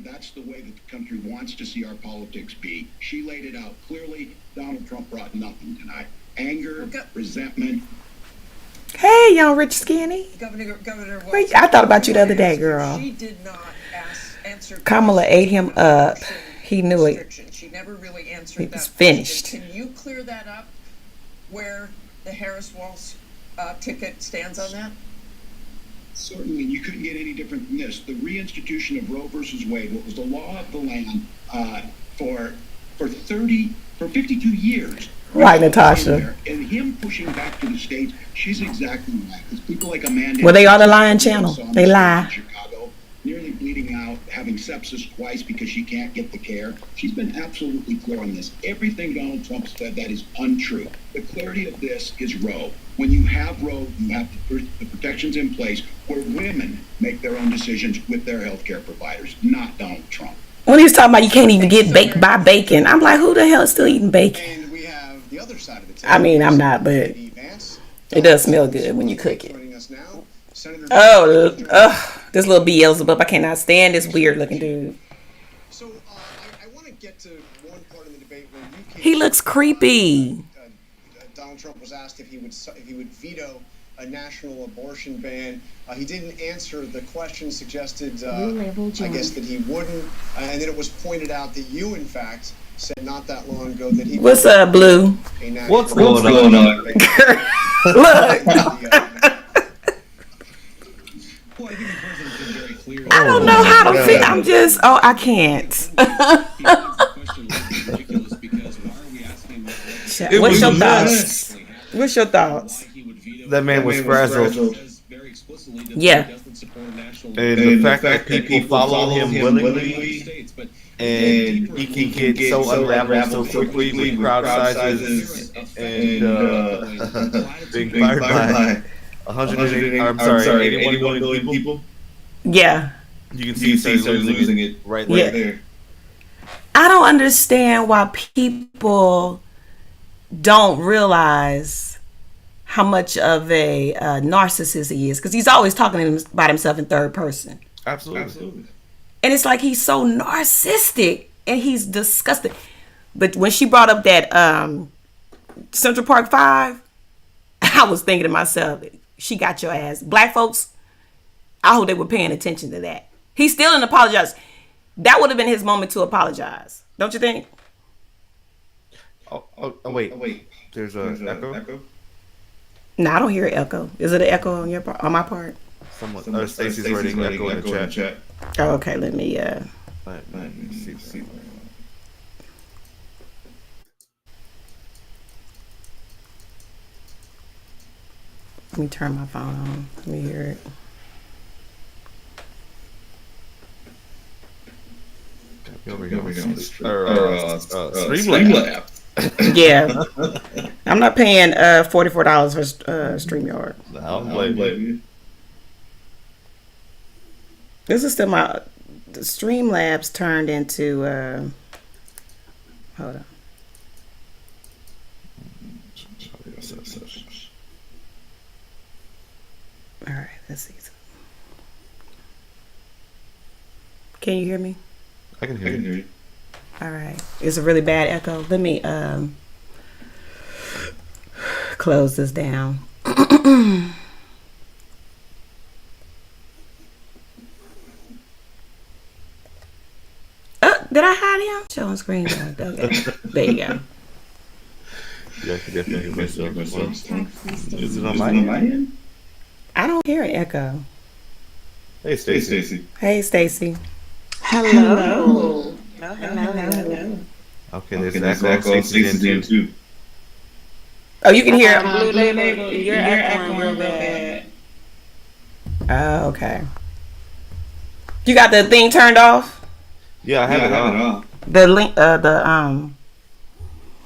That's the way that the country wants to see our politics be. She laid it out clearly. Donald Trump brought nothing tonight. Anger, resentment. Hey, young rich skinny. Governor Wait, I thought about you the other day, girl. She did not answer. Kamala ate him up. He knew it. She never really answered He that was finished. question. Can you clear that up? Where the Harris-Walz ticket stands on that? Certainly, you couldn't get any different than this. The reinstitution of Roe versus Wade, what was the law of the land for 52 years. Right, Natasha. And him pushing back to the states, she's exactly right. Because people like Amanda. Well, they are the lying channel. They lie. Chicago, nearly bleeding out, having sepsis twice because she can't get the care. She's been absolutely clear on this. Everything Donald Trump said that is untrue. The clarity of this is Roe. When you have Roe, you have the protections in place where women make their own decisions with their health care providers, not Donald Trump. When he was talking about you can't even get baked by bacon, I'm like, who the hell is still eating bacon? And we have the other side of the table. I mean, I'm not, but it does smell good when you cook it. This little Beelzebub, I cannot stand this weird looking dude. So I want to get to one part of the debate where you came. He looks creepy. Donald Trump was asked if he would veto a national abortion ban. He didn't answer the question, suggested, I guess, that he wouldn't. And then it was pointed out that you, in fact, said not that long ago that he. What's up, Blue? What's going on? Look. I don't know how to feel. I'm just, I can't. What's your thoughts? What's your thoughts? That man was frazzled. Yeah. And the fact that people follow him willingly, and he can get so unraveled so quickly with crowd sizes and being fired by 81 million people. Yeah. You can see he's losing it right there. I don't understand why people don't realize how much of a narcissist he is, because he's always talking about himself in third person. Absolutely. And it's like he's so narcissistic and he's disgusting. But when she brought up that Central Park 5, I was thinking to myself, she got your ass. Black folks, I hope they were paying attention to that. He still didn't apologize. That would have been his moment to apologize. Don't you think? Wait. There's an echo? No, I don't hear an echo. Is it an echo on your part, on my part? Someone, Stacey's writing echo in the chat. Oh, okay. Let me see. Let me turn my phone on. Let me hear it. Here we go. Streamlab. Yeah. I'm not paying $44 for StreamYard. I don't blame you. This is still the Streamlabs turned into hold on. All right, let's see. Can you hear me? I can hear you. All right. It's a really bad echo. Let me close this down. Did I hide him? Show on screen. Okay. There you go. Yeah, I can definitely hear myself. Is it on my end? I don't hear an echo. Hey, Stacey. Hey, Stacey. Hello. Hello. Okay, there's an echo on Stacey's end too. Oh, you can hear Blue Label. You're echoing real bad. Oh, okay. You got the thing turned off? Yeah, I have it on. The link,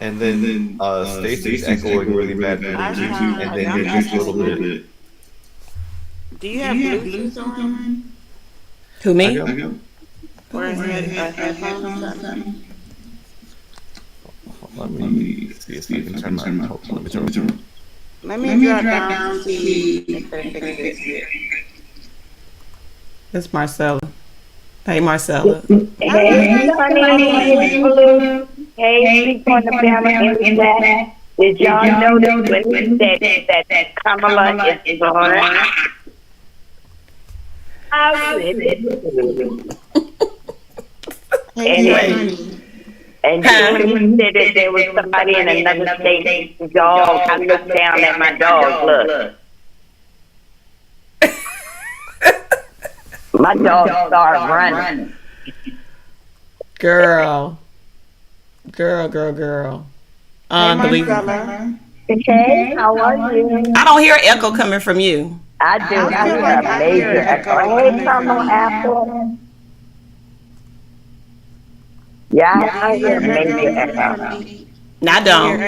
And then Stacey's echoing really bad, and then you're just a little bit. Do you have Bluetooth on? Who, me? Or is it headphones or something? Let me see if I can turn my. Let me drop down to see if I fix it. It's Marcella. Hey, Marcella. Hey, honey. Hey, speak on the panel in that. Did y'all notice when he said that Kamala is gone? I really And when he said that there was somebody in another state, dog, I looked down at my dog, look. My dog started running. Girl. Unbelievable. Hey, how are you? I don't hear echo coming from you. I do. I hear a major echo. Hey, Kamala Apple. Yeah, I hear a major echo. No, I don't.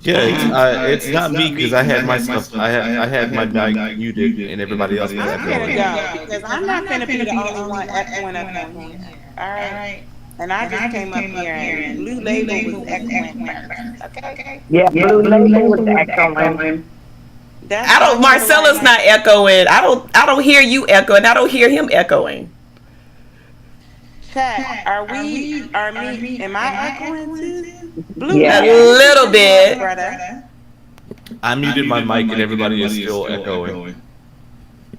Yeah, it's not me because I had my stuff. I had my mic muted and everybody else was I'm echoing. gonna go because I'm not gonna be the only one echoing up on here. All right. And I just came up here and Blue Label was echoing first. Okay. Yeah, Blue Label was echoing. Marcella's not echoing. I don't hear you echoing. I don't hear him echoing. Chat, am I echoing too? Blue a little bit. I muted my mic and everybody is still echoing.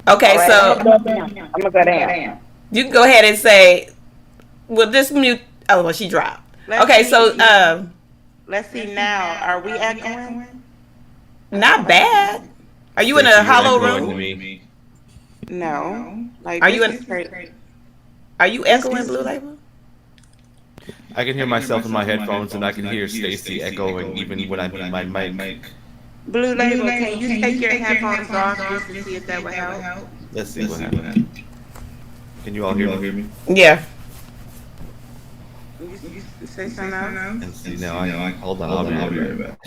Okay, right, so I'm gonna go down. You can go ahead and say, "Well, this mute." Oh, well, she dropped. Let's see now. Are we echoing? Not bad. Are you in a hollow room? No. Are you echoing, Blue Label? I can hear myself in my headphones and I can hear Stacey echoing even when I mute my mic. Blue Label, can you take your headphones off just to see if that would help? Let's see what happens. Can you all hear me? Yeah. You say something else? And see now, hold on, I'll be right back.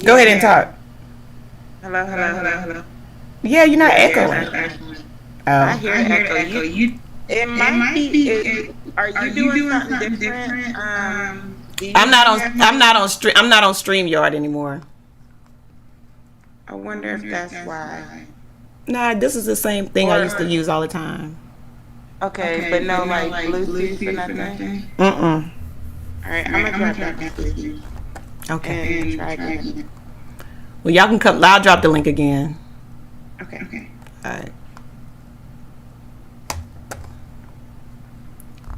Go ahead and talk. Hello. Yeah, you're not echoing. I hear echo. It might be. Are you doing something different? I'm not on StreamYard anymore. I wonder if that's why. Nah, this is the same thing I used to Or use all the time. okay, but no like Bluetooth or nothing. Mm-mm. All right, I'm gonna drop that to sleep Okay. and try again. Well, y'all can come. I'll drop the link again. Okay. All right.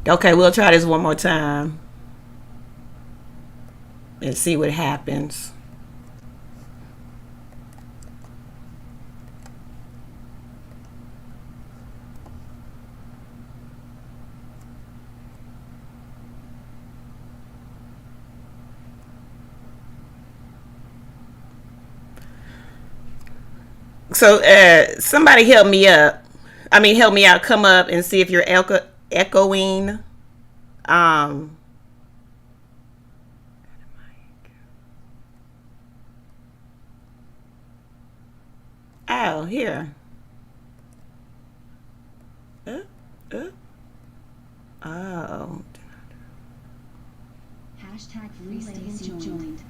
Okay, we'll try this one more time and see what happens. So, somebody help me up. I mean, help me out. Come up and see if you're echoing. Um, oh, here. Oh. Hashtag free Stacey joined.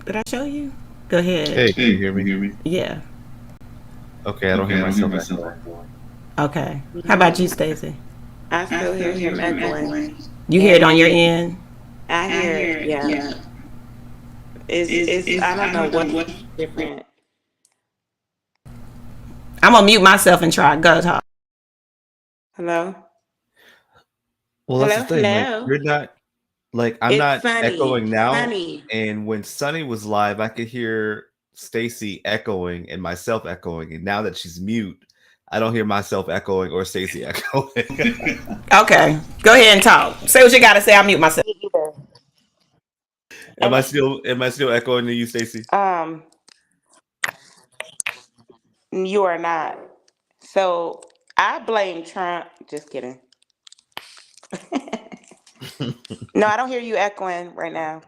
Did I show you? Go ahead. Hey, can you hear me? Yeah. Okay, I don't hear myself. Okay. How about you, Stacey? I still hear him echoing. You hear it on your end? I hear it. Yeah. It's I don't know what's different. I'm gonna mute myself and try. Go talk. Hello. Well, that's the thing. Hello. Like, you're not like I'm It's not Sunny. echoing now. Sunny. And when Sunny was live, I could hear Stacy echoing and myself echoing. And now that she's mute, I don't hear myself echoing or Stacy echoing. Okay. Go ahead and talk. Say what you gotta say. I'll mute myself. Am I still echoing to you, Stacy? You are not. So I blame Trump. Just kidding. No, I don't hear you echoing right now.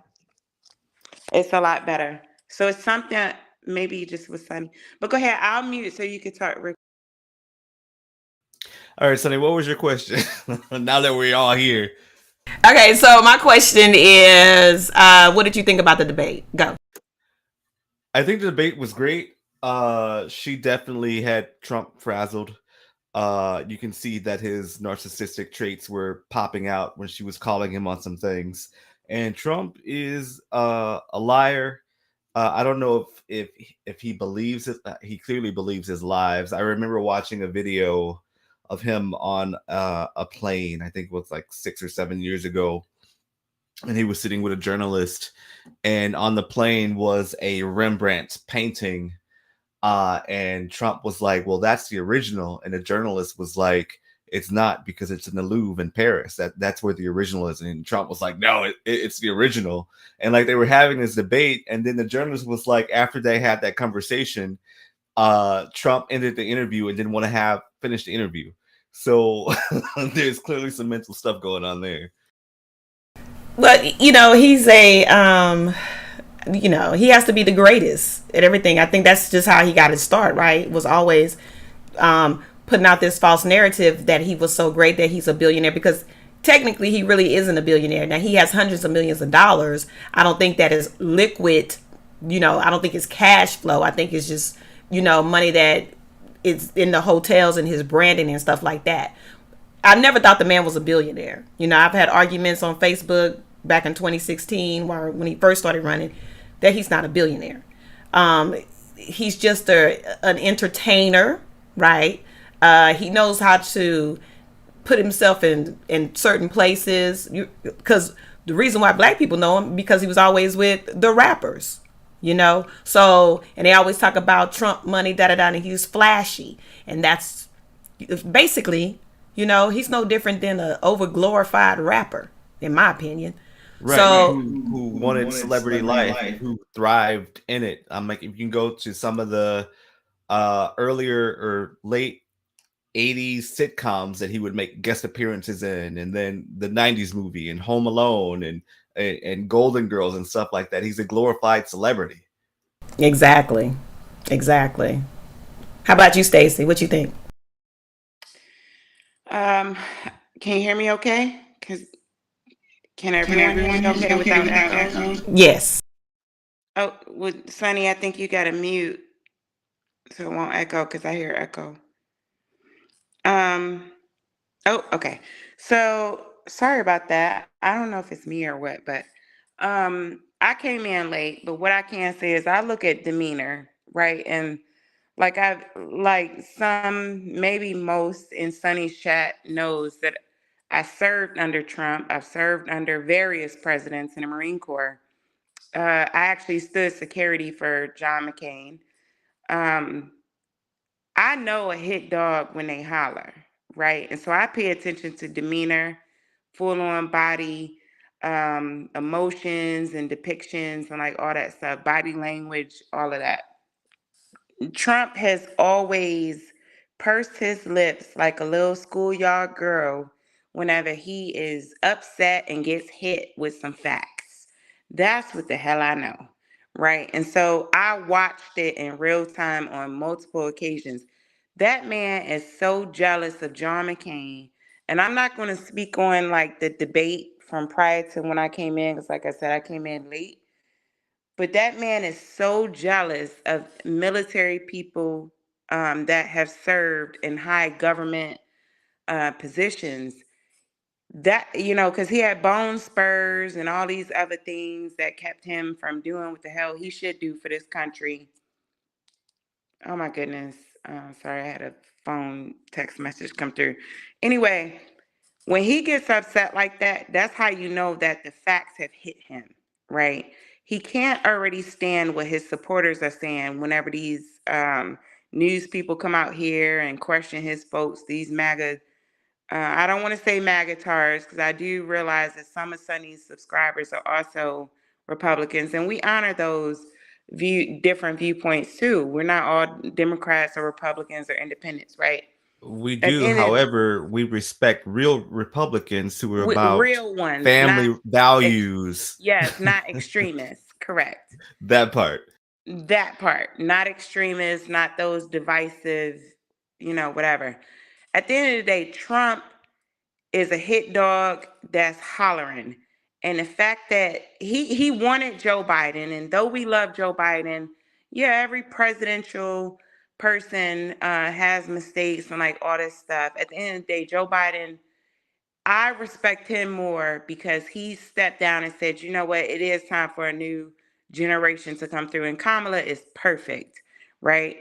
It's a lot better. So it's something maybe you just was Sunny. But go ahead, I'll mute it so you can talk. All right, Sunny, what was your question? Now that we're all here. Okay, so my question is, what did you think about the debate? Go. I think the debate was great. She definitely had Trump frazzled. You can see that his narcissistic traits were popping out when she was calling him on some things. And Trump is a liar. I don't know if he believes it. He clearly believes his lies. I remember watching a video of him on a plane. I think it was like 6 or 7 years ago, and he was sitting with a journalist, and on the plane was a Rembrandt painting. And Trump was like, well, that's the original. And the journalist was like, it's not, because it's in the Louvre in Paris. That's where the original is. And Trump was like, no, it's the original. And like they were having this debate. And then the journalist was like, after they had that conversation, Trump ended the interview and didn't want to finish the interview. So there's clearly some mental stuff going on there. But he's a he has to be the greatest at everything. I think that's just how he got his start, right? Was always putting out this false narrative that he was so great that he's a billionaire, because technically he really isn't a billionaire. Now, he has hundreds of millions of dollars. I don't think that is liquid, I don't think it's cash flow. I think it's just, money that is in the hotels and his branding and stuff like that. I never thought the man was a billionaire. I've had arguments on Facebook back in 2016 when he first started running that he's not a billionaire. He's just an entertainer, right? He knows how to put himself in certain places, because the reason why black people know him, because he was always with the rappers, so, and they always talk about Trump money, and he's flashy, and that's basically, he's no different than an over glorified rapper, in my opinion. Right. So who wanted celebrity life, who thrived in it. I'm like, if you can go to some of the earlier or late 80s sitcoms that he would make guest appearances in, and then the 90s movie and Home Alone and Golden Girls and stuff like that. He's a glorified celebrity. Exactly. How about you, Stacey? What you think? Can you hear me okay? Can everyone hear me okay without echo? Yes. Oh, Sonny, I think you got to mute so it won't echo because I hear echo. Um. Oh, okay. So sorry about that. I don't know if it's me or what, but I came in late. But what I can say is I look at demeanor, right? And like some, maybe most in Sunny's chat knows that I served under Trump. I've served under various presidents in the Marine Corps. I actually stood security for John McCain. Um, I know a hit dog when they holler, right? And so I pay attention to demeanor, full on body, emotions and depictions and like all that stuff, body language, all of that. Trump has always pursed his lips like a little schoolyard girl whenever he is upset and gets hit with some facts. That's what the hell I know, right? And so I watched it in real time on multiple occasions. That man is so jealous of John McCain. And I'm not going to speak on like the debate from prior to when I came in, because like I said, I came in late. But that man is so jealous of military people that have served in high government positions. That, because he had bone spurs and all these other things that kept him from doing what the hell he should do for this country. Oh my goodness. Sorry, I had a phone text message come through. Anyway, when he gets upset like that, that's how you know that the facts have hit him, right? He can't already stand what his supporters are saying whenever these news people come out here and question his folks, these MAGA. I don't want to say MAGA-tars because I do realize that some of Sonny's subscribers are also Republicans, and we honor those different viewpoints too. We're not all Democrats or Republicans or independents, right? We At the do, end of however, we respect real Republicans who are about real ones, not family values. yes, not extremists. Correct. That part. That part, not extremists, not those divisive, whatever. At the end of the day, Trump is a hit dog that's hollering. And the fact that he wanted Joe Biden, and though we love Joe Biden, yeah, every presidential person has mistakes and like all this stuff. At the end of the day, Joe Biden, I respect him more because he stepped down and said, you know what, it is time for a new generation to come through. And Kamala is perfect, right?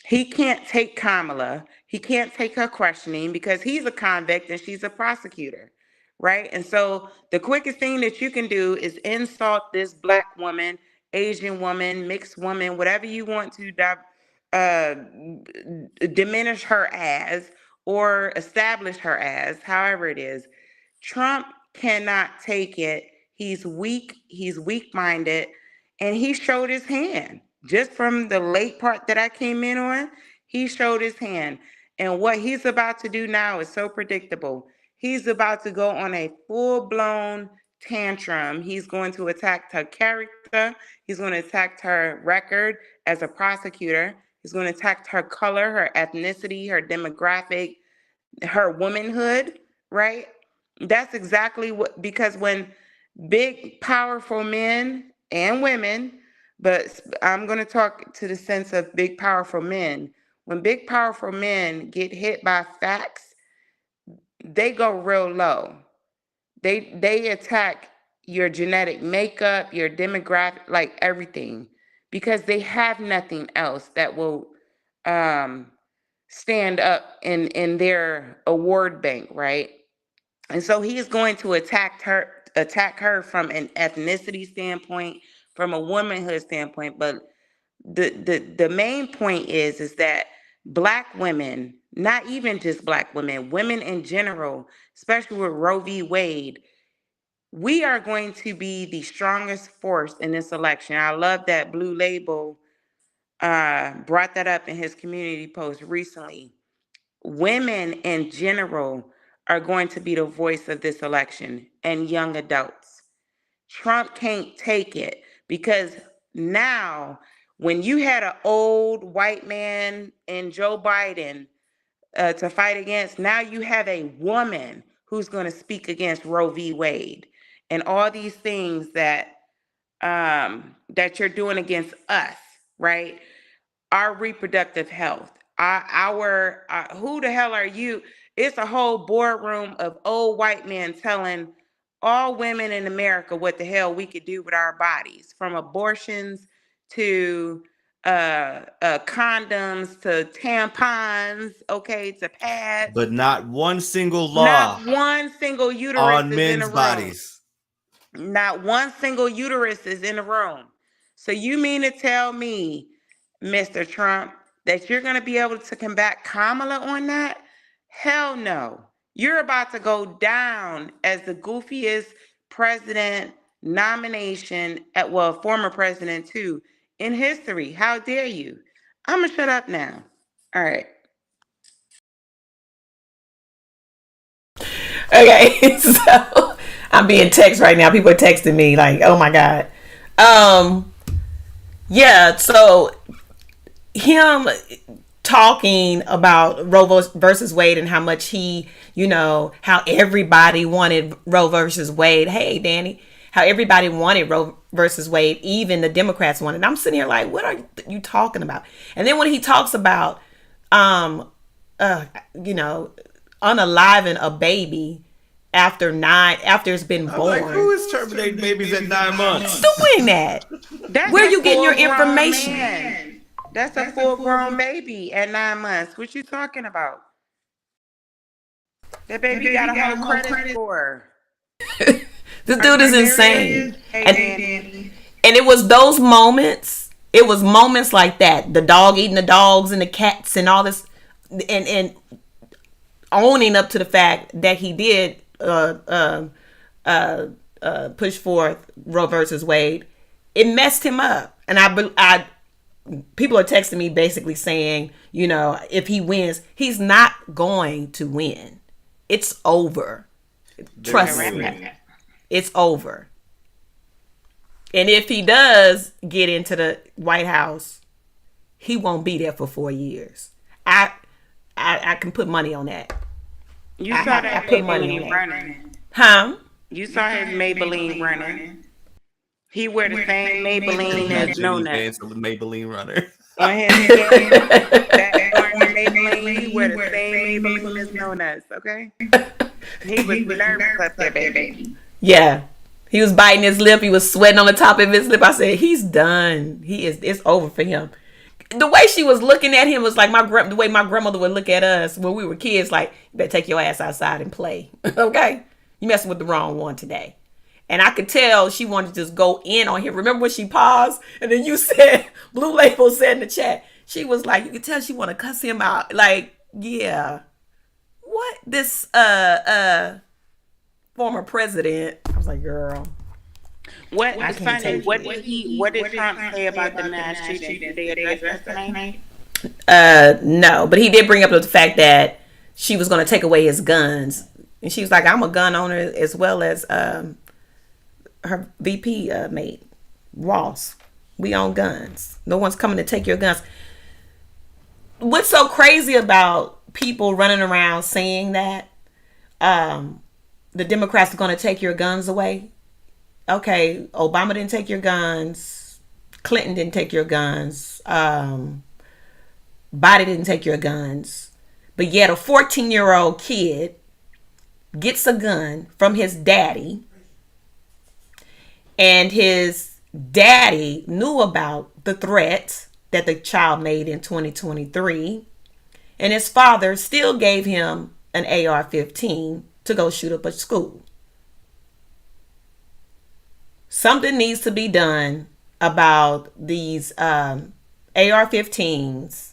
He can't take Kamala. He can't take her questioning because he's a convict and she's a prosecutor, right? And so the quickest thing that you can do is insult this black woman, Asian woman, mixed woman, whatever you want to uh, diminish her as or establish her as, however it is. Trump cannot take it. He's weak. He's weak minded. And he showed his hand. Just from the late part that I came in on, he showed his hand. And what he's about to do now is so predictable. He's about to go on a full blown tantrum. He's going to attack her character. He's going to attack her record as a prosecutor. He's going to attack her color, her ethnicity, her demographic, her womanhood, right? That's exactly what, because when big, powerful men and women, but I'm going to talk to the sense of big, powerful men. When big, powerful men get hit by facts, they go real low. They attack your genetic makeup, your demographic, like everything, because they have nothing else that will um, stand up in their award bank, right? And so he is going to attack her from an ethnicity standpoint, from a womanhood standpoint. But the main point is that black women, not even just black women, women in general, especially with Roe v. Wade, we are going to be the strongest force in this election. I love that Blue Label brought that up in his community post recently. Women in general are going to be the voice of this election, and young adults. Trump can't take it because now, when you had an old white man in Joe Biden to fight against, now you have a woman who's going to speak against Roe v. Wade and all these things that that you're doing against us, right? Our reproductive health. Who the hell are you? It's a whole boardroom of old white men telling all women in America what the hell we could do with our bodies, from abortions to condoms to tampons, okay, to pads. But not one single law Not one single uterus on is in a men's room. bodies. Not one single uterus is in the room. So you mean to tell me, Mr. Trump, that you're going to be able to combat Kamala on that? Hell no. You're about to go down as the goofiest president nomination, former president too, in history. How dare you? I'm going to shut up now. All right. Okay, so I'm being texted right now. People are texting me like, "Oh my god." Yeah. So him talking about Roe versus Wade and how much he, how everybody wanted Roe versus Wade. Hey, Danny, how everybody wanted Roe versus Wade, even the Democrats wanted. I'm sitting here like, what are you talking about? And then when he talks about, unaliving a baby after it's been born. Like, who is terminating babies at 9 months? Doing that? Where are you getting your information? Man. That's a full-grown baby at 9 months. What you talking about? That baby got a whole credit score. This dude is insane. And it was those moments. It was moments like that. The dog eating the dogs and the cats and all this, and owning up to the fact that he did push forth Roe versus Wade. It messed him up, and I people are texting me basically saying, if he wins, he's not going to win. It's over. Trust me. It's over. And if he does get into the White House, he won't be there for 4 years. I can put money on that. You saw that Maybelline running. Huh? You saw his Maybelline running. He wear the same Maybelline as No Nuts. Maybelline runner. On his skin, that orange Maybelline, he wear the same Maybelline as No Nuts, okay? He was nervous up there, baby. Yeah. He was biting his lip. He was sweating on the top of his lip. I said, he's done. It's over for him. The way she was looking at him was like the way my grandmother would look at us when we were kids, like, you better take your ass outside and play. Okay? You messing with the wrong one today. And I could tell she wanted to just go in on him. Remember when she paused? And then you said, Blue Label said in the chat, she was like, you could tell she want to cuss him out. Like, yeah. What? This former president. I was like, girl. What did Trump say about the mass shooting? Did they address tonight? No, but he did bring up the fact that she was going to take away his guns. And she was like, I'm a gun owner as well as her VP mate, Ross. We own guns. No one's coming to take your guns. What's so crazy about people running around saying that the Democrats are going to take your guns away? Okay, Obama didn't take your guns. Clinton didn't take your guns. Biden didn't take your guns. But yet a 14-year-old kid gets a gun from his daddy. And his daddy knew about the threat that the child made in 2023. And his father still gave him an AR-15 to go shoot up a school. Something needs to be done about these AR-15s.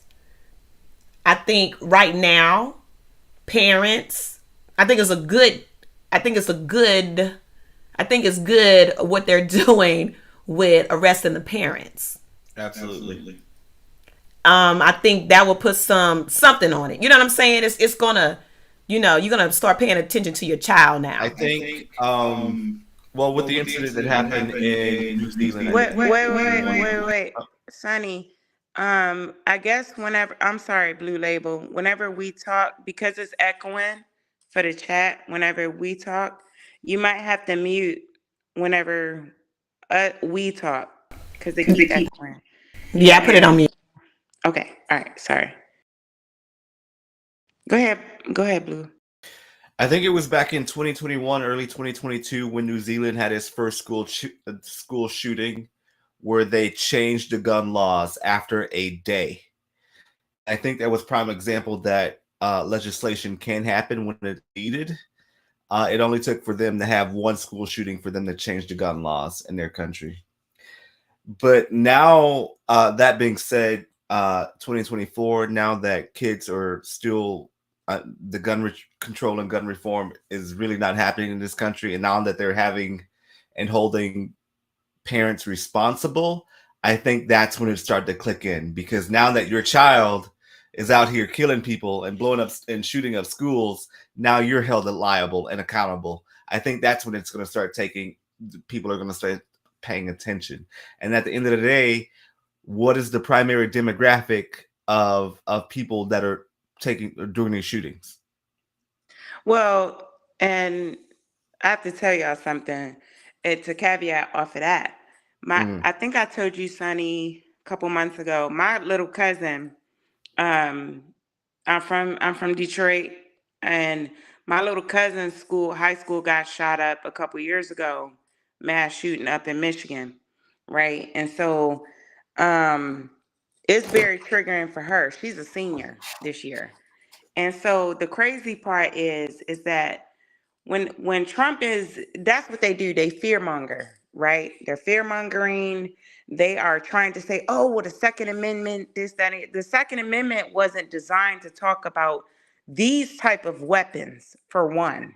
I think right now, parents, I think it's good what they're doing with arresting the parents. Absolutely. I think that will put something on it. You know what I'm saying? It's gonna, you're gonna start paying attention to your child now. I think, well, with the incident that happened in New Zealand. Wait, Sonny. I guess I'm sorry, Blue Label. Whenever we talk, because it's echoing for the chat, whenever we talk, you might have to mute whenever we talk because they keep echoing. Yeah, I put it on mute. Okay. All right. Sorry. Go ahead. Go ahead, Blue. I think it was back in 2021, early 2022, when New Zealand had its first school shooting, where they changed the gun laws after a day. I think that was prime example that legislation can happen when it's needed. It only took for them to have one school shooting for them to change the gun laws in their country. But now, that being said, 2024, now that kids are still, the control and gun reform is really not happening in this country. And now that they're having and holding parents responsible, I think that's when it started to click in, because now that your child is out here killing people and blowing up and shooting up schools, now you're held liable and accountable. I think that's when it's going to start people are going to start paying attention. And at the end of the day, what is the primary demographic of people that are doing these shootings? Well, and I have to tell y'all something. It's a caveat off of that. I think I told you, Sonny, a couple months ago. My little cousin, I'm from Detroit, and my little cousin's high school got shot up a couple years ago, mass shooting up in Michigan, right? And so, it's very triggering for her. She's a senior this year, and so the crazy part is that when Trump that's what they do. They fearmonger, right? They're fearmongering. They are trying to say, oh, well, the Second Amendment, this, that, and the Second Amendment wasn't designed to talk about these type of weapons, for one,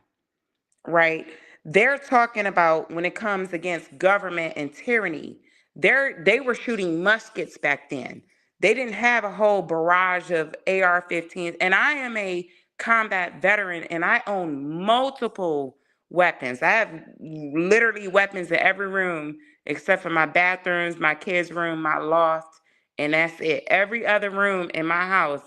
right? They're talking about when it comes against government and tyranny. They were shooting muskets back then. They didn't have a whole barrage of AR-15s. And I am a combat veteran, and I own multiple weapons. I have literally weapons in every room except for my bathrooms, my kids' room, my loft, and that's it. Every other room in my house,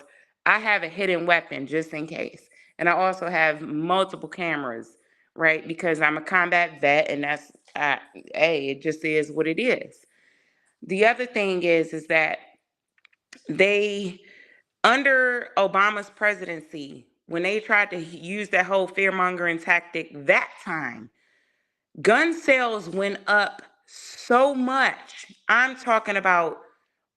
I have a hidden weapon just in case. And I also have multiple cameras, right? Because I'm a combat vet, and that's, hey, it just is what it is. The other thing is that they, under Obama's presidency, when they tried to use that whole fear mongering tactic that time, gun sales went up so much. I'm talking about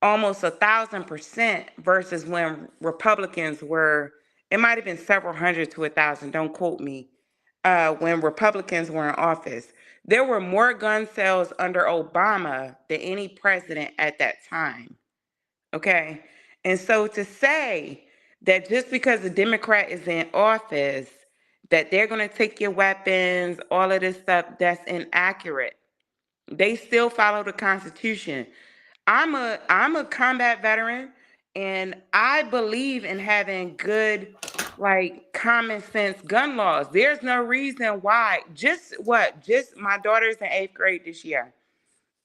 almost 1,000% versus when Republicans were, it might have been several hundred to 1,000, don't quote me, when Republicans were in office. There were more gun sales under Obama than any president at that time. Okay. And so to say that just because a Democrat is in office, that they're going to take your weapons, all of this stuff, that's inaccurate. They still follow the Constitution. I'm a combat veteran, and I believe in having good, like, common sense gun laws. There's no reason why. Just my daughter's in 8th grade this year.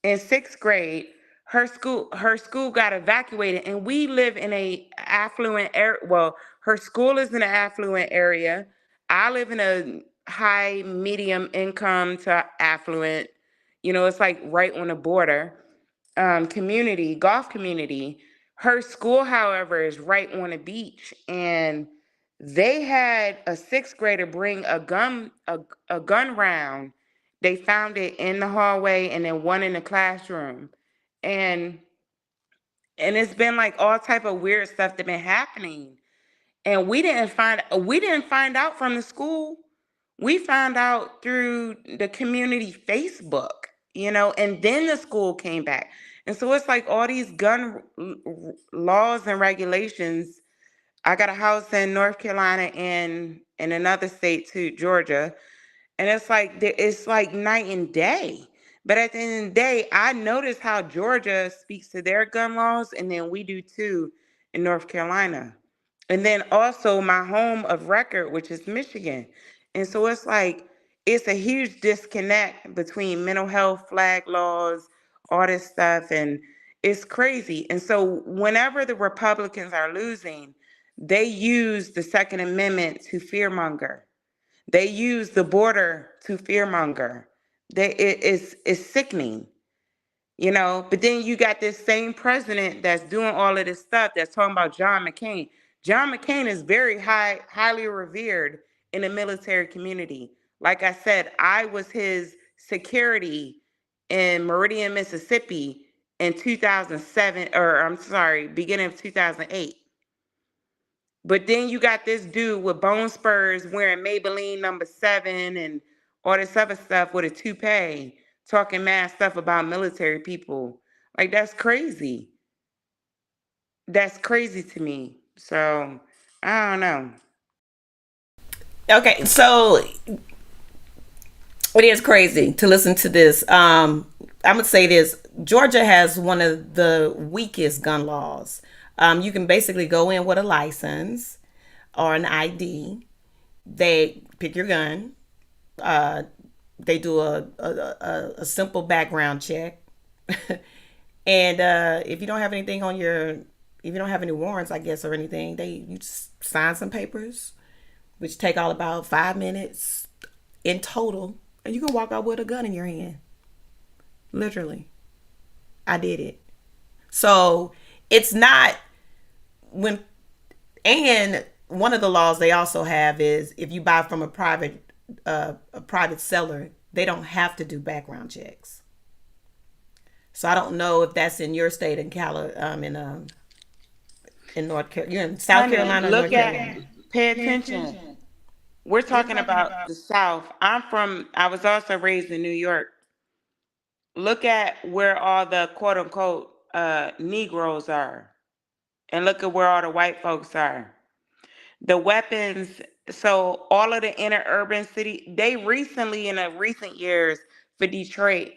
In 6th grade, her school got evacuated, and we live in a affluent area. Well, her school is in an affluent area. I live in a high medium income to affluent. It's like right on the border, community, golf community. Her school, however, is right on the beach, and they had a 6th grader bring a gun round. They found it in the hallway, and then one in the classroom, and it's been like all type of weird stuff that been happening, and we didn't find out from the school. We found out through the community Facebook, and then the school came back. And so it's like all these gun laws and regulations. I got a house in North Carolina and in another state too, Georgia, and it's like night and day. But at the end of the day, I notice how Georgia speaks to their gun laws, and then we do too in North Carolina. And then also my home of record, which is Michigan. And so it's a huge disconnect between mental health flag laws, all this stuff, and it's crazy. And so whenever the Republicans are losing, they use the Second Amendment to fearmonger. They use the border to fearmonger. It's sickening. You know, but then you got this same president that's doing all of this stuff that's talking about John McCain. John McCain is very highly revered in the military community. Like I said, I was his security in Meridian, Mississippi in 2007, or I'm sorry, beginning of 2008. But then you got this dude with bone spurs wearing Maybelline #7 and all this other stuff with a toupee talking mad stuff about military people. Like, that's crazy. That's crazy to me. So, I don't know. Okay, so it is crazy to listen to this. I'm gonna say this: Georgia has one of the weakest gun laws. You can basically go in with a license or an ID. They pick your gun. They do a simple background check, and if you don't have anything on your, if you don't have any warrants, I guess, or anything, you just sign some papers, which take all about 5 minutes in total, and you can walk out with a gun in your hand. Literally, I did it. So it's not when, and one of the laws they also have is if you buy from a private seller, they don't have to do background checks. So I don't know if that's in your state in in North Carolina. You're in South Carolina or North Carolina? Pay attention. We're talking about the South. I was also raised in New York. Look at where all the quote unquote Negroes are, and look at where all the white folks are. The weapons, so all of the inner urban city, they recently, in the recent years, for Detroit,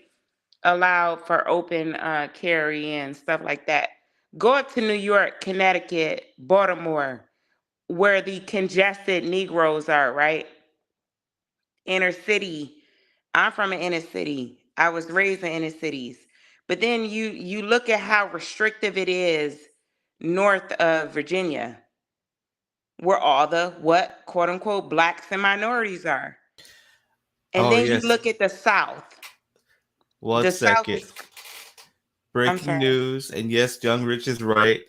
allowed for open carry and stuff like that. Go up to New York, Connecticut, Baltimore, where the congested Negroes are, right? Inner city. I'm from an inner city. I was raised in inner cities. But then you look at how restrictive it is north of Virginia, where all the what quote unquote blacks and minorities are. And Oh then you yes. look at the South. One The South second. is, I'm Breaking sorry. news, and yes, Young Rich is right.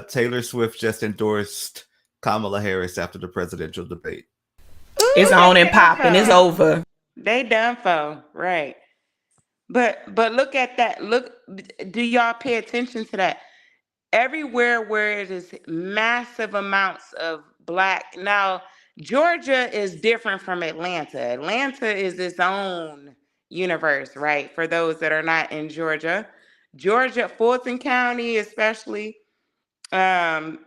Taylor Swift just endorsed Kamala Harris after the presidential debate. Ooh, It's on they and done popping. It's for. over. They done for, right. But look at that. Look, do y'all pay attention to that? Everywhere where it is massive amounts of black. Now, Georgia is different from Atlanta. Atlanta is its own universe, right? For those that are not in Georgia. Georgia, Fulton County, especially, um,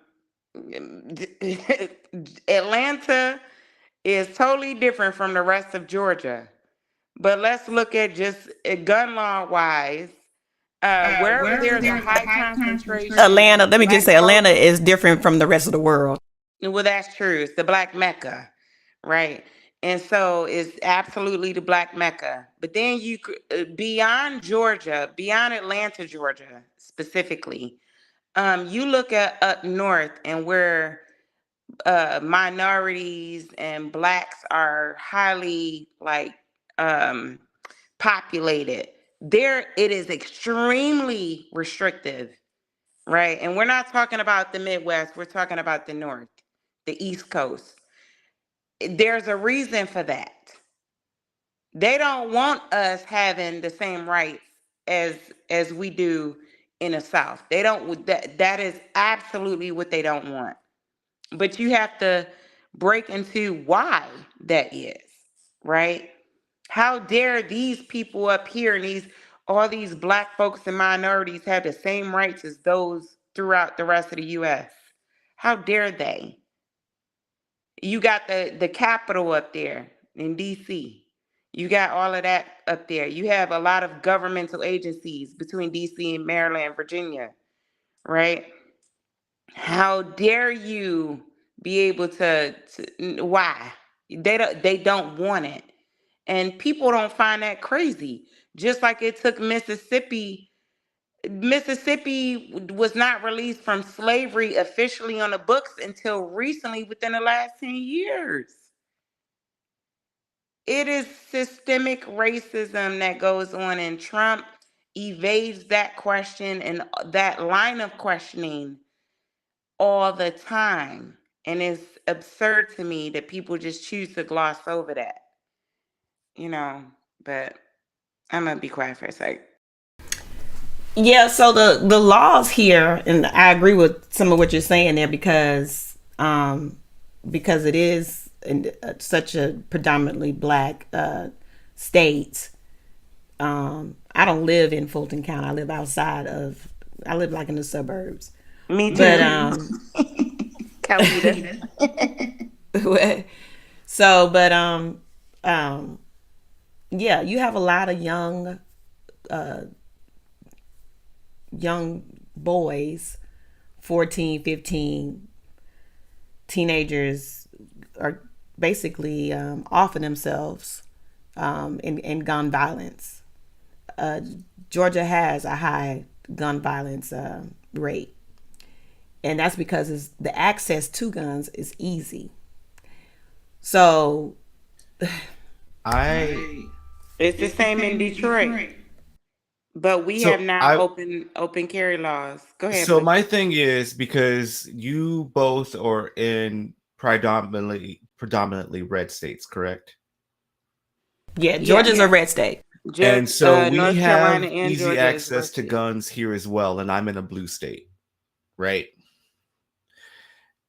Atlanta is totally different from the rest of Georgia. But let's look at just gun law wise. Wherever Wherever there's a there's a high high concentration concentration. Atlanta, of let me just black say, Atlanta folks, is different from the rest of the world. well, that's true. It's the Black Mecca, right? And so it's absolutely the Black Mecca. But then beyond Georgia, beyond Atlanta, Georgia specifically, you look at up north and where minorities and blacks are highly um, populated. There, it is extremely restrictive, right? And we're not talking about the Midwest. We're talking about the North, the East Coast. There's a reason for that. They don't want us having the same rights as we do in the South. They don't. That is absolutely what they don't want. But you have to break into why that is, right? How dare these people up here and all these black folks and minorities have the same rights as those throughout the rest of the US? How dare they? You got the Capitol up there in DC. You got all of that up there. You have a lot of governmental agencies between DC and Maryland and Virginia, right? How dare you be able why? They don't want it. And people don't find that crazy. Just like it took Mississippi. Mississippi was not released from slavery officially on the books until recently within the last 10 years. It is systemic racism that goes on, and Trump evades that question and that line of questioning all the time. And it's absurd to me that people just choose to gloss over that, but I'm going to be quiet for a sec. Yeah, so the laws here, and I agree with some of what you're saying there because it is such a predominantly black state. I don't live in Fulton County. I live outside of. I live like in the suburbs. Me too. But so, but yeah, you have a lot of young boys, 14, 15 teenagers are basically offing themselves in gun violence. Georgia has a high gun violence rate, and that's because the access to guns is easy. So it's the same in Detroit. But we have now open carry laws. Go ahead. So my thing is, because you both are in predominantly red states, correct? Yeah, Georgia's a red state. And so we North have Carolina and easy Georgia access to guns here as well, and I'm in a blue state, right?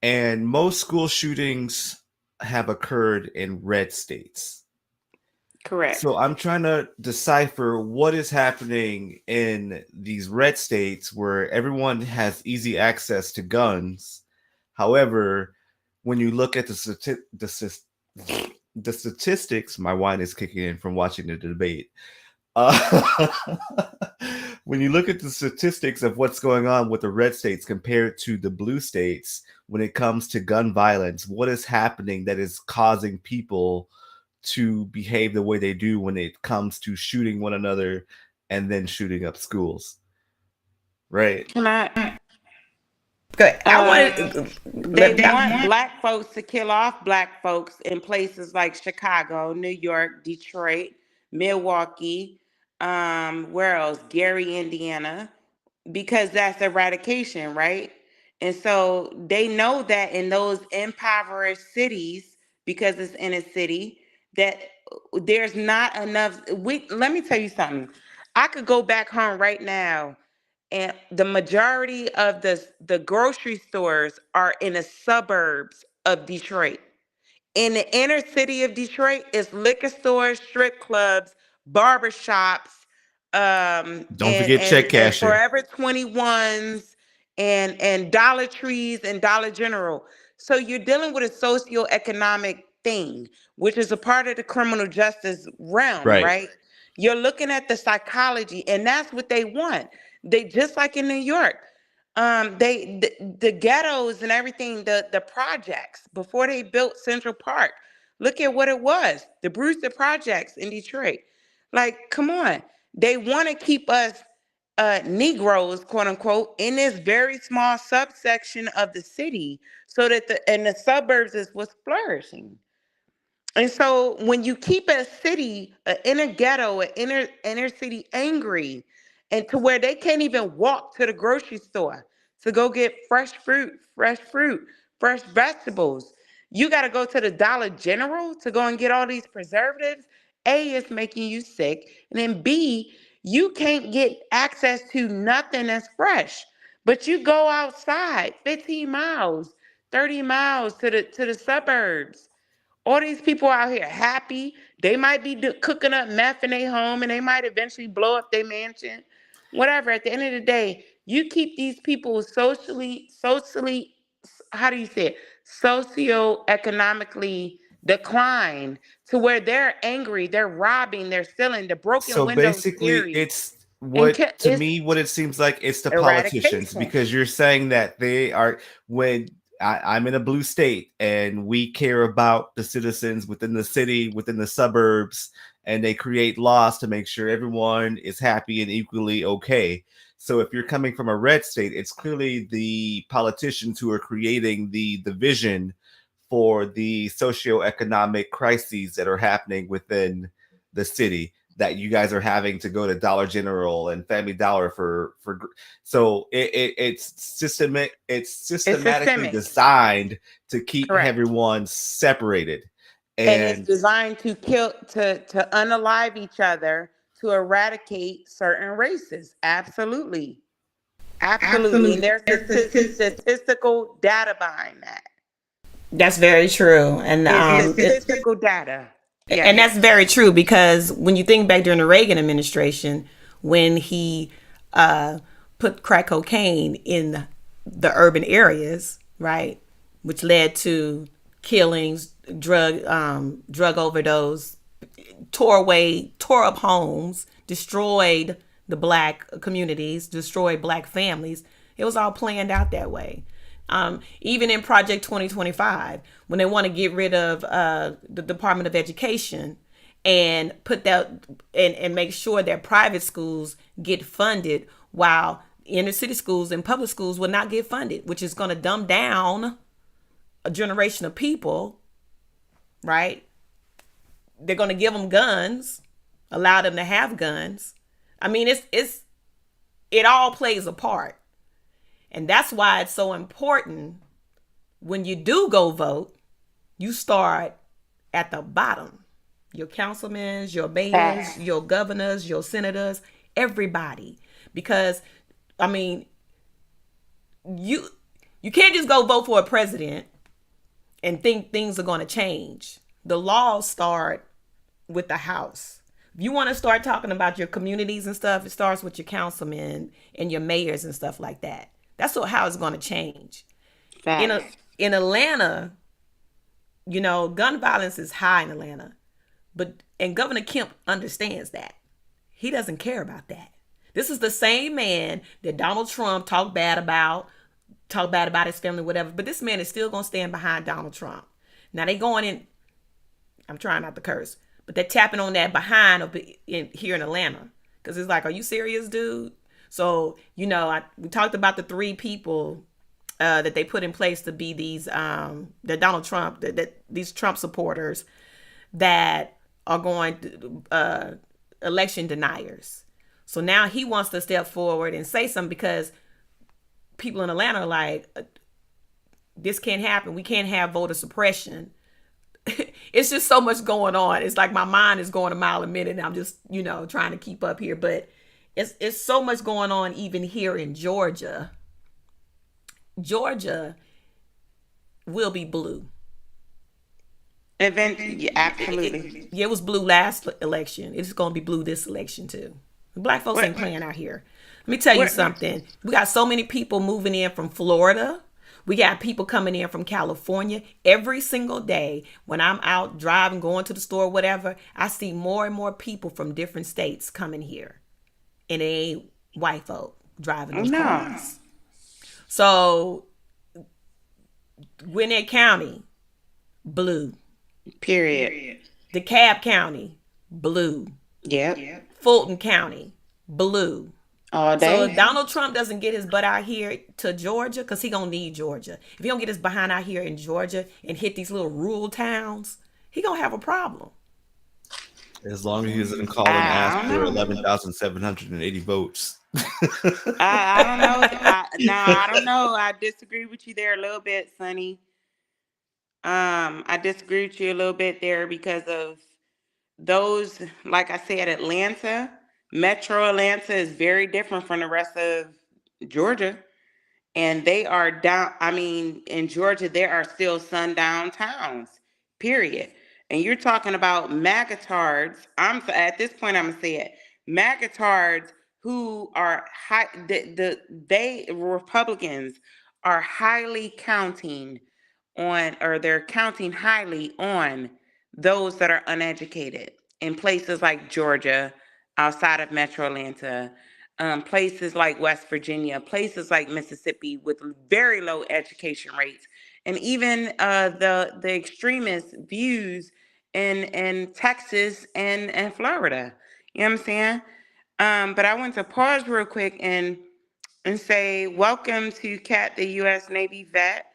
And most school shootings have occurred in red states. Correct. So I'm trying to decipher what is happening in these red states where everyone has easy access to guns. However, when you look at the statistics, my wine is kicking in from watching the debate. When you look at the statistics of what's going on with the red states compared to the blue states, when it comes to gun violence, what is happening that is causing people to behave the way they do when it comes to shooting one another and then shooting up schools? Right. Can I? Good. They want black folks to kill off black folks in places like Chicago, New York, Detroit, Milwaukee, where else? Gary, Indiana, because that's eradication, right? And so they know that in those impoverished cities, because it's in a city, that there's not enough. Let me tell you something. I could go back home right now, and the majority of the grocery stores are in the suburbs of Detroit. In the inner city of Detroit, it's liquor stores, strip clubs, barbershops, Don't forget check and cashing. Forever 21s and Dollar Trees and Dollar General. So you're dealing with a socioeconomic thing, which is a part of the criminal justice realm, right? You're looking at the psychology, and that's what they want. They just like in New York. The ghettos and everything, the projects before they built Central Park. Look at what it was, the Brewster projects in Detroit. Like, come on. They want to keep us Negroes, quote unquote, in this very small subsection of the city so that the suburbs is what's flourishing. And so when you keep a city, an inner ghetto, an inner city angry, and to where they can't even walk to the grocery store to go get fresh vegetables. You got to go to the Dollar General to go and get all these preservatives. A, it's making you sick. And then B, you can't get access to nothing that's fresh. But you go outside 15 miles, 30 miles to the suburbs. All these people out here happy. They might be cooking up meth in their home and they might eventually blow up their mansion. Whatever. At the end of the day, you keep these people socially, how do you say it? Socioeconomically declined to where they're angry, they're robbing, they're stealing, the broken So windows basically, series. it's what what it seems like it's the politicians, Eradication. because you're saying that they are when I'm in a blue state and we care about the citizens within the city, within the suburbs, and they create laws to make sure everyone is happy and equally okay. So if you're coming from a red state, it's clearly the politicians who are creating the vision for the socioeconomic crises that are happening within the city. that you guys are having to go to Dollar General and Family Dollar so it's systematically systemic. designed to keep Correct. everyone separated. And it's And designed to kill, to unalive each other, to eradicate certain races. Absolutely. Absolutely. And there's statistical data behind that. That's very true. And It's statistical data. and Yes. that's very true, because when you think back during the Reagan administration, when he put crack cocaine in the urban areas, right, which led to killings, drug overdose, tore up homes, destroyed the black communities, destroyed black families. It was all planned out that way. Even in Project 2025, when they want to get rid of the Department of Education and put that and make sure that private schools get funded while inner city schools and public schools will not get funded, which is going to dumb down a generation of people, right? They're going to give them guns, allow them to have guns. I mean, it all plays a part. And that's why it's so important when you do go vote, you start at the bottom. Your councilmen, your mayors, your governors, your senators, everybody. Because, I mean, you can't just go vote for a president and think things are going to change. The laws start with the House. If you want to start talking about your communities and stuff, it starts with your councilmen and your mayors and stuff like that. That's how it's going to change. In Atlanta, gun violence is high in Atlanta, and Governor Kemp understands that. He doesn't care about that. This is the same man that Donald Trump talked bad about his family, whatever. But this man is still going to stand behind Donald Trump. Now they going in. I'm trying not to curse, but they're tapping on that behind here in Atlanta, because it's like, are you serious, dude? So, we talked about the 3 people that they put in place to be these, the Donald Trump, these Trump supporters that are going to, election deniers. So now he wants to step forward and say something, because people in Atlanta are like, this can't happen. We can't have voter suppression. It's just so much going on. It's like my mind is going a mile a minute and I'm just, trying to keep up here. But it's so much going on even here in Georgia. Georgia will be blue. Eventually, absolutely. It was blue last election. It's going to be blue this election too. Black folks ain't playing out here. Let me tell you something. We got so many people moving in from Florida. We got people coming in from California. Every single day when I'm out driving, going to the store, whatever, I see more and more people from different states coming here. And it ain't white folk driving those cars. So, Gwinnett County, blue. Period. DeKalb County, blue. Yep. Fulton County, blue. All day. So if Donald Trump doesn't get his butt out here to Georgia, because he gonna need Georgia. If he don't get his behind out here in Georgia and hit these little rural towns, he gonna have a problem. As long as he doesn't call and ask for 11,780 votes. I don't know. I don't know. I disagree with you there a little bit, Sonny. I disagree with you a little bit there because of those, like I said, Atlanta, Metro Atlanta is very different from the rest of Georgia. And they are down. I mean, in Georgia, there are still sundown towns, period. And you're talking about magatards. At this point, I'm gonna say it. Magatards who are high. They Republicans are highly counting on, or they're counting highly on those that are uneducated in places like Georgia, outside of Metro Atlanta. Places like West Virginia, places like Mississippi with very low education rates, and even the extremist views in Texas and Florida. You know what I'm saying? But I want to pause real quick and say welcome to Kat, the U.S. Navy vet.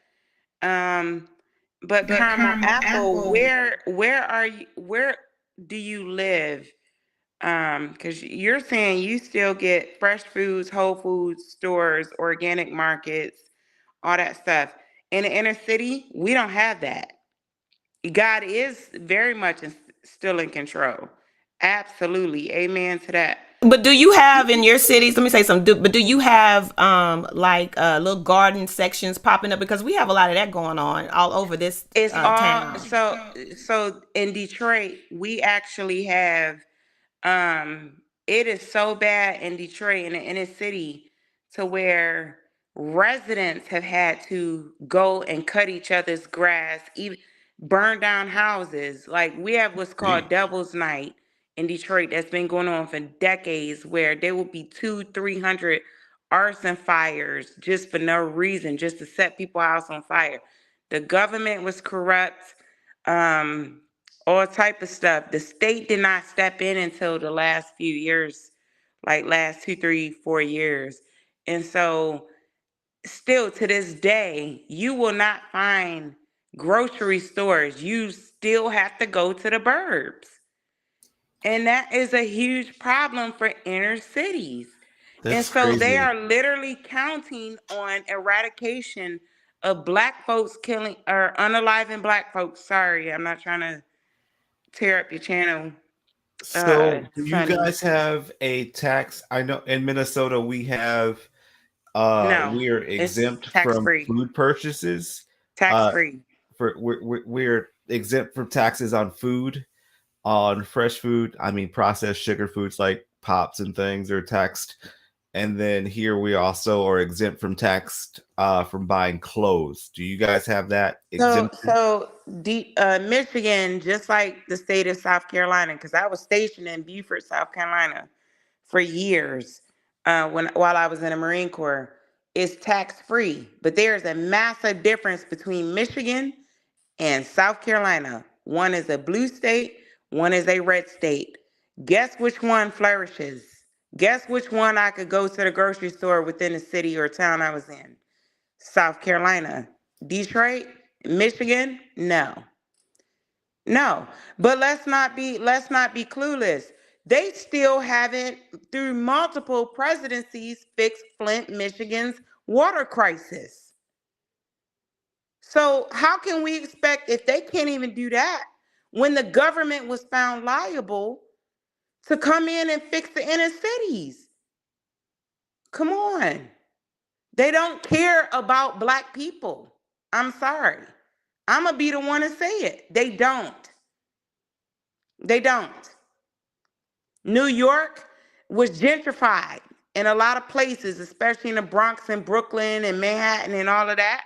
But Caramel Apple, where are you? Where do you live? Because you're saying you still get fresh foods, Whole Foods stores, organic markets, all that stuff. In the inner city, we don't have that. God is very much still in control. Absolutely. Amen to that. But do you have in your cities, let me say something, but do you have like little garden sections popping up? Because we have a lot of that going on all over this It's all town. so in Detroit, we actually have it is so bad in Detroit in the inner city to where residents have had to go and cut each other's grass, even burn down houses. Like we have what's called Devil's Night in Detroit that's been going on for decades, where there will be 200-300 arson fires just for no reason, just to set people's house on fire. The government was corrupt. All type of stuff. The state did not step in until the last few years, like last 2, 3, 4 years. And so still to this day, you will not find grocery stores. You still have to go to the burbs. And that is a huge problem for inner cities. And That's so they crazy. are literally counting on eradication of black folks killing or unaliving black folks. Sorry, I'm not trying to tear up your channel. So, do you Sonny. guys have a tax? I know in Minnesota we have No, we are it's exempt tax from free. food purchases. Tax free. We're exempt from taxes on food, on fresh food. I mean, processed sugar foods like pops and things are taxed. And then here we also are exempt from taxed from buying clothes. Do you guys have that exemption? Michigan, just like the state of South Carolina, because I was stationed in Beaufort, South Carolina, for years while I was in the Marine Corps, is tax free. But there's a massive difference between Michigan and South Carolina. One is a blue state, one is a red state. Guess which one flourishes? Guess which one I could go to the grocery store within the city or town I was in? South Carolina. Detroit, Michigan, no. No. But let's not be clueless. They still haven't, through multiple presidencies, fixed Flint, Michigan's water crisis. So how can we expect, if they can't even do that, when the government was found liable, to come in and fix the inner cities? Come on. They don't care about black people. I'm sorry. I'm going to be the one to say it. They don't. They don't. New York was gentrified in a lot of places, especially in the Bronx and Brooklyn and Manhattan and all of that.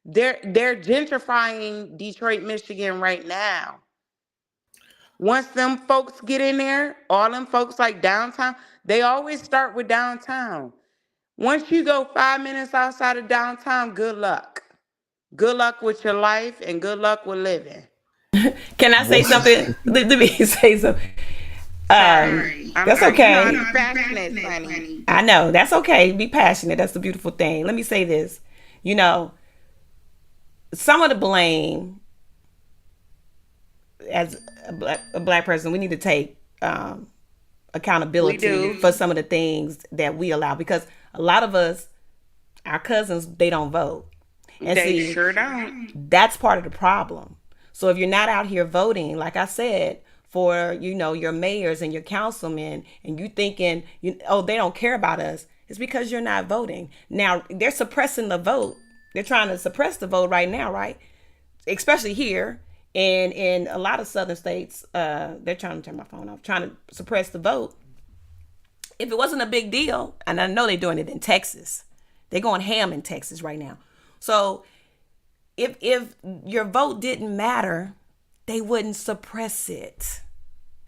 They're gentrifying Detroit, Michigan right now. Once them folks get in there, all them folks like downtown, they always start with downtown. Once you go 5 minutes outside of downtown, good luck. Good luck with your life and good luck with living. Can I say something? Let me say something. That's okay. You know, I'm passionate, Sonny. I know. That's okay. Be passionate. That's the beautiful thing. Let me say this. You know, some of the blame as a black person, we need to take accountability for some of the things that we allow, because a lot of us, our cousins, they don't vote. And they sure don't. That's part of the problem. So if you're not out here voting, like I said, for, you know, your mayors and your councilmen, and you thinking, oh, they don't care about us, it's because you're not voting. Now, they're suppressing the vote. They're trying to suppress the vote right now, right? Especially here. And in a lot of southern states, they're trying to turn my phone off, trying to suppress the vote. If it wasn't a big deal, and I know they're doing it in Texas, they're going ham in Texas right now. So if your vote didn't matter, they wouldn't suppress it.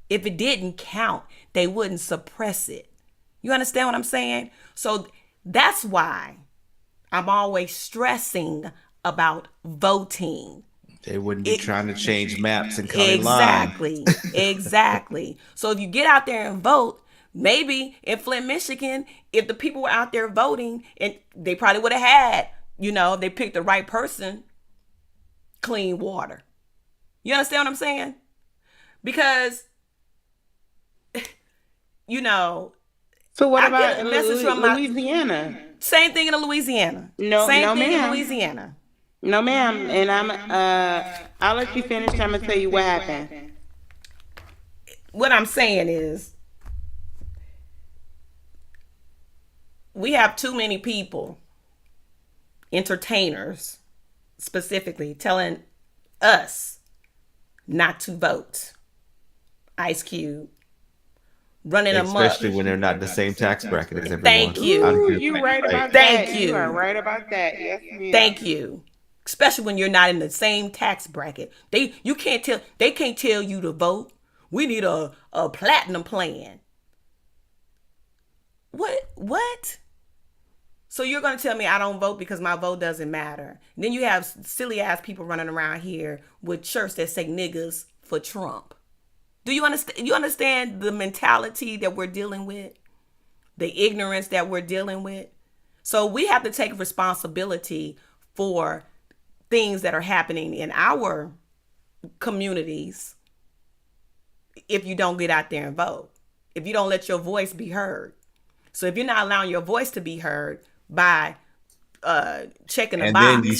If it didn't count, they wouldn't suppress it. You understand what I'm saying? So that's why I'm always stressing about voting. They wouldn't be trying to change maps and cut in line. Exactly. So if you get out there and vote, maybe in Flint, Michigan, if the people were out there voting, and they probably would have had, you know, if they picked the right person, clean water. You understand what I'm saying? Because you know, So what I about get a message from my Louisiana? same thing in Louisiana. No, Same no, thing in ma'am. Louisiana. No, ma'am. And I'll let you finish. I'm gonna tell you what happened. What I'm saying is, we have too many people, entertainers specifically, telling us not to vote. Ice Cube running amok. Especially when they're not the same tax bracket as everyone. Thank you. Ooh, you right about Thank that. you. You are right about that. Yes, ma'am. Thank you. Especially when you're not in the same tax bracket. They can't tell you to vote. We need a platinum plan. What? So you're gonna tell me I don't vote because my vote doesn't matter? And then you have silly ass people running around here with shirts that say niggas for Trump. Do you understand? You understand the mentality that we're dealing with, the ignorance that we're dealing with. So we have to take responsibility for things that are happening in our communities. If you don't get out there and vote, if you don't let your voice be heard. So if you're not allowing your voice to be heard by checking the and box, then you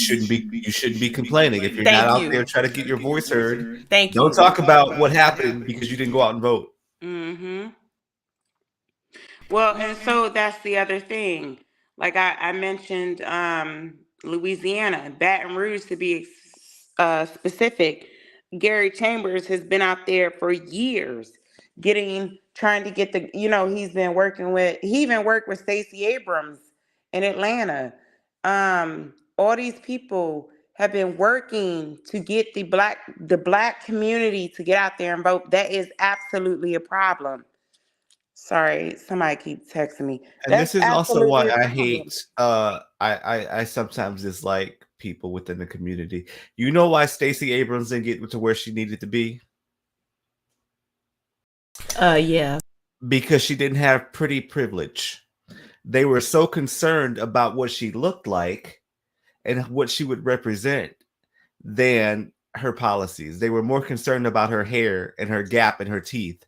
shouldn't be complaining if you're Thank not you. out there trying to get your voice heard. Thank Don't you. talk about what happened because you didn't go out and vote. Mm-hmm. Well, and so that's the other thing. Like I mentioned, Louisiana, Baton Rouge to be specific. Gary Chambers has been out there for years, trying to get the. He's been working with. He even worked with Stacey Abrams in Atlanta. All these people have been working to get the black community to get out there and vote. That is absolutely a problem. Sorry, somebody keeps texting me. And That's this is also why absolutely a I problem. hate I sometimes dislike people within the community. You know why Stacey Abrams didn't get to where she needed to be? Yeah. Because she didn't have pretty privilege. They were so concerned about what she looked like and what she would represent than her policies. They were more concerned about her hair and her gap in her teeth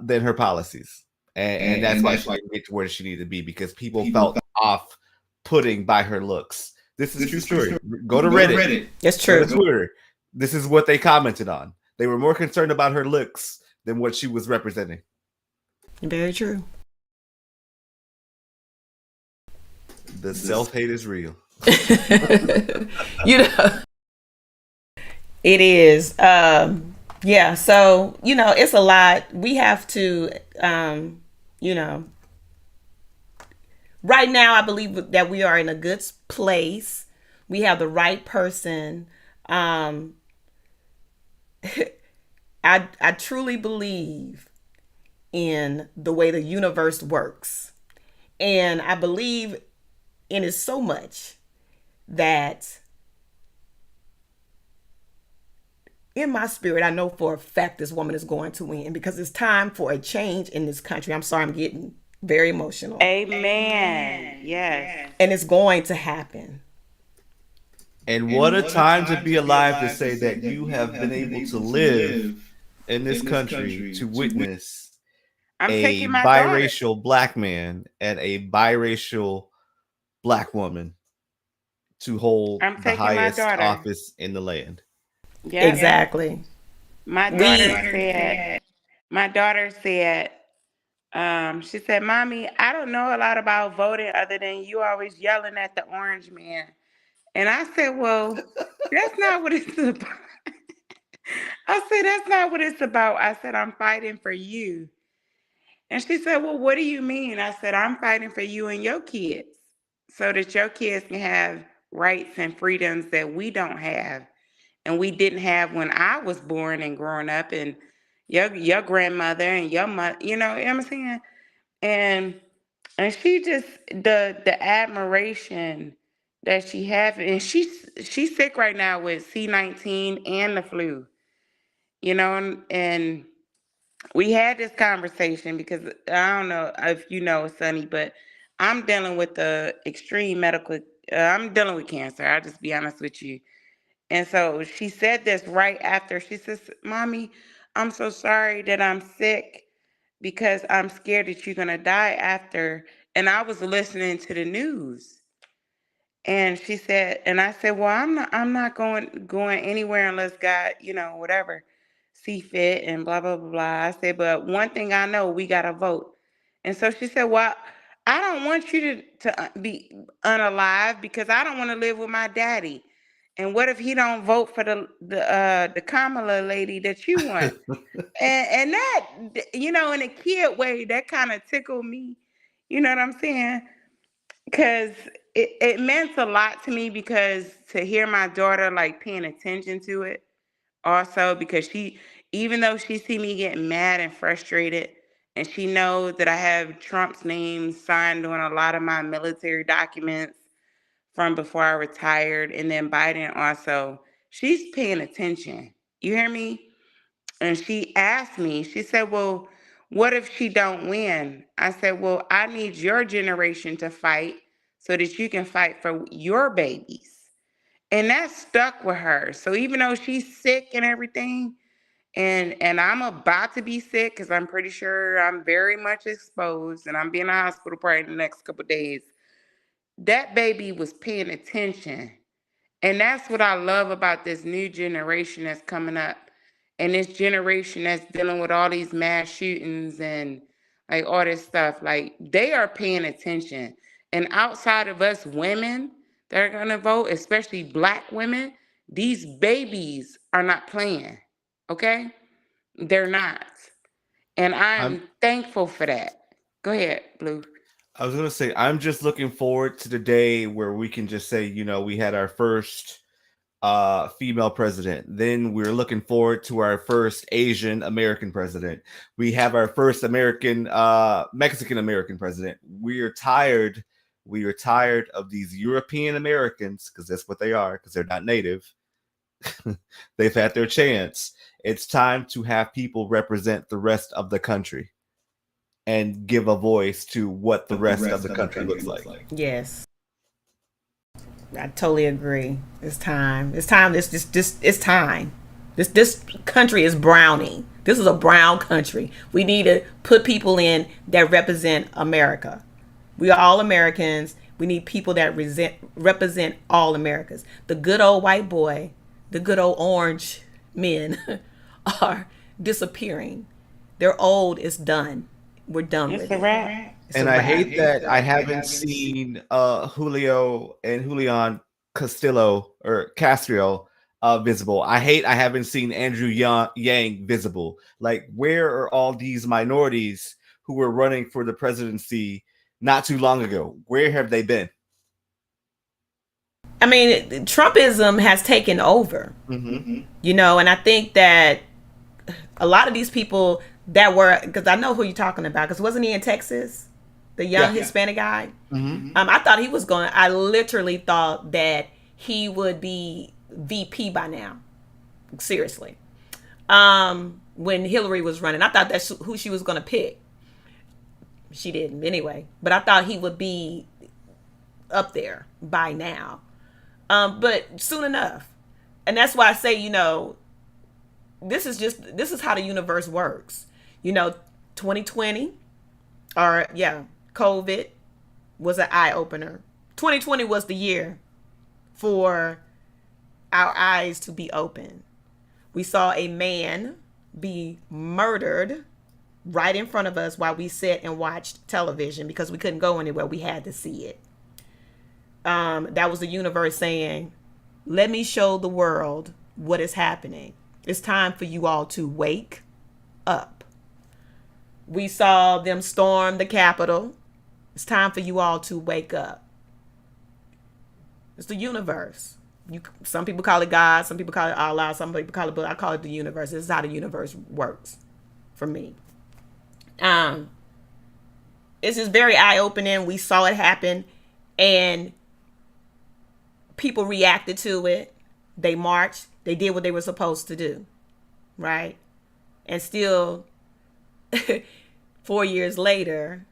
than her policies. And that's why she didn't get to where she needed to be, because people felt off putting by her looks. This is a true story. Go to Reddit. It's true. Go to Twitter. This is what they commented on. They were more concerned about her looks than what she was representing. Very true. The self-hate is real. You know, it is. Yeah. So, it's a lot. We have to, right now, I believe that we are in a good place. We have the right person. I truly believe in the way the universe works. And I believe in it so much that in my spirit, I know for a fact this woman is going to win, because it's time for a change in this country. I'm sorry, I'm getting very emotional. Amen. Yes. And it's going to happen. And what a time to be alive to say that you have been able to live in this country to witness I'm a taking my daughter. biracial black man and a biracial black woman to hold I'm the taking my highest daughter. office in the land. Yeah. Exactly. My daughter said, she said, Mommy, I don't know a lot about voting other than you always yelling at the orange man. And I said, well, that's not what it's about. I said, that's not what it's about. I said, I'm fighting for you. And she said, well, what do you mean? I said, I'm fighting for you and your kids so that your kids can have rights and freedoms that we don't have and we didn't have when I was born and growing up, and your grandmother and your mother, you know what I'm saying? And she just the admiration that she has, and she's sick right now with C-19 and the flu, and we had this conversation because I don't know if you know, Sonny, but I'm dealing with the extreme medical. I'm dealing with cancer. I'll just be honest with you. And so she said this right after. She says, Mommy, I'm so sorry that I'm sick. because I'm scared that you're gonna die after. And I was listening to the news, and she said, and I said, well, I'm not going anywhere unless God, whatever, see fit and blah blah blah blah. I said, but one thing I know, we gotta vote. And so she said, well, I don't want you to be unalive because I don't want to live with my daddy. And what if he don't vote for the Kamala lady that you want? And that, in a kid way, that kind of tickled me. You know what I'm saying? Because it meant a lot to me, because to hear my daughter like paying attention to it also, because even though she see me getting mad and frustrated, and she knows that I have Trump's name signed on a lot of my military documents from before I retired, and then Biden also, she's paying attention. You hear me? And she asked me, she said, well, what if she don't win? I said, well, I need your generation to fight so that you can fight for your babies. And that stuck with her. So even though she's sick and everything, and I'm about to be sick because I'm pretty sure I'm very much exposed and I'm being in the hospital probably in the next couple of days, that baby was paying attention. And that's what I love about this new generation that's coming up. And this generation that's dealing with all these mass shootings and like all this stuff. Like, they are paying attention. And outside of us women that are gonna vote, especially Black women, these babies are not playing. Okay? They're not. And I'm I'm thankful for that. Go ahead, Blue. I was gonna say I'm just looking forward to the day where we can just say, we had our first female president. Then we're looking forward to our first Asian American president. We have our first Mexican American president. We are tired of these European Americans, because that's what they are, because they're not native. They've had their chance. It's time to have people represent the rest of the country and give a voice to what the rest of the country looks like. Yes. I totally agree. It's time. It's time. It's time. This country is browning. This is a brown country. We need to put people in that represent America. We are all Americans. We need people that represent all Americans. The good old white boy, the good old orange men are disappearing. They're old. It's done. We're done with it. And I hate that I haven't seen Julio and Julian Castillo or Castro visible. I haven't seen Andrew Yang visible. Like, where are all these minorities who were running for the presidency not too long ago? Where have they been? I mean, Trumpism has taken over, and I think that a lot of these people that were, because I know who you're talking about, because wasn't he in Texas? The young Hispanic guy. I thought he was going. I literally thought that he would be VP by now. Seriously, when Hillary was running, I thought that's who she was going to pick. She didn't anyway, but I thought he would be up there by now. But soon enough, and that's why I say, this is how the universe works. 2020, or COVID was an eye opener. 2020 was the year for our eyes to be open. We saw a man be murdered right in front of us while we sat and watched television because we couldn't go anywhere. We had to see it. That was the universe saying, let me show the world what is happening. It's time for you all to wake up. We saw them storm the Capitol. It's time for you all to wake up. It's the universe. Some people call it God. Some people call it Allah. Some people call it, but I call it the universe. This is how the universe works for me. It's just very eye-opening. We saw it happen, and people reacted to it. They marched. They did what they were supposed to do, right? And still, 4 years later,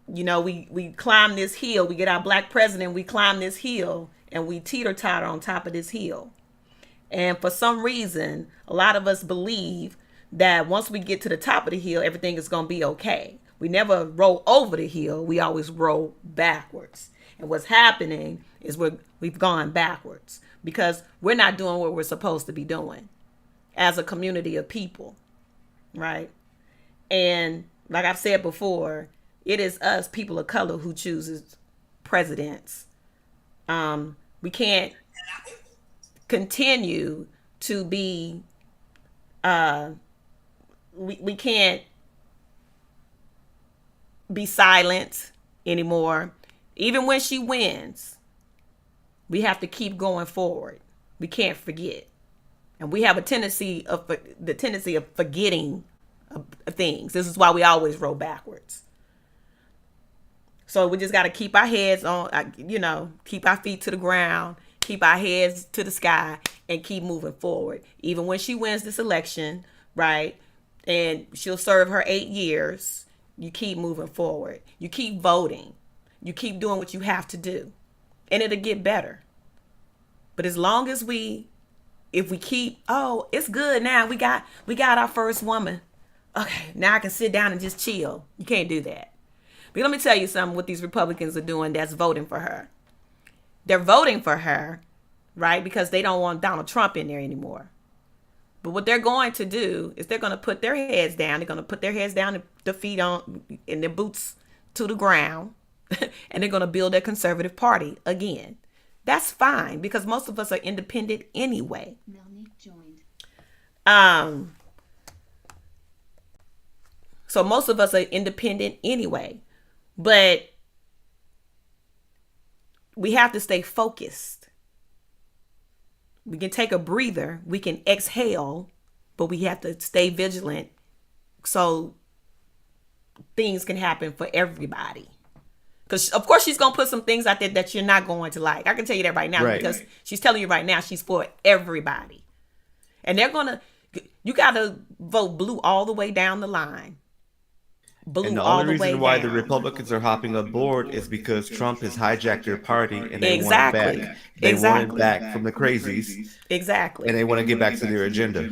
we climb this hill. We get our black president. We climb this hill, and we teeter-totter on top of this hill. And for some reason, a lot of us believe that once we get to the top of the hill, everything is going to be okay. We never roll over the hill. We always roll backwards. And what's happening is we've gone backwards because we're not doing what we're supposed to be doing as a community of people, right? And like I've said before, it is us, people of color, who chooses presidents. We can't continue to be we can't be silent anymore. Even when she wins, we have to keep going forward. We can't forget. And we have a tendency of forgetting things. This is why we always roll backwards. So we just got to keep our heads on, keep our feet to the ground, keep our heads to the sky, and keep moving forward. Even when she wins this election, right? And she'll serve her 8 years. You keep moving forward. You keep voting. You keep doing what you have to do. And it'll get better. But as long as if we keep, it's good now. We got our first woman. Okay, now I can sit down and just chill. You can't do that. But let me tell you something, what these Republicans are doing that's voting for her. They're voting for her, right? Because they don't want Donald Trump in there anymore. But what they're going to do is they're going to put their heads down. They're going to put their heads down, their feet on, and their boots to the ground. And they're going to build a conservative party again. That's fine because most of us are independent anyway. Melanie joined. So most of us are independent anyway. But we have to stay focused. We can take a breather. We can exhale. But we have to stay vigilant so things can happen for everybody. Because, of course, she's going to put some things out there that you're not going to like. I can tell you that right now because she's telling you right now she's for everybody. And you got to vote blue all the way down the line. Blue and the all only the way reason why down. the Republicans are hopping aboard is because Trump has hijacked their party and they Exactly. want it back. They want it back from the crazies. Exactly. And they want to get back to their agenda.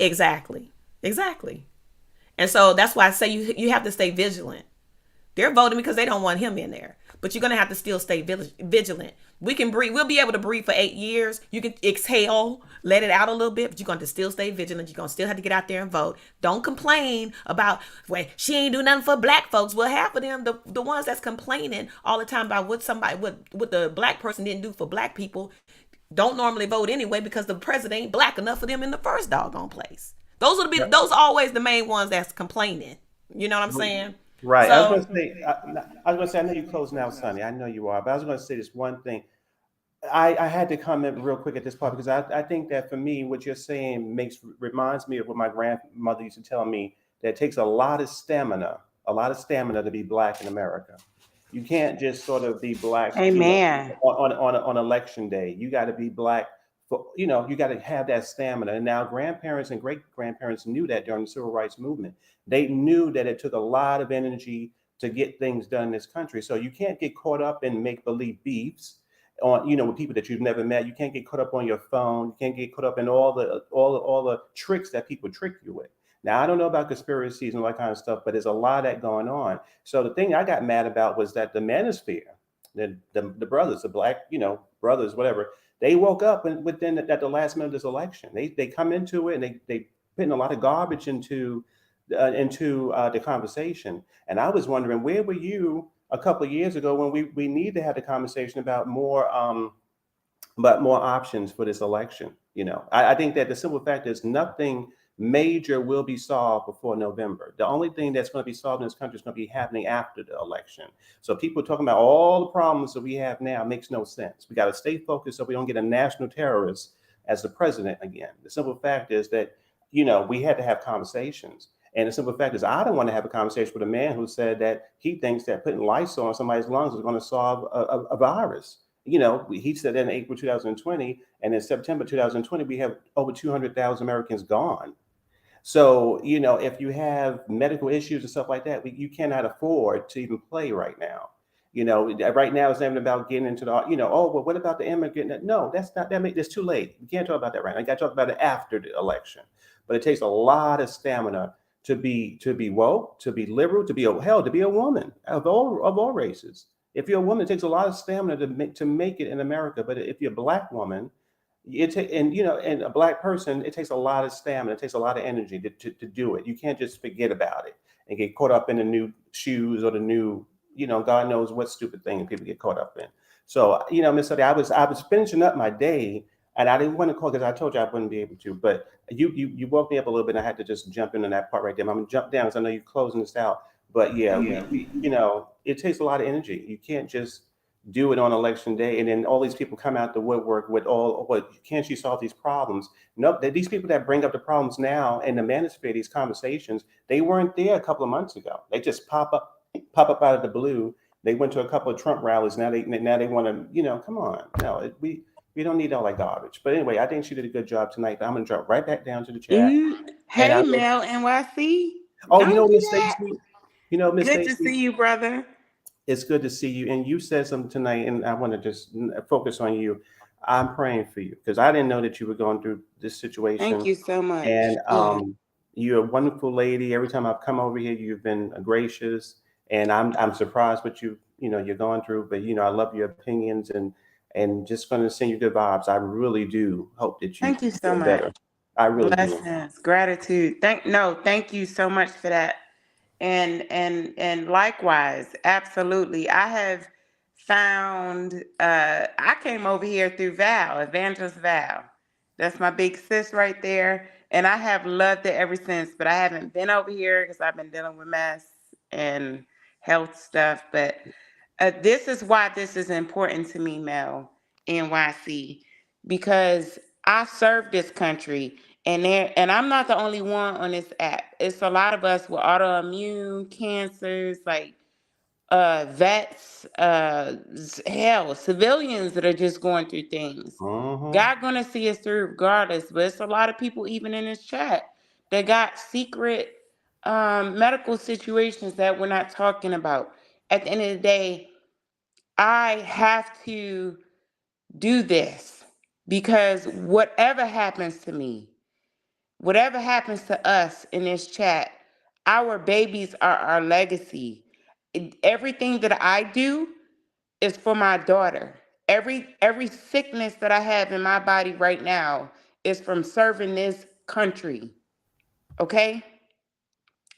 Exactly. And so that's why I say you have to stay vigilant. They're voting because they don't want him in there. But you're going to have to still stay vigilant. We can breathe. We'll be able to breathe for 8 years. You can exhale, let it out a little bit, but you're going to still stay vigilant. You're going to still have to get out there and vote. Don't complain about, well, she ain't do nothing for black folks. Well, half of them, the ones that's complaining all the time about what the black person didn't do for black people, don't normally vote anyway because the president ain't black enough for them in the first doggone place. Those are always the main ones that's complaining. You know what I'm saying? Right. So, I was going to say, I know you're closing out, Sonny. I know you are, but I was going to say this one thing. I had to comment real quick at this part because I think that for me, what you're saying reminds me of what my grandmother used to tell me, that it takes a lot of stamina to be black in America. You can't just sort of be black Amen. on election day. You got to be black. You got to have that stamina. And now grandparents and great grandparents knew that during the civil rights movement. They knew that it took a lot of energy to get things done in this country. So you can't get caught up in make-believe beefs on, with people that you've never met. You can't get caught up on your phone. You can't get caught up in all the tricks that people trick you with. Now, I don't know about conspiracies and all that kind of stuff, but there's a lot of that going on. So the thing I got mad about was that the manosphere, the brothers, the black, brothers, whatever, they woke up and within at the last minute of this election. They come into it and they put in a lot of garbage into the conversation. And I was wondering, where were you a couple of years ago when we need to have the conversation about more options for this election? I think that the simple fact is nothing major will be solved before November. The only thing that's going to be solved in this country is going to be happening after the election. So people talking about all the problems that we have now makes no sense. We got to stay focused so we don't get a national terrorist as the president again. The simple fact is that, we had to have conversations. And the simple fact is, I don't want to have a conversation with a man who said that he thinks that putting Lysol on somebody's lungs is going to solve a virus. He said that in April 2020, and in September 2020, we have over 200,000 Americans gone. So, if you have medical issues and stuff like that, you cannot afford to even play right now. Right now it's not even about getting into the, what about the immigrant? No, that's too late. We can't talk about that right now. I got to talk about it after the election. but it takes a lot of stamina to be woke, to be liberal, to be a woman of all races. If you're a woman, it takes a lot of stamina to make it in America. But if you're a black woman, and a black person, it takes a lot of stamina, it takes a lot of energy to do it. You can't just forget about it and get caught up in the new shoes or the new, God knows what stupid thing people get caught up in. So, Miss Sade, I was finishing up my day, and I didn't want to call because I told you I wouldn't be able to. But you woke me up a little bit, and I had to just jump into that part right there. I'm gonna jump down because I know you're closing this out. But yeah, it takes a lot of energy. You can't just do it on election day, and then all these people come out the woodwork with all, what, can't you solve these problems? No, these people that bring up the problems now and the manosphere these conversations, they weren't there a couple of months ago. They just pop up out of the blue. They went to a couple of Trump rallies. Now they want to, come on. No, we don't need all that garbage. But anyway, I think she did a good job tonight. But I'm gonna drop right back down to the chat. And Hey, Mel NYC. oh, Don't do Miss that. Stacy, Miss Good to Stacy, see you, brother. it's good to see you. And you said something tonight, and I want to just focus on you. I'm praying for you because I didn't know that you were going through this Thank situation. you so much. And Yeah. you're a wonderful lady. Every time I've come over here, you've been gracious, and I'm surprised what you're going through. But I love your opinions, and just going to send you good vibes. I really do hope that you Thank you so feel much. better. I really do. Blessings, gratitude. Thank you so much for that. And likewise, absolutely. I have found I came over here through Val, Evangelist Val. That's my big sis right there. And I have loved it ever since, but I haven't been over here because I've been dealing with mess and health stuff. But this is why this is important to me, Mel, NYC, because I serve this country, and I'm not the only one on this app. It's a lot of us with autoimmune cancers, like vets, hell, civilians that are just going through things. God gonna see us through regardless. But it's a lot of people even in this chat that got secret medical situations that we're not talking about. At the end of the day, I have to do this because whatever happens to me, whatever happens to us in this chat, our babies are our legacy. Everything that I do is for my daughter. Every sickness that I have in my body right now is from serving this country. Okay?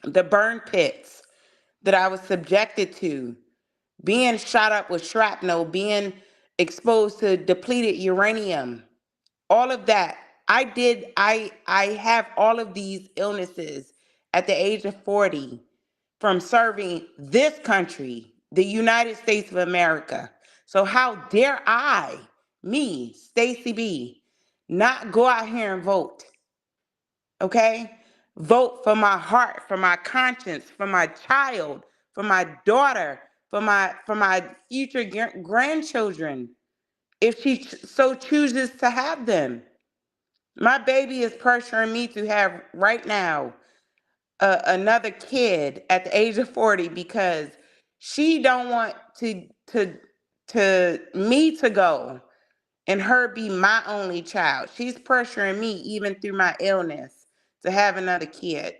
The burn pits that I was subjected to, being shot up with shrapnel, being exposed to depleted uranium, all of that. I have all of these illnesses at the age of 40 from serving this country, the United States of America. So how dare I, me, Stacey B, not go out here and vote? Okay? Vote for my heart, for my conscience, for my child, for my daughter, for my future grandchildren, if she so chooses to have them. My baby is pressuring me to have right now another kid at the age of 40 because she don't want to me to go and her be my only child. She's pressuring me even through my illness to have another kid.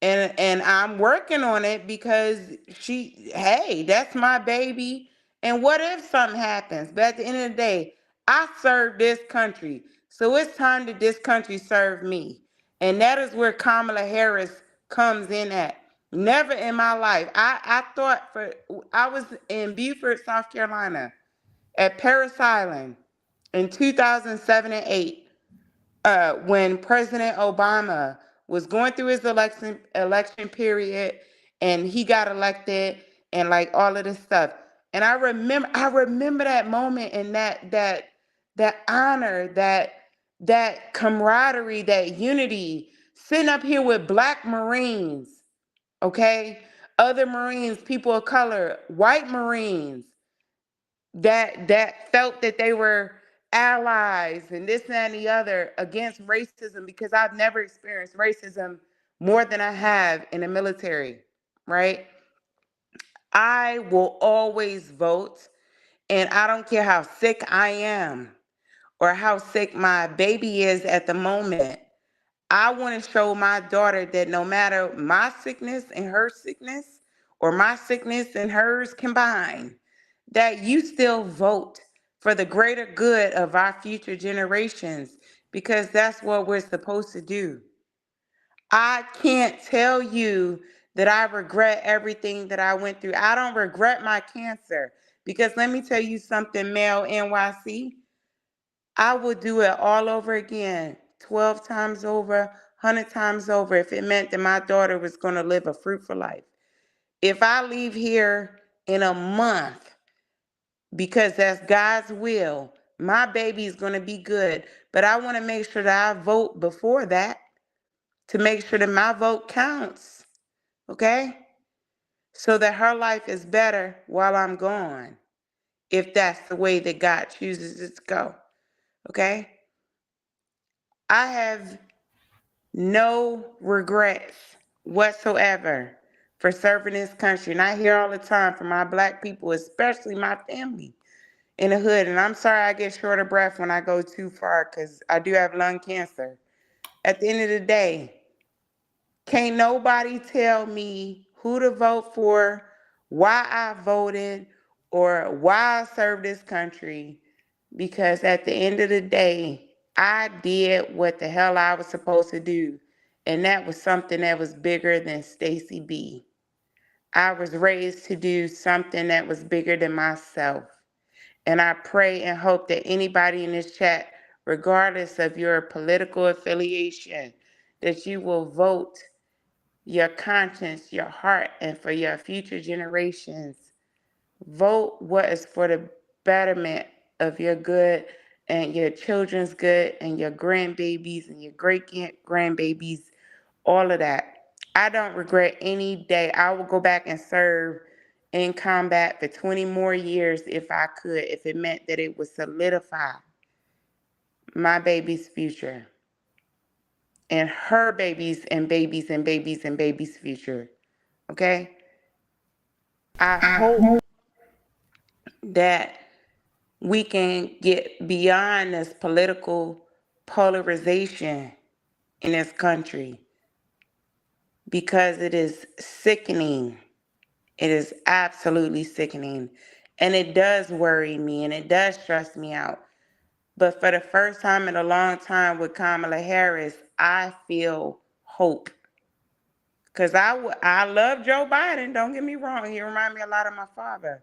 And I'm working on it because hey, that's my baby. And what if something happens? But at the end of the day, I serve this country. So it's time that this country serve me. And that is where Kamala Harris comes in at. Never in my life. I was in Beaufort, South Carolina at Paris Island in 2007 and 8 when President Obama was going through his election period and he got elected and like all of this stuff. And I remember that moment and that honor, that camaraderie, that unity, sitting up here with Black Marines, okay? Other Marines, people of color, white Marines, that felt that they were allies and this and the other against racism, because I've never experienced racism more than I have in the military, right? I will always vote, and I don't care how sick I am or how sick my baby is at the moment. I want to show my daughter that no matter my sickness and her sickness, or my sickness and hers combined, that you still vote for the greater good of our future generations, because that's what we're supposed to do. I can't tell you that I regret everything that I went through. I don't regret my cancer, because let me tell you something, Mel NYC. I would do it all over again, 12 times over, 100 times over, if it meant that my daughter was going to live a fruitful life. If I leave here in a month, because that's God's will, my baby is going to be good. But I want to make sure that I vote before that, to make sure that my vote counts, okay? So that her life is better while I'm gone, if that's the way that God chooses it to go, okay? I have no regrets whatsoever for serving this country. And I hear all the time from my Black people, especially my family in the hood. And I'm sorry I get short of breath when I go too far, because I do have lung cancer. At the end of the day, can't nobody tell me who to vote for, why I voted, or why I served this country, because at the end of the day, I did what the hell I was supposed to do. And that was something that was bigger than Stacy B. I was raised to do something that was bigger than myself. And I pray and hope that anybody in this chat, regardless of your political affiliation, that you will vote your conscience, your heart, and for your future generations. Vote what is for the betterment of your good and your children's good and your grandbabies and your great grandbabies, all of that. I don't regret any day. I will go back and serve in combat for 20 more years if I could, if it meant that it would solidify my baby's future and her babies and babies and babies and babies' future. Okay? I hope that we can get beyond this political polarization in this country, because it is sickening. It is absolutely sickening. And it does worry me and it does stress me out. But for the first time in a long time with Kamala Harris, I feel hope. Because I love Joe Biden. Don't get me wrong. He reminds me a lot of my father.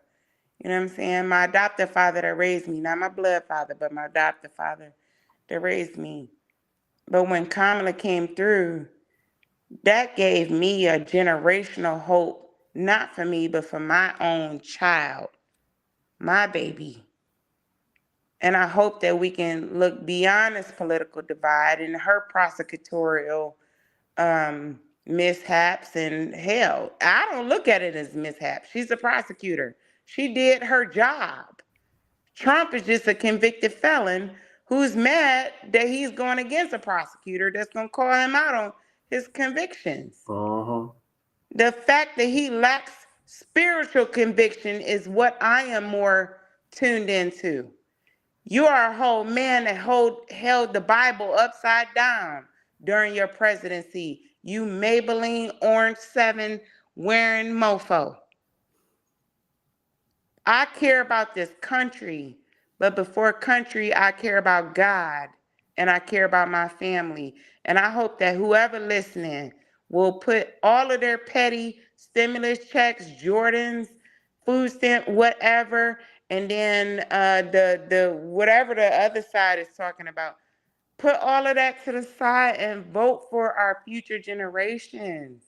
You know what I'm saying? My adopted father that raised me. Not my blood father, but my adopted father that raised me. But when Kamala came through, that gave me a generational hope, not for me, but for my own child, my baby. And I hope that we can look beyond this political divide and her prosecutorial mishaps. And hell, I don't look at it as mishaps. She's a prosecutor. She did her job. Trump is just a convicted felon who's mad that he's going against a prosecutor that's going to call him out on his convictions. The fact that he lacks spiritual conviction is what I am more tuned into. You are a whole man that held the Bible upside down during your presidency. You Maybelline Orange 7 wearing mofo. I care about this country, but before country, I care about God and I care about my family. And I hope that whoever listening will put all of their petty stimulus checks, Jordans, food stamp, whatever, and then the whatever the other side is talking about. Put all of that to the side and vote for our future generations.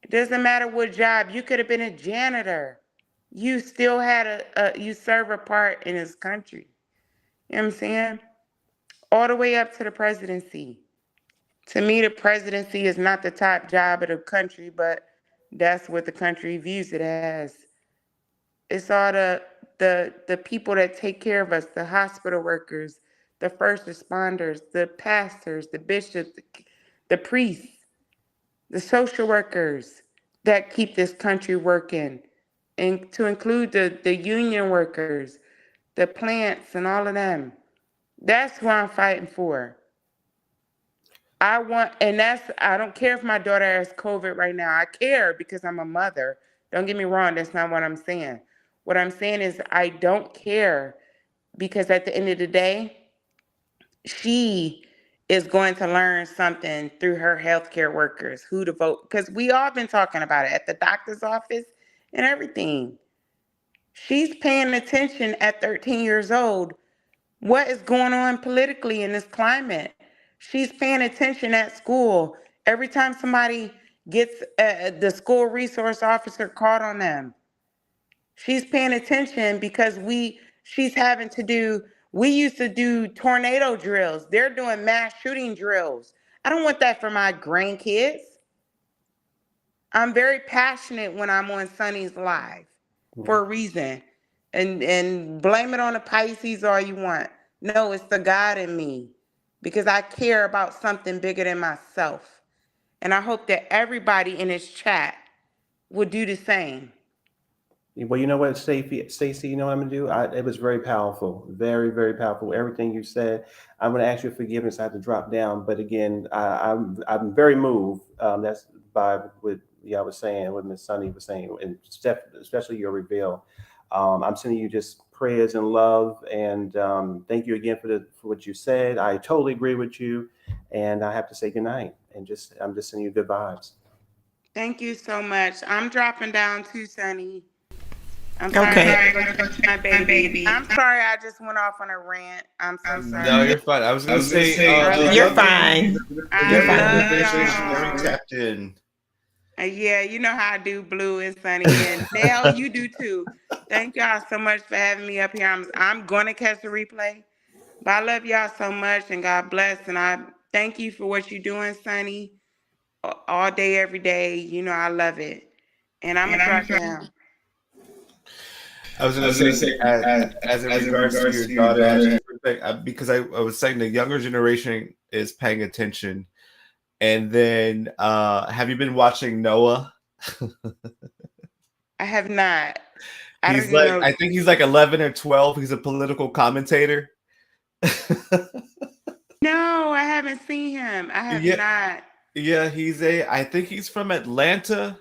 It doesn't matter what job. You could have been a janitor. You still had you serve a part in this country. You know what I'm saying? All the way up to the presidency. To me, the presidency is not the top job of the country, but that's what the country views it as. It's all the people that take care of us, the hospital workers, the first responders, the pastors, the bishops, the priests, the social workers that keep this country working, and to include the union workers, the plants, and all of them. That's what I'm fighting for. I don't care if my daughter has COVID right now. I care because I'm a mother. Don't get me wrong, that's not what I'm saying. What I'm saying is I don't care because at the end of the day, she is going to learn something through her healthcare workers, who to vote. Because we all been talking about it at the doctor's office and everything. She's paying attention at 13 years old. What is going on politically in this climate? She's paying attention at school. Every time somebody gets the school resource officer called on them, she's paying attention because she's having to do, we used to do tornado drills. They're doing mass shooting drills. I don't want that for my grandkids. I'm very passionate when I'm on Sunny's Live for a reason. And blame it on the Pisces all you want. No, it's the God in me because I care about something bigger than myself. And I hope that everybody in this chat will do the same. Well, you know what, Stacey, you know what I'm gonna do? It was very powerful, very, very powerful. Everything you said, I'm gonna ask your forgiveness. I have to drop down, but again, I'm very moved. That's by what I was saying, what Miss Sunny was saying, and especially your reveal. I'm sending you just prayers and love, and thank you again for what you said. I totally agree with you, and I have to say goodnight, and I'm just sending you good vibes. Thank you so much. I'm dropping down too, Sunny. I'm sorry. I gotta go to my baby. I'm sorry. I just went off on a rant. I'm so sorry. No, you're fine. I was gonna say you're fine. You're fine. Very tapped in. Yeah, you know how I do, Blue and Sunny, and Nell, you do too. Thank y'all so much for having me up here. I'm going to catch the replay, but I love y'all so much, and God bless. And I thank you for what you're doing, Sunny, all day, every day. You know I love it, and I'm gonna drop down. I was going to say, as in regards to your daughter, because I was saying the younger generation is paying attention. And then, have you been watching Noah? I have not. I think he's like 11 or 12. He's a political commentator. No, I haven't seen him. I have not. Yeah, I think he's from Atlanta.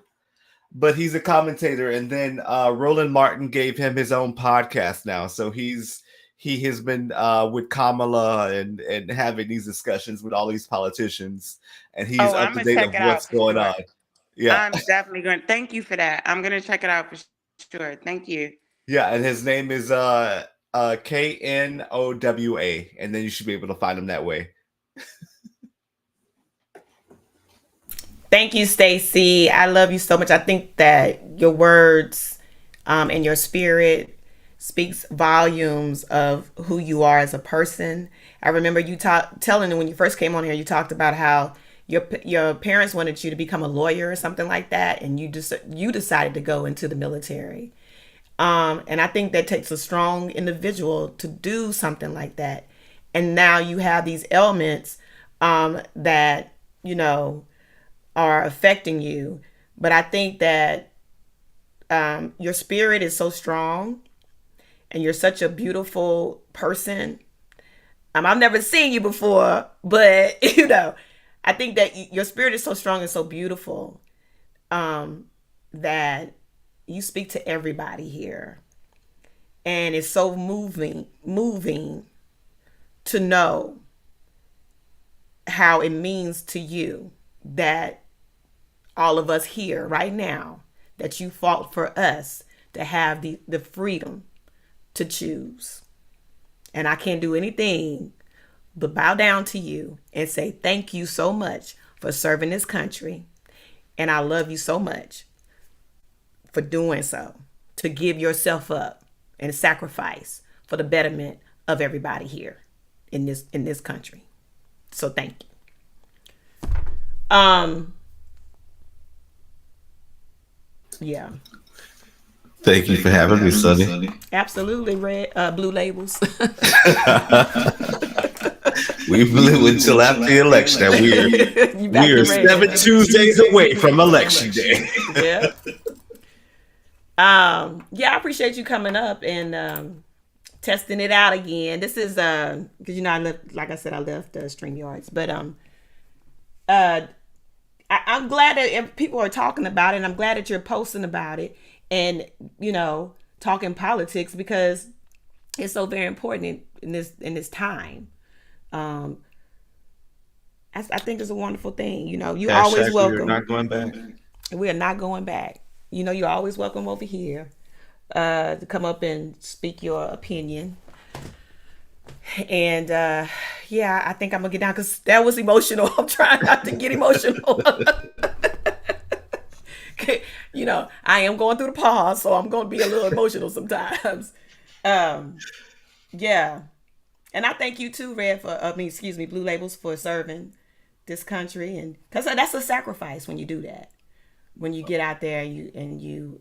But he's a commentator, and then Roland Martin gave him his own podcast now. So he has been with Kamala and having these discussions with all these politicians, and he's up to date of what's going on. Yeah, I'm definitely going. Thank you for that. I'm going to check it out for sure. Thank you. Yeah, and his name is KNOWA, and then you should be able to find him that way. Thank you, Stacey. I love you so much. I think that your words and your spirit speaks volumes of who you are as a person. I remember you telling me when you first came on here, you talked about how your parents wanted you to become a lawyer or something like that, and you decided to go into the military. And I think that takes a strong individual to do something like that. And now you have these elements that, are affecting you. But I think that your spirit is so strong and you're such a beautiful person. I've never seen you before, but I think that your spirit is so strong and so beautiful that you speak to everybody here. And it's so moving to know how it means to you that all of us here right now, that you fought for us to have the freedom to choose. And I can't do anything but bow down to you and say thank you so much for serving this country. And I love you so much for doing so, to give yourself up and sacrifice for the betterment of everybody here in this country. So thank you. Yeah. Thank you for having me, Sunny. Absolutely, Blue Labels. We blew until after the election. We are 7 Tuesdays away from election day. Yeah. I appreciate you coming up and testing it out again. This is because I left, like I said, I left StreamYards, but I'm glad that people are talking about it, and I'm glad that you're posting about it, and talking politics, because it's so very important in this time. I think it's a wonderful thing. You always welcome. We're not going back. We are not going back. You're always welcome over here to come up and speak your opinion. And I think I'm gonna get down because that was emotional. I'm trying not to get emotional. I am going through the pause, so I'm gonna be a little emotional sometimes. Yeah. And I thank you too, Blue Labels, for serving this country, and because that's a sacrifice when you do that. When you get out there and you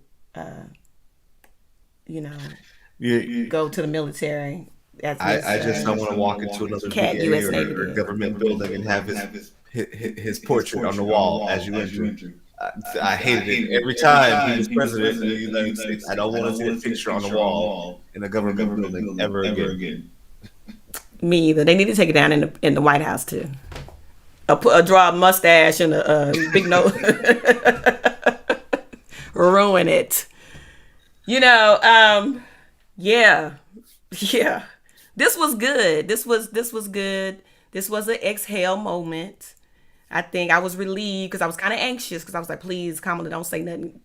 go to the military. I just don't want to walk into another VA or government building and have his portrait on the wall as you enter. I hated it every time he was president of the United States. I don't want to see a picture on the wall in a government building ever again. Me either. They need to take it down in the White House too. Draw a mustache and a big nose. Ruin it. Yeah. This was good. This was good. This was an exhale moment. I think I was relieved because I was kind of anxious because I was like, please, Kamala, don't say nothing.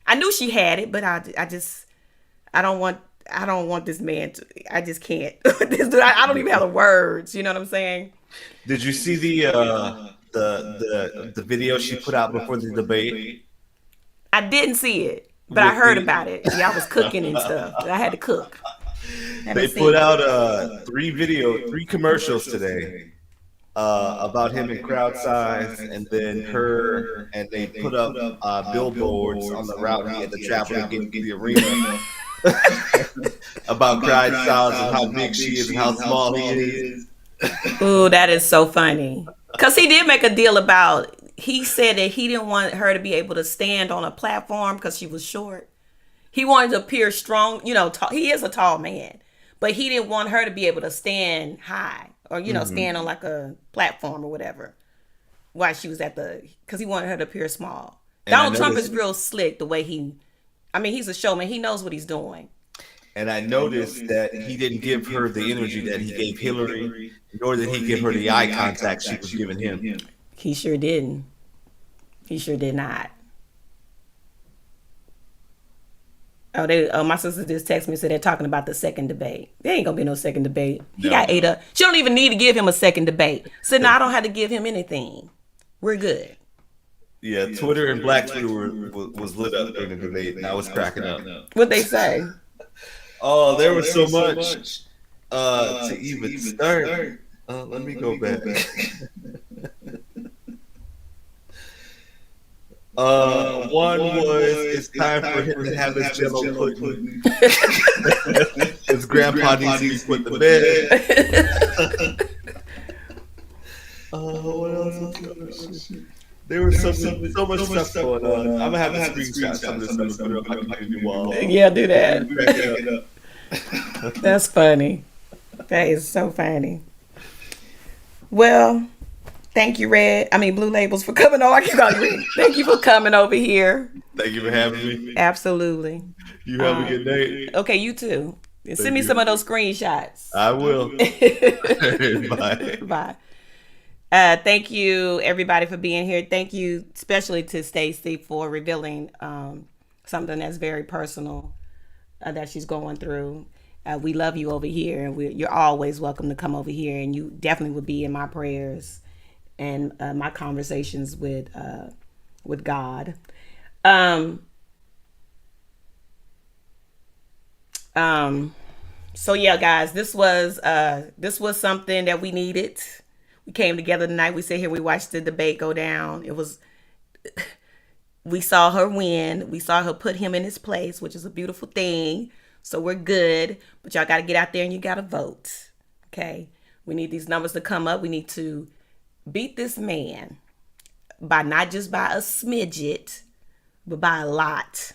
I knew she had it, but I don't want this man to. I just can't. I don't even have the words. You know what I'm saying? Did you see the video she put out before the debate? I didn't see it, but I heard about it. Yeah, I was cooking and stuff. I had to cook. They put out three commercials today about him in crowd size, and then her, and they put up billboards on the route he had to travel to get to the arena about crowd size and how big she is and how small he is. Ooh, that is so funny. Because he did make a deal about, he said that he didn't want her to be able to stand on a platform because she was short. He wanted to appear strong, tall. He is a tall man, but he didn't want her to be able to stand high or, stand on like a platform or whatever while she was because he wanted her to appear small. And Donald Trump is real slick the way he's a showman. He knows what he's doing. And I noticed that he didn't give her the energy that he gave Hillary, nor did he give her the eye contact she was giving him. He sure didn't. He sure did not. My sister just texted me and said they're talking about the second debate. There ain't gonna be no second debate. He got ate up. She don't even need to give him a second debate. So now I don't have to give him anything. We're good. Yeah, Twitter and Black Twitter was lit up during the debate, and I was cracking up. What'd they say? Oh, there was so much to even start. Let me go back. One was it's time for him to have his jello pudding. His grandpa needs to be put to bed. What else? There was so much stuff going on. I'm gonna have to screenshot some of this stuff and put it up on my community wall. Yeah, do that. That's funny. That is so funny. Well, thank you, Blue Labels, for coming on. I keep calling you Red. Thank you for coming over here. Thank you for having me. Absolutely. You have a good day. Okay, you too. Send me some of those screenshots. I will. Bye. Bye. Thank you, everybody, for being here. Thank you, especially to Stacey, for revealing something that's very personal that she's going through. We love you over here, and you're always welcome to come over here, and you definitely would be in my prayers and my conversations with God. So yeah, guys, this was something that we needed. We came together tonight. We sat here, we watched the debate go down. We saw her win. We saw her put him in his place, which is a beautiful thing. So we're good. But y'all got to get out there and you got to vote. Okay? We need these numbers to come up. We need to beat this man by not just by a smidget, but by a lot.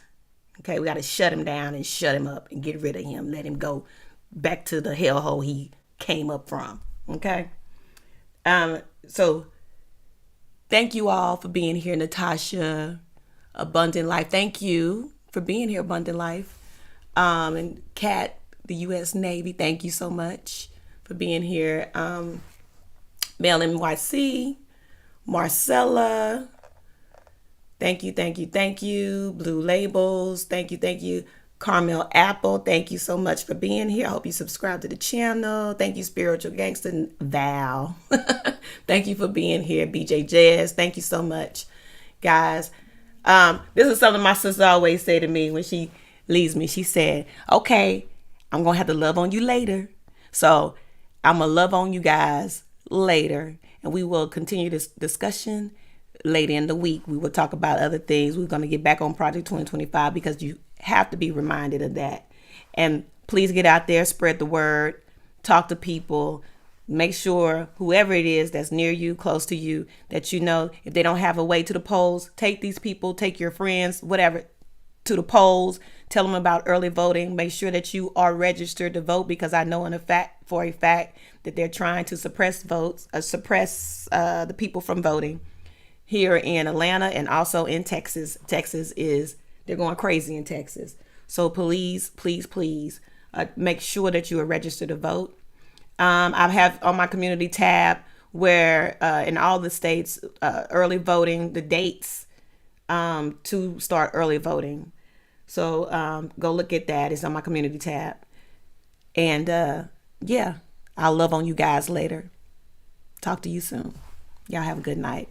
Okay? We got to shut him down and shut him up and get rid of him. Let him go back to the hellhole he came up from. Okay? So Thank you all for being here, Natasha, Abundant Life. Thank you for being here, Abundant Life. And Kat, the U.S. Navy, thank you so much for being here. Mel NYC, Marcella, thank you, thank you, thank you. Blue Labels, thank you, thank you. Carmel Apple, thank you so much for being here. I hope you subscribe to the channel. Thank you, Spiritual Gangster Val. Thank you for being here. BJ Jazz, thank you so much, guys. This is something my sister always say to me when she leaves me. She said, okay, I'm going to have to love on you later. So I'm going to love on you guys later. And we will continue this discussion later in the week. We will talk about other things. We're going to get back on Project 2025 because you have to be reminded of that. And please get out there, spread the word, talk to people. Make sure whoever it is that's near you, close to you, that you know if they don't have a way to the polls, take these people, take your friends, whatever, to the polls. Tell them about early voting. Make sure that you are registered to vote because I know for a fact that they're trying to suppress votes, the people from voting here in Atlanta and also in Texas. They're going crazy in Texas. So please, please, please make sure that you are registered to vote. I have on my community tab where in all the states, early voting, the dates to start early voting. So go look at that. It's on my community tab. And yeah, I'll love on you guys later. Talk to you soon. Y'all have a good night.